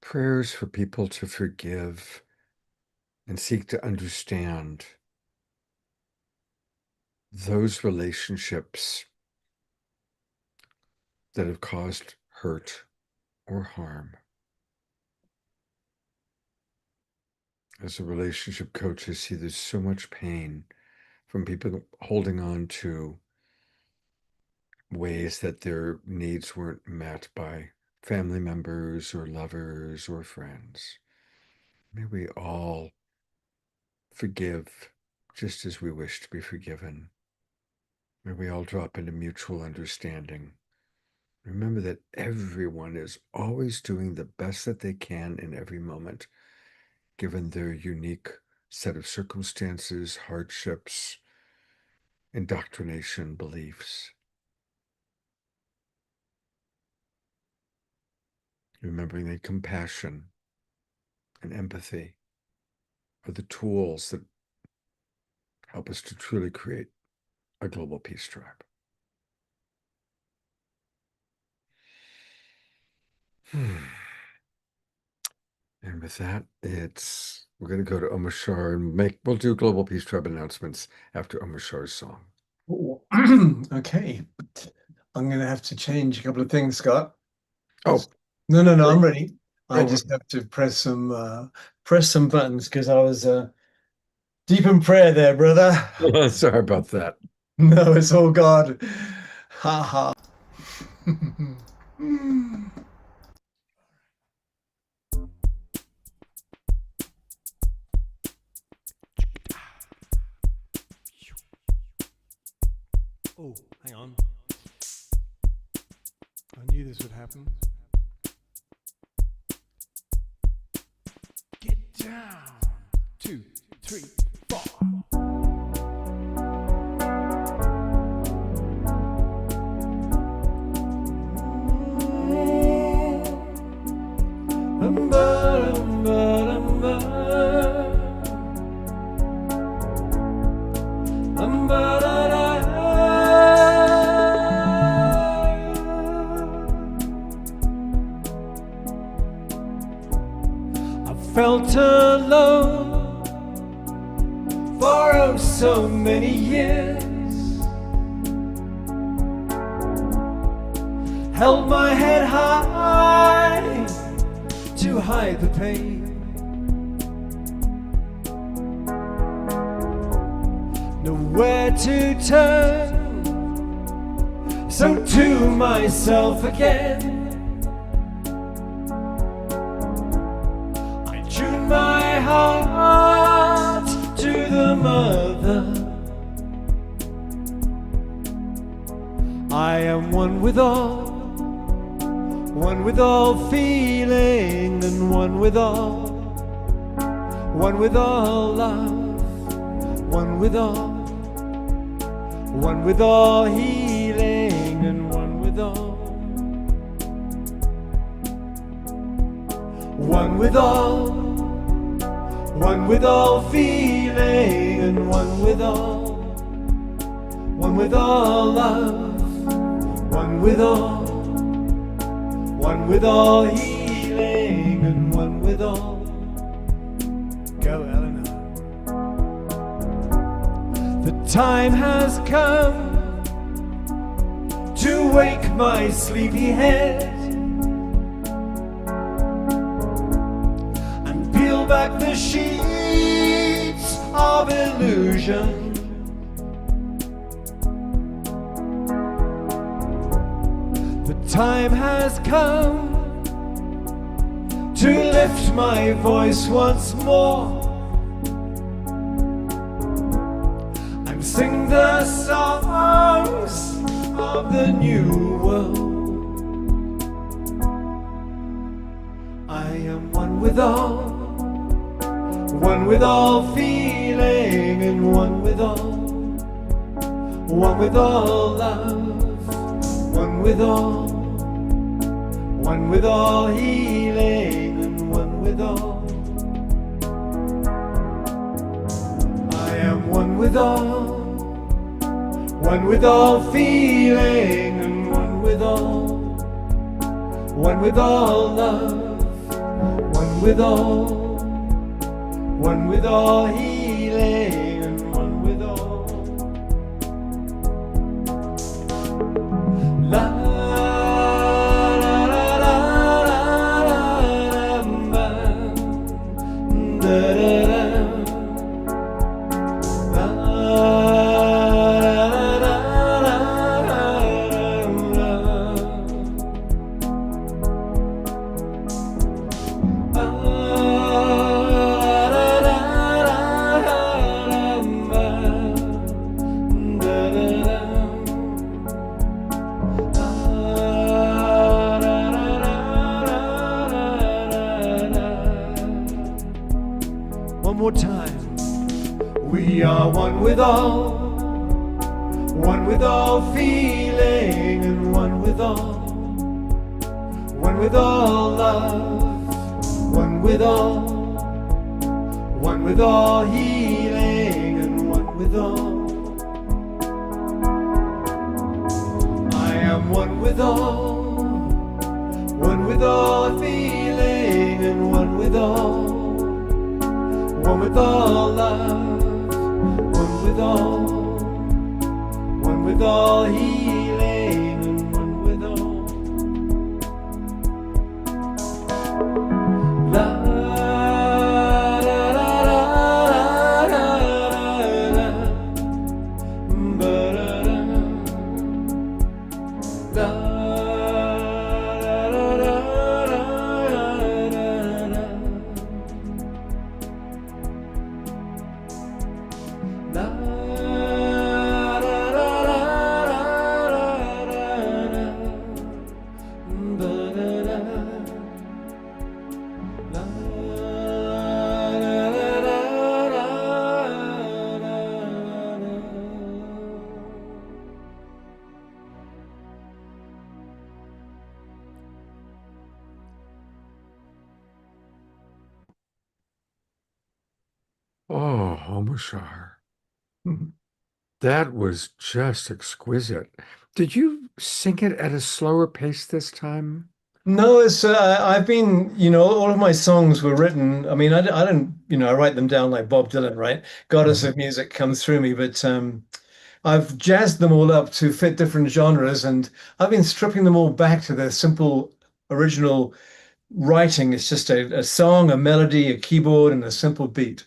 Speaker 2: Prayers for people to forgive and seek to understand those relationships that have caused hurt or harm. As a relationship coach, I see there's so much pain from people holding on to ways that their needs weren't met by family members or lovers or friends. May we all forgive just as we wish to be forgiven. May we all drop into mutual understanding. Remember that everyone is always doing the best that they can in every moment, given their unique set of circumstances, hardships, indoctrination, beliefs. remembering that compassion and empathy are the tools that help us to truly create a global peace tribe. And with that, we're going to go to Omar Shar and we'll do Global Peace Tribe announcements after Omar Shar's song.
Speaker 4: Okay. I'm going to have to change a couple of things, Scott.
Speaker 2: Oh.
Speaker 4: No, I'm ready. I
Speaker 2: Oh.
Speaker 4: just have to press some buttons because I was deep in prayer there, brother.
Speaker 2: Sorry about that.
Speaker 4: No, it's all God. Ha ha.
Speaker 3: Oh, hang on. I knew this would happen. Get down. 2, 3, 4. I felt alone for oh so many years. Held my head high to hide the pain. Nowhere to turn, so to myself again. I tune my heart to the mother. I am one with all feeling, and one with all love, one with all healing, and one with all feeling, and one with all love, one with all healing, and one with all. Go, Eleanor. The time has come to wake my sleepy head and peel back the sheets of illusion. The time has come to lift my voice once more and sing the songs of the new world. I am one with all feeling, and one with all love, one with all healing, and one with all. I am one with all feeling, and one with all love, one with all healing, and one with all love. One more time. We are one with all feeling, and one with all with all love, one with all healing, and one with all. I am one with all feeling, and one with all love, one with all healing, and one with all love.
Speaker 2: Oh, Homoshar. That was just exquisite. Did you sing it at a slower pace this time?
Speaker 4: No, it's I've been, all of my songs were written. I mean, I don't, I write them down like Bob Dylan, right? Goddess of music comes through me, but I've jazzed them all up to fit different genres, and I've been stripping them all back to their simple original writing. It's just a song, a melody, a keyboard, and a simple beat.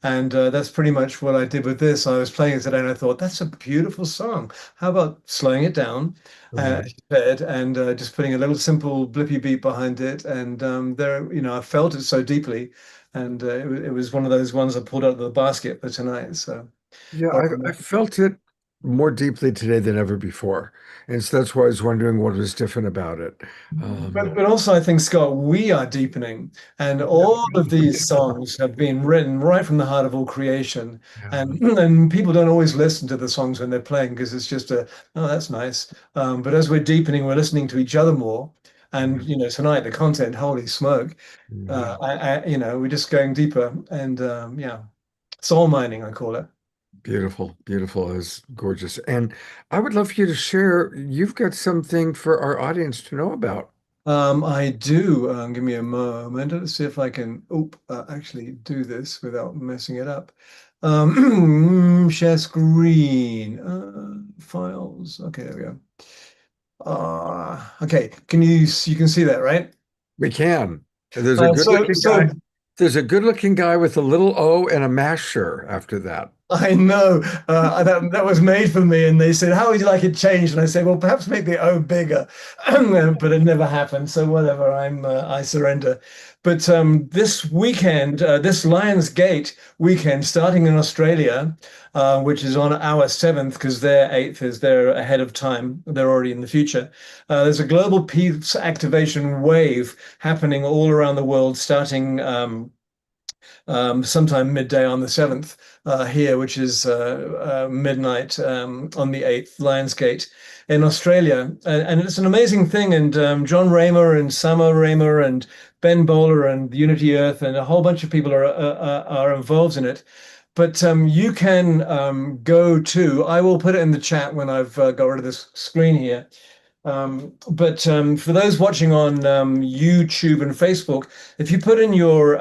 Speaker 4: And that's pretty much what I did with this. I was playing it today and I thought, that's a beautiful song. How about slowing it down, as you said, and just putting a little simple blippy beat behind it. And I felt it so deeply. And it was one of those ones I pulled out of the basket for tonight. So
Speaker 2: Yeah, I felt it more deeply today than ever before. And so that's why I was wondering what was different about it.
Speaker 4: But also, I think, Scott, we are deepening, and all of these songs have been written right from the heart of all creation. And people don't always listen to the songs when they're playing because it's just oh, that's nice. But as we're deepening, we're listening to each other more. And tonight the content, holy smoke, we're just going deeper, and soul mining, I call it.
Speaker 2: Beautiful, beautiful. It was gorgeous. And I would love for you to share, you've got something for our audience to know about.
Speaker 4: I do. Give me a moment. Let's see if I can actually do this without messing it up. Share screen. Files. Okay, there we go. Okay, you can see that, right?
Speaker 2: We can. There's a good-looking guy. There's a good-looking guy with a little O and a masher after that.
Speaker 4: I know that was made for me, and they said, "How would you like it changed?" And I said, "Well, perhaps make the O bigger," but it never happened. So whatever, I surrender. But this weekend, this Lionsgate weekend, starting in Australia, which is on our 7th, because their 8th is they're ahead of time. They're already in the future. There's a global peace activation wave happening all around the world, starting sometime midday on the 7th here, which is midnight on the 8th, Lionsgate in Australia. And it's an amazing thing. And John Raymer and Summer Raymer and Ben Bowler and Unity Earth and a whole bunch of people are involved in it. But you can go to, I will put it in the chat when I've got rid of this screen here. But for those watching on YouTube and Facebook, if you put in your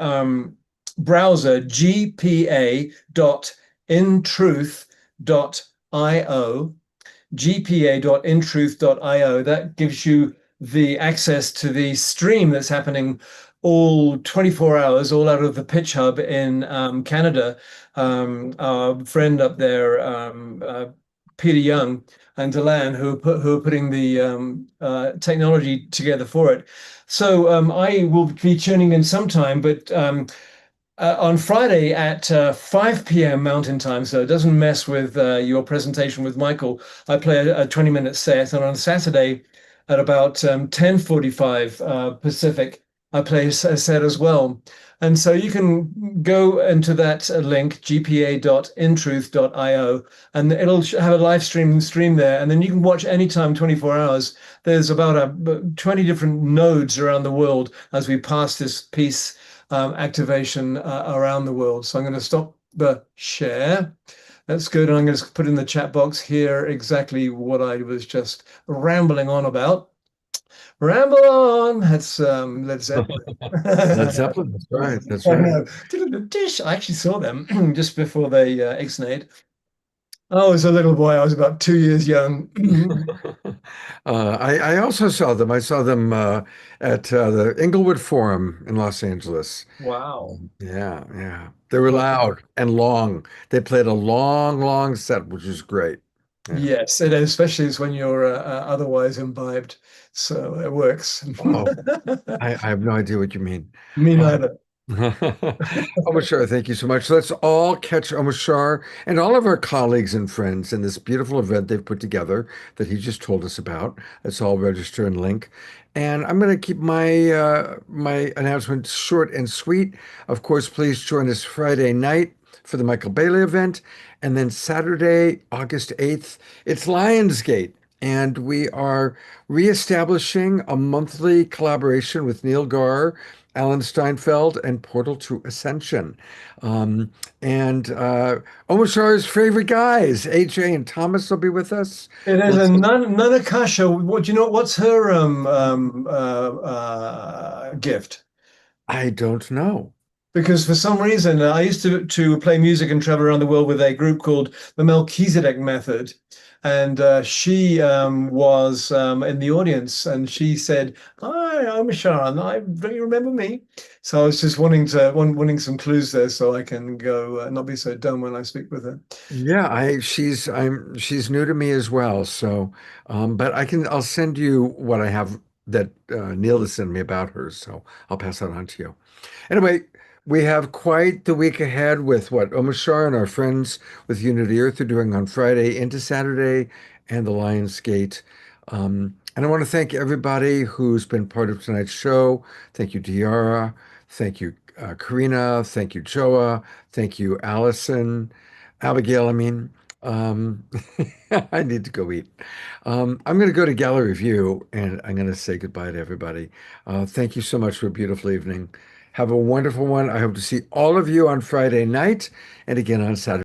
Speaker 4: browser gpa.intruth.io, that gives you the access to the stream that's happening all 24 hours, all out of the Pitch Hub in Canada. Our friend up there, Peter Young and Delan, who are putting the technology together for it. So I will be tuning in sometime, but on Friday at 5 p.m. Mountain Time, so it doesn't mess with your presentation with Michael, I play a 20-minute set, and on Saturday at about 10:45 Pacific, I play a set as well. And so you can go into that link, gpa.intruth.io, and it'll have a live stream there. And then you can watch anytime, 24 hours. There's about 20 different nodes around the world as we pass this peace activation around the world. So I'm going to stop the share. That's good. And I'm going to put in the chat box here exactly what I was just rambling on about. Ramble on. That's Led Zeppelin.
Speaker 2: Led Zeppelin. That's right. That's right.
Speaker 4: I actually saw them just before they ex-nayed. I was a little boy. I was about 2 years young.
Speaker 2: I also saw them. I saw them at the Inglewood Forum in Los Angeles.
Speaker 4: Wow.
Speaker 2: Yeah, yeah. They were loud and long. They played a long, long set, which is great. Yeah.
Speaker 4: Yes, and especially when you're otherwise imbibed. So it works.
Speaker 2: Oh, I have no idea what you mean.
Speaker 4: Me neither.
Speaker 2: Omar Shah, thank you so much. Let's all catch Omar Shah and all of our colleagues and friends in this beautiful event they've put together that he just told us about. Let's all register and link. And I'm going to keep my my announcement short and sweet. Of course, please join us Friday night for the Michael Bailey event. And then Saturday, August 8th, it's Lionsgate. And we are reestablishing a monthly collaboration with Neil Gaur, Alan Steinfeld, and Portal to Ascension. Omar Shah's favorite guys, AJ and Thomas, will be with us.
Speaker 4: It is a Nanakasha. What do you know? What's her gift?
Speaker 2: I don't know.
Speaker 4: Because for some reason, I used to play music and travel around the world with a group called the Melchizedek Method. And she was in the audience, and she said, "Hi, I'm Sharon. Don't you remember me?" So I was just wanting some clues there, so I can go not be so dumb when I speak with her.
Speaker 2: Yeah, she's new to me as well. So, but I'll send you what I have that Neil has sent me about her. So I'll pass that on to you. Anyway. We have quite the week ahead with what Omar Shah and our friends with Unity Earth are doing on Friday into Saturday and the Lionsgate. And I want to thank everybody who's been part of tonight's show. Thank you, Diara. Thank you, Karina. Thank you, Joa. Thank you, Allison. Abigail, I mean. I need to go eat. I'm going to go to Gallery View and I'm going to say goodbye to everybody. Thank you so much for a beautiful evening. Have a wonderful one. I hope to see all of you on Friday night and again on Saturday.